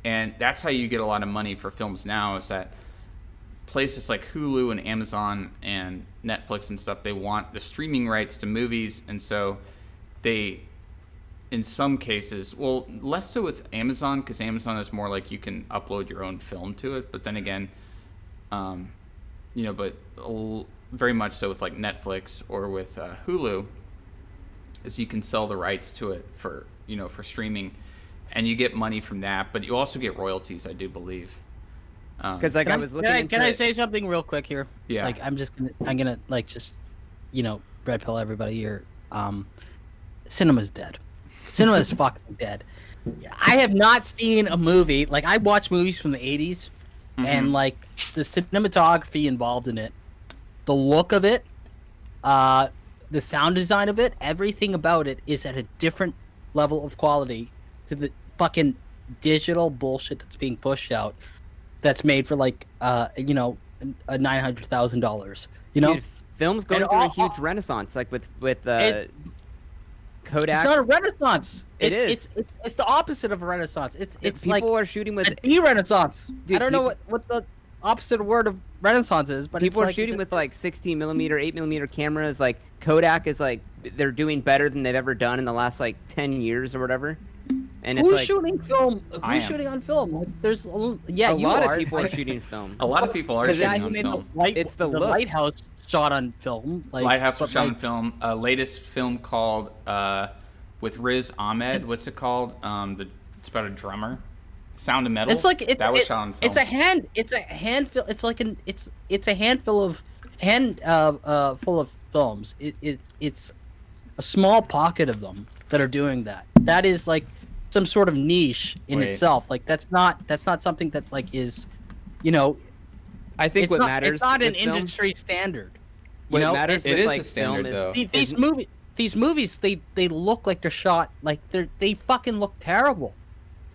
And that's how you get a lot of money for films now, is that places like Hulu and Amazon and Netflix and stuff, they want the streaming rights to movies. And so they, in some cases, well, less so with Amazon, because Amazon is more like you can upload your own film to it. But then again, but very much so with like Netflix or with Hulu, is you can sell the rights to it for streaming. And you get money from that, but you also get royalties, I do believe. Because I was looking into Can I say something real quick here? Yeah. Like I'm gonna like just, red pill everybody here. Cinema's dead. Cinema is fucking dead. I have not seen a movie, like I watch movies from the 80s, and like the cinematography involved in it, the look of it, the sound design of it, everything about it is at a different level of quality to the fucking digital bullshit that's being pushed out, that's made for like $900,000. You know, Dude, film's going And through a all- huge renaissance, like with It- Kodak. it's not a renaissance. It is. It's the opposite of a renaissance. It's people like are shooting with a de-renaissance. Dude, I don't know what the opposite word of renaissance is, but people it's are like, shooting with like 16 millimeter, 8 millimeter cameras. Like Kodak is like they're doing better than they've ever done in the last like 10 years or whatever. And it's who's like shooting film? I Who's am. shooting on film? Like, there's a you lot are. of people are Like, shooting film. A lot of people are the guy shooting who on made film. It's the look. lighthouse shot on film. Like, Lighthouse but, was shot on like, film. Latest film called with Riz Ahmed. What's it called? It's about a drummer. Sound of Metal. It's like that was shot on film. It's a handful. It's like it's a handful of full of films. It's a small pocket of them that are doing that. That is like some sort of niche in Wait. itself. Like that's not something that like is, you know, I think it's what not, matters. It's not an with film- industry standard. What You know, matters it with is like a standard, film though. is These movies, they look like they're shot like they fucking look terrible.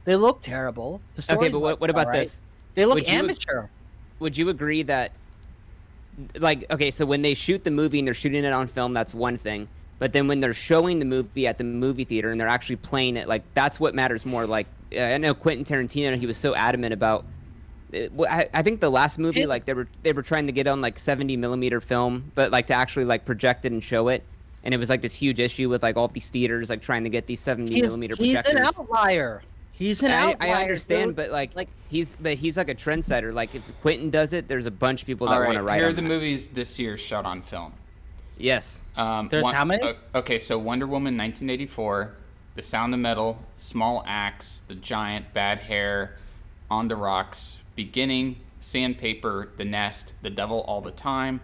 They look terrible. The okay. stories But look what about alright. this? They look Would you- amateur. Would you agree that, like, okay, so when they shoot the movie and they're shooting it on film, that's one thing. But then when they're showing the movie at the movie theater and they're actually playing it, like, that's what matters more. Like, I know Quentin Tarantino, he was so adamant about. I think the last movie, like, they were trying to get on like 70 millimeter film, but like to actually like project it and show it, and it was like this huge issue with like all these theaters like trying to get these 70 millimeter projectors. He's an outlier. He's an outlier. I understand, dude. but like he's like a trendsetter. Like if Quentin does it, there's a bunch of people that All want to right, write here are on the that. movies this year shot on film. Yes. There's how many? Okay, so Wonder Woman 1984, The Sound of Metal, Small Axe, The Giant, Bad Hair, On the Rocks, Beginning, Sandpaper, The Nest, The Devil All the Time,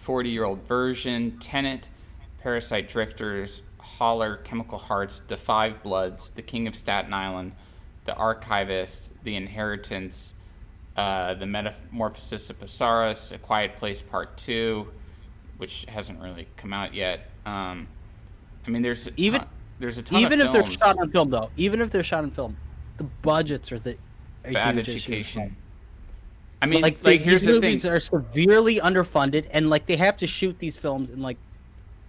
40-Year-Old Version, Tenet, Parasite Drifters, Holler, Chemical Hearts, The Five Bloods, The King of Staten Island, The Archivist, The Inheritance, The Metamorphosis of Pasaris, A Quiet Place Part 2, which hasn't really come out yet. I mean, there's a ton if of they're films. shot on film, though, even if they're shot on film, the budgets are Bad huge education. issues. I mean, Like, like here's these the thing. movies are severely underfunded, and like they have to shoot these films in like,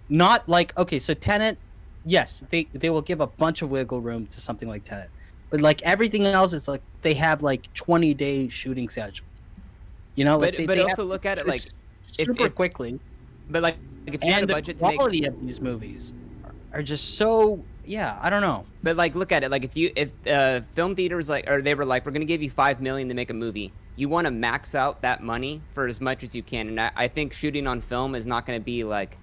not like okay, so Tenet, yes, they will give a bunch of wiggle room to something like Tenet, but like everything else is like they have like 20-day shooting schedules. You know, like But they also have look at it to like super if- quickly. But like if you had a And the budget to make, quality of these movies are just so I don't know. but like look at it like if film theaters like or they were like we're gonna give you $5 million to make a movie, you want to max out that money for as much as you can, and I think shooting on film is not gonna be like.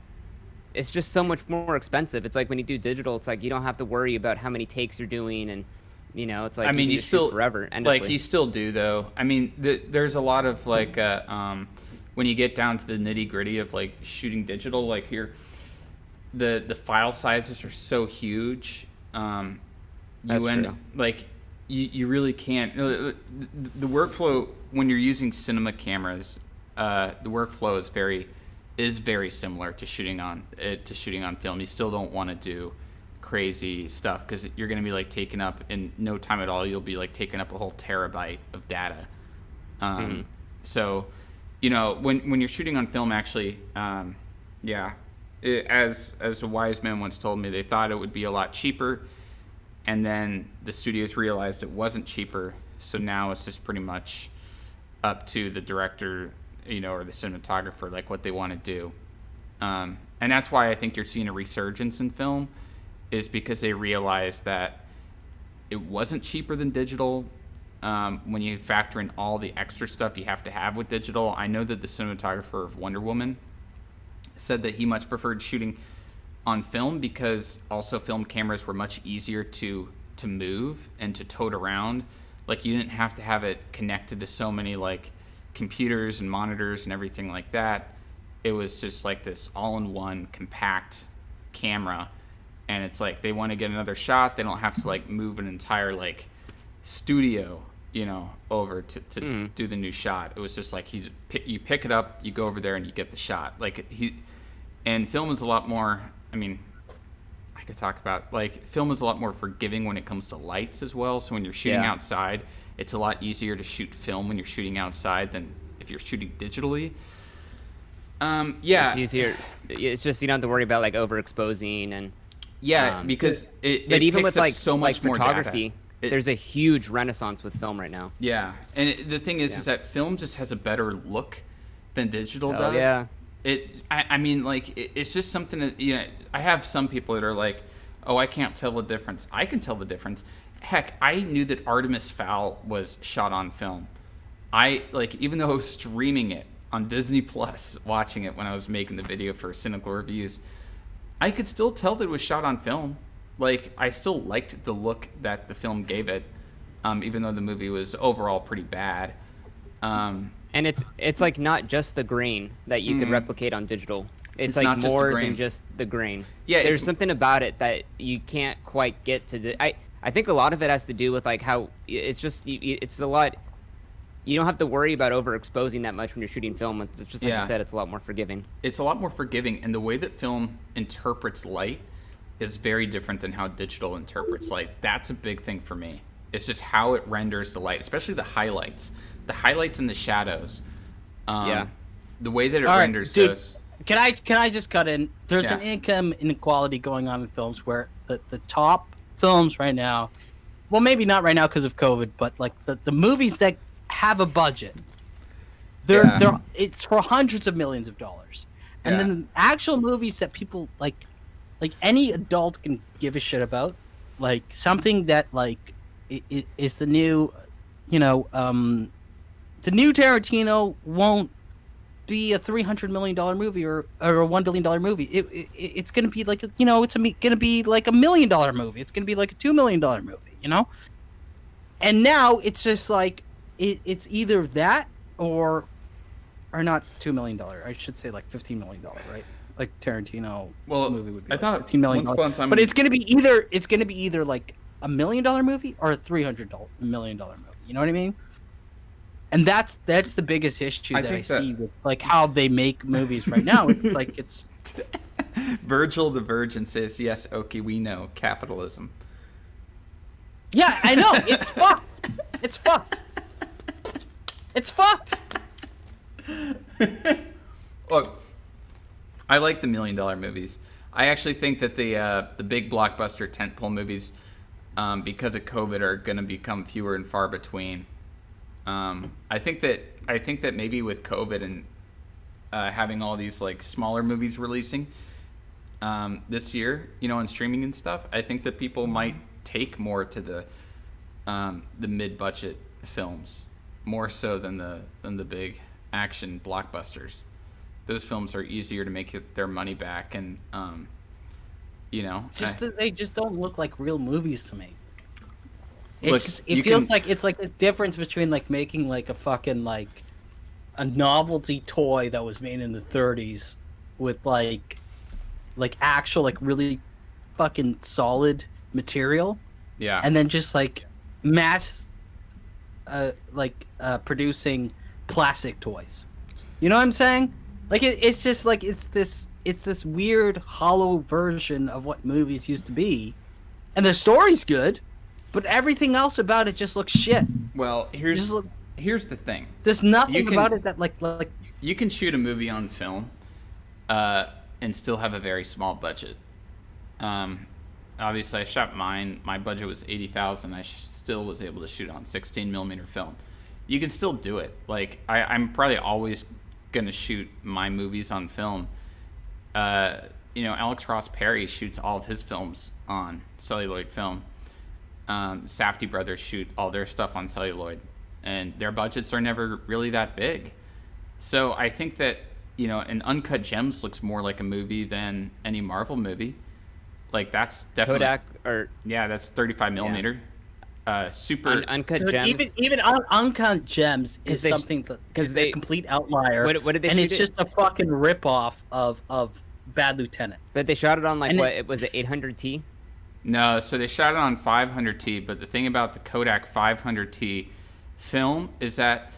It's just so much more expensive. It's like when you do digital, it's like you don't have to worry about how many takes you're doing, and you know, it's like I mean, can you just shoot still forever. like Endlessly. you still do though. I mean, there's a lot of like when you get down to the nitty gritty of like shooting digital, like here, the file sizes are so huge. That's You end true. like you really can't. The workflow when you're using cinema cameras, the workflow is very similar to shooting on film. You still don't want to do crazy stuff because you're going to be like taking up in no time at all. You'll be like taking up a whole terabyte of data. So, you know, when you're shooting on film, actually, as a wise man once told me, they thought it would be a lot cheaper, and then the studios realized it wasn't cheaper. So now it's just pretty much up to the director, you know, or the cinematographer, like what they want to do. And that's why I think you're seeing a resurgence in film, is because they realized that it wasn't cheaper than digital. When you factor in all the extra stuff you have to have with digital, I know that the cinematographer of Wonder Woman said that he much preferred shooting on film because also film cameras were much easier to move and to tote around. Like you didn't have to have it connected to so many like computers and monitors and everything like that. It was just like this all-in-one compact camera, and it's like they want to get another shot, they don't have to like move an entire like studio, you know, over to do the new shot. It was just like you pick it up, you go over there, and you get the shot. Like and film is a lot more. I mean, I could talk about like film is a lot more forgiving when it comes to lights as well. So when you're shooting outside, it's a lot easier to shoot film when you're shooting outside than if you're shooting digitally. Yeah. It's easier. It's just you don't have to worry about like overexposing and. Yeah, because but even picks with up like so much more photography, data. there's a huge renaissance with film right now. Yeah, and the thing is that film just has a better look than digital does. Yeah. I mean, like, it's just something that, you know, I have some people that are like, oh, I can't tell the difference. I can tell the difference. Heck, I knew that Artemis Fowl was shot on film. Even though I was streaming it on Disney Plus, watching it when I was making the video for Cynical Reviews, I could still tell that it was shot on film. Like, I still liked the look that the film gave it, even though the movie was overall pretty bad. And it's like not just the grain that you could replicate on digital. It's like not just the more grain. than just the grain. Yeah, there's something about it that you can't quite get to. I think a lot of it has to do with like how it's just it's a lot. You don't have to worry about overexposing that much when you're shooting film. It's just like you said, it's a lot more forgiving. It's a lot more forgiving, and the way that film interprets light is very different than how digital interprets light. That's a big thing for me. It's just how it renders the light, especially the highlights and the shadows. The way that it renders those. Can I just cut in? There's an income inequality going on in films where the top films right now, well, maybe not right now because of COVID, but like the movies that have a budget, it's for hundreds of millions of dollars, and then actual movies that people like any adult can give a shit about, like something that like is the new, the new Tarantino won't be a $300 million movie or a $1 billion movie. It's gonna be like gonna be like $1 million movie. It's gonna be like a $2 million movie, And now it's just like it's either that or not $2 million. I should say like $15 million, right? Like Tarantino movie would be. I thought $15 million. But it's gonna be either like $1 million movie or a $300 million movie. You know what I mean? And that's the biggest issue that I see with like how they make movies right now. It's like it's Virgil the Virgin says, "Yes, Oki, we know capitalism." Yeah, I know. It's fucked. It's fucked. It's fucked. Look, I like the $1 million movies. I actually think that the big blockbuster tentpole movies, because of COVID, are going to become fewer and far between. I think that maybe with COVID and having all these like smaller movies releasing this year, on streaming and stuff, I think that people might take more to the mid-budget films more so than the big action blockbusters. Those films are easier to make their money back, and that they just don't look like real movies to me. Look, it feels like it's like the difference between like making like a fucking like a novelty toy that was made in the 30s with like actual like really fucking solid material, and then just like mass producing plastic toys. You know what I'm saying? Like it's just like it's this weird hollow version of what movies used to be, and the story's good. But everything else about it just looks shit. Well, here's the thing. There's nothing about it that like you can shoot a movie on film, and still have a very small budget. Obviously, I shot mine. My budget was $80,000. I still was able to shoot on 16mm film. You can still do it. Like I'm probably always gonna shoot my movies on film. Alex Ross Perry shoots all of his films on celluloid film. Safdie brothers shoot all their stuff on celluloid, and their budgets are never really that big. So I think that an Uncut Gems looks more like a movie than any Marvel movie. Like that's definitely Kodak that's 35mm. Super Uncut Dude, Gems. Even Uncut Gems is something that is a complete outlier. What did they and shoot it's it? just a fucking ripoff of Bad Lieutenant. But they shot it on like it was it 800T? No, so they shot it on 500T, but the thing about the Kodak 500T film is that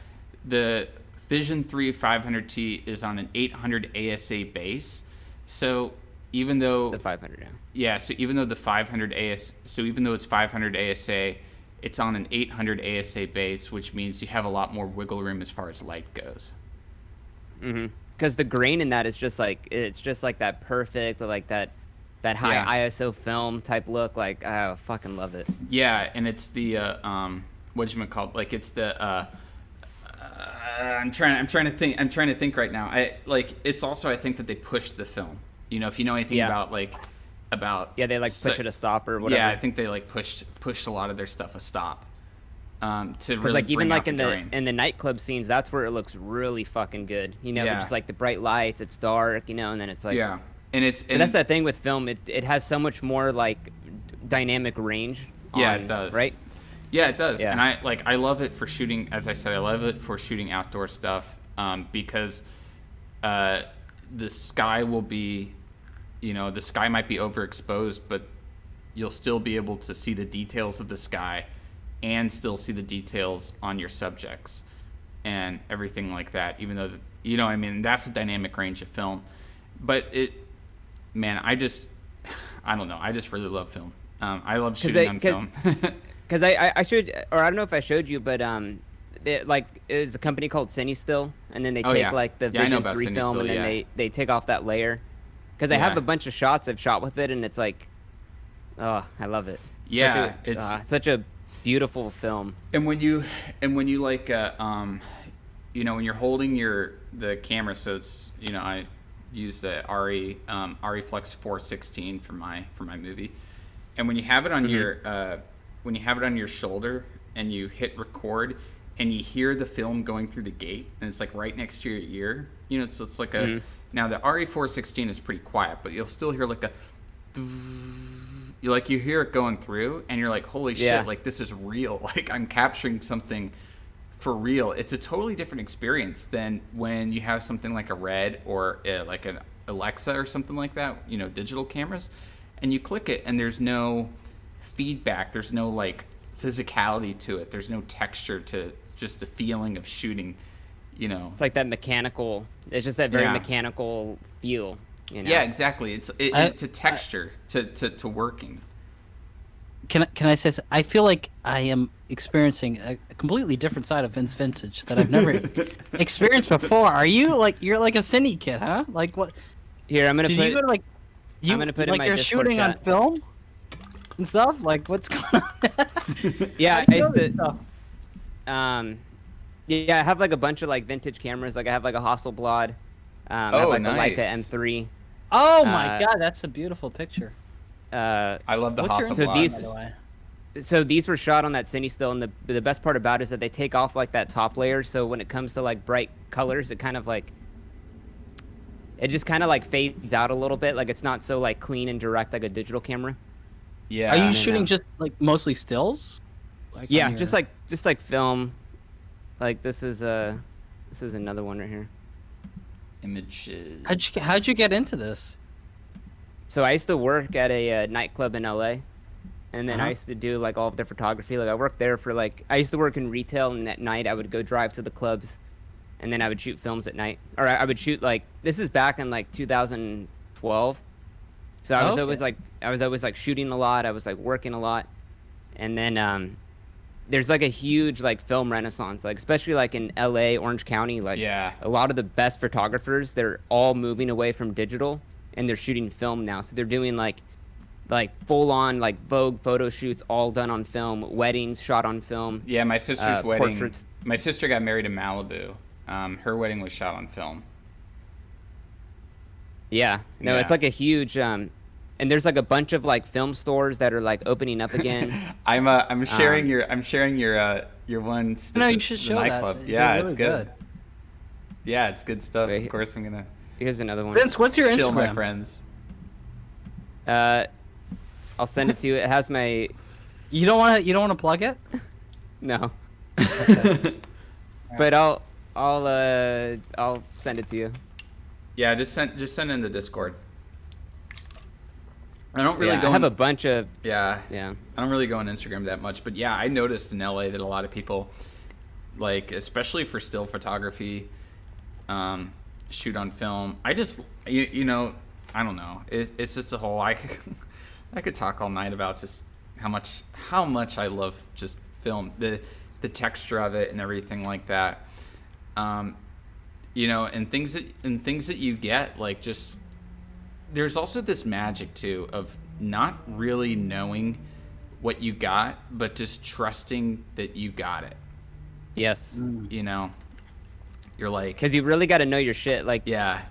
the Vision 3 500T is on an 800 ASA base. So even though The 500, so even though even though it's 500 ASA, it's on an 800 ASA base, which means you have a lot more wiggle room as far as light goes. Mm-hmm. because the grain in that is just like that perfect, like that high ISO film type look. Like I fucking love it. Yeah, and it's the whatchamacallit, like it's the I'm trying to think right now. It's also, I think that they pushed the film. You know, if you know anything about they like push it a stop or whatever. Yeah, I think they like pushed a lot of their stuff a stop. To really like even bring like out the grain. in the nightclub scenes, that's where it looks really fucking good. You know, Yeah. just like the bright lights, it's dark, you know, and then it's like and that's that thing with film. It has so much more like dynamic range. It does. Right? Yeah, it does. Yeah. And I love it for shooting. As I said, I love it for shooting outdoor stuff because the sky will be, you know, the sky might be overexposed, but you'll still be able to see the details of the sky and still see the details on your subjects and everything like that. Even though, you know, I mean, that's the dynamic range of film. But I don't know. I just really love film. I love shooting on film. Because I should, or I don't know if I showed you, but there's a company called CineStill, and then they take like the Vision 3 film, and then they take off that layer. Because I have a bunch of shots I've shot with it, and it's like, oh, I love it. Yeah, it's such a beautiful film. And when you like, you know, when you're holding the camera, so it's, you know, I use the RE Flex 416 for my movie, and when you have it on your shoulder and you hit record and you hear the film going through the gate and it's like right next to your ear, you know, so it's like now the RE416 is pretty quiet, but you'll still hear like you hear it going through and you're like, holy shit, like this is real. Like I'm capturing something for real. It's a totally different experience than when you have something like a Red or like an Alexa or something like that, you know, digital cameras, and you click it and there's no feedback, there's no like physicality to it, there's no texture to just the feeling of shooting, you know. It's like that mechanical, it's just that very mechanical feel, you know? Yeah, exactly. It's a texture to working. Can I say I feel like I am experiencing a completely different side of Vince Vintage that I've never experienced before. Are you like, you're like a cine kid, huh? Like what? Here, I'm gonna put you go to like I'm gonna put like in my you're Discord shooting chat. on film and stuff? Like what's going on? Yeah, I used to yeah, I have like a bunch of like vintage cameras. Like I have like a Hasselblad. I have like nice. a Leica M3. Oh my god, that's a beautiful picture. I love the What's your Hasselblad. So these- by the way? So these were shot on that CineStill, and the best part about it is that they take off like that top layer. So when it comes to like bright colors, it kind of like, it just kind of like fades out a little bit. Like it's not so like clean and direct like a digital camera. Yeah. Are you shooting just like mostly stills? Like Yeah, on your- just like film. Like this is another one right here. Images? How'd you get into this? So I used to work at a nightclub in LA, and then I used to do like all of the photography. Like I worked there for like, I used to work in retail, and at night I would go drive to the clubs, and then I would shoot films at night. Or I would shoot like, this is back in like 2012. So I was always like shooting a lot. I was like working a lot, and then there's like a huge like film renaissance, like especially like in LA, Orange County. Like Yeah. a lot of the best photographers, they're all moving away from digital, and they're shooting film now. So they're doing like full on like Vogue photo shoots, all done on film. Weddings shot on film. Yeah, my sister's wedding. Portraits. My sister got married in Malibu. Her wedding was shot on film. Yeah, no, it's Yeah. like a huge and there's like a bunch of like film stores that are like opening up again. I'm sharing your one. No, you should show that. nightclub. They're Yeah, really it's good. Yeah, it's good stuff. Wait, of course, I'm gonna Here's another one. Vince, what's your shill my Instagram? friends. I'll send it to you. It has my You don't want to plug it? no, but I'll send it to you. Yeah, just send in the Discord. I don't really Yeah, go. I have on, a bunch of yeah. yeah. I don't really go on Instagram that much, but yeah, I noticed in LA that a lot of people, like especially for still photography, shoot on film. I just you know, I don't know. It's just a whole I could talk all night about just how much I love just film, the texture of it and everything like that. you know, and things that you get, like, just, there's also this magic too of not really knowing what you got, but just trusting that you got it. Yes. You know, you're like, Because you really got to know your shit. Like, yeah,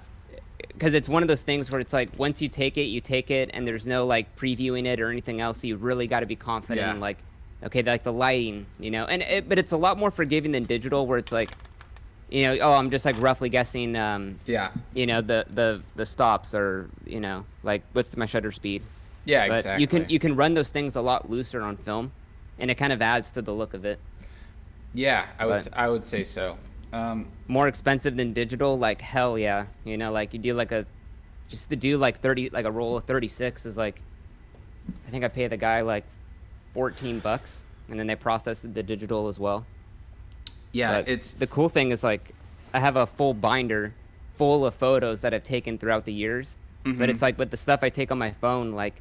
because it's one of those things where it's like once you take it, and there's no like previewing it or anything else. You really got to be confident Yeah. in like, okay, like the lighting, you know. But it's a lot more forgiving than digital, where it's like, you know, oh, I'm just like roughly guessing, yeah, you know, the stops, or you know, like what's my shutter speed. yeah, But exactly. you can run those things a lot looser on film, and it kind of adds to the look of it. Yeah, But- I would say so. More expensive than digital, like hell yeah. You know, like you do like just to do like 30, like a roll of 36 is like, I think I pay the guy like $14, and then they process the digital as well. Yeah, But it's the cool thing is like, I have a full binder full of photos that I've taken throughout the years. But Mhm. it's like with the stuff I take on my phone, like,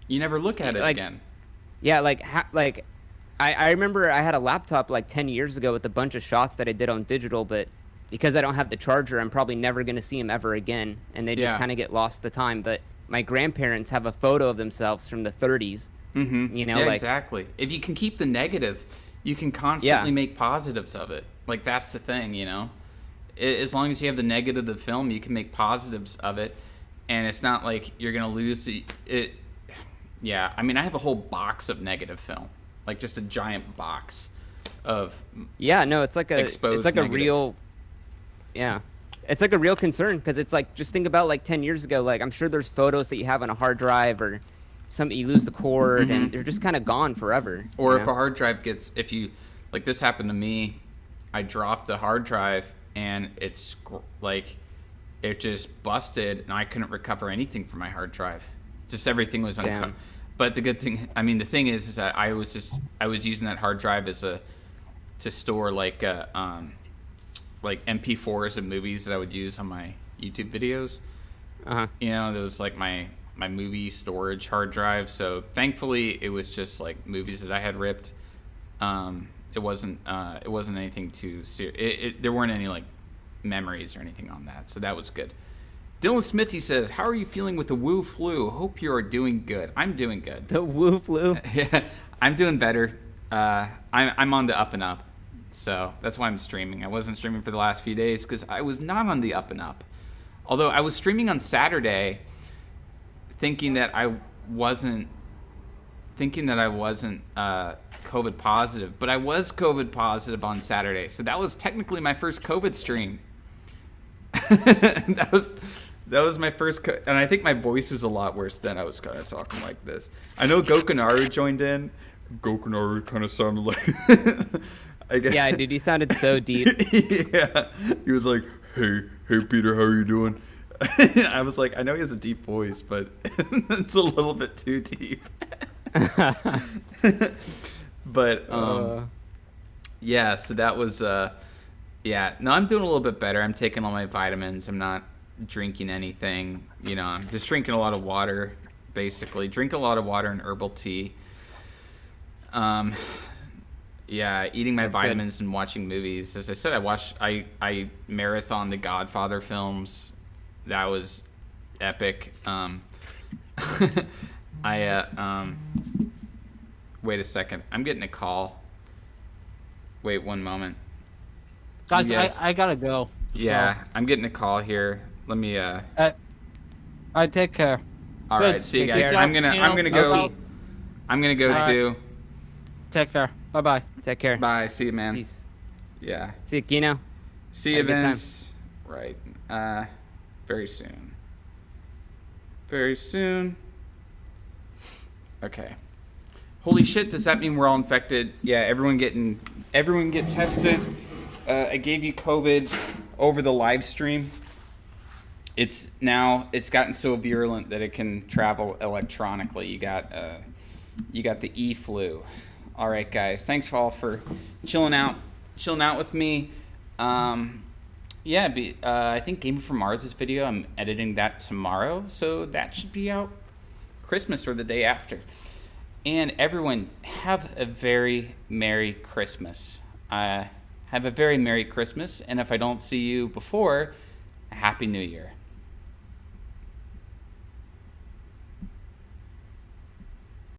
you never look at it like- again. yeah, like I remember I had a laptop like 10 years ago with a bunch of shots that I did on digital, but because I don't have the charger, I'm probably never going to see them ever again, and they just Yeah. kind of get lost to time. But my grandparents have a photo of themselves from the 30s. Mm-hmm. You know, yeah, like- exactly. If you can keep the negative, you can constantly make positives of it. Like, that's the thing, you know. As long as you have the negative of the film, you can make positives of it, and it's not like you're gonna lose it. Yeah, I mean, I have a whole box of negative film, like just a giant box of. Yeah, no, it's like Exposed a negative. real, yeah, it's like a real concern, because it's like, just think about like 10 years ago, like I'm sure there's photos that you have on a hard drive, or something, you lose the cord, and they're just kind of gone forever. Or you if know? a hard drive gets, if you, like this happened to me, I dropped a hard drive and it's like, it just busted and I couldn't recover anything from my hard drive. Just everything was Damn. uncovered. But the good thing, I mean, the thing is that I was using that hard drive to store like MP4s of movies that I would use on my YouTube videos. Uh-huh. You know, there was like my movie storage hard drive. So thankfully, it was just like movies that I had ripped. It wasn't anything too serious. There weren't any like memories or anything on that, so that was good. Dylan Smithy says, "How are you feeling with the Wu flu? Hope you are doing good." I'm doing good. The Wu flu. Yeah, I'm doing better. I'm on the up and up, so that's why I'm streaming. I wasn't streaming for the last few days because I was not on the up and up. Although I was streaming on Saturday, thinking that I wasn't COVID positive, but I was COVID positive on Saturday, so that was technically my first COVID stream. that was my first, and I think my voice was a lot worse then. I was kind of talking like this. I know Gokanaru joined in. Gokanaru kind of sounded like. I guess. Yeah, dude, he sounded so deep. Yeah, he was like, "Hey, Peter, how are you doing?" I was like, I know he has a deep voice, but it's a little bit too deep. But yeah, so that was yeah. No, I'm doing a little bit better. I'm taking all my vitamins. I'm not drinking anything. You know, I'm just drinking a lot of water. Basically, drink a lot of water and herbal tea. Yeah, eating my That's good. vitamins and watching movies. As I said, I marathon the Godfather films. That was epic. Wait a second. I'm getting a call. Wait one moment. Guys, Yes. I gotta go. Yeah, I'm getting a call here. Let me All right, take care. all Good. right, see you Take guys. care. I'm going to go. Okay. I'm going to go All right. too. Take care. Bye bye. Take care. Bye. See you, man. Peace. Yeah. See you, Kino. See you, Have a good time. Vince. Right. Very soon. Very soon. Okay. Holy shit, does that mean we're all infected? Yeah, everyone get tested. I gave you COVID over the live stream. It's gotten so virulent that it can travel electronically. You got the E-flu. All right, guys. Thanks all for chilling out with me. Yeah, I think Gamer from Mars' video, I'm editing that tomorrow, so that should be out Christmas or the day after. And everyone, have a very Merry Christmas. Have have a very Merry Christmas. And if I don't see you before, a Happy New Year.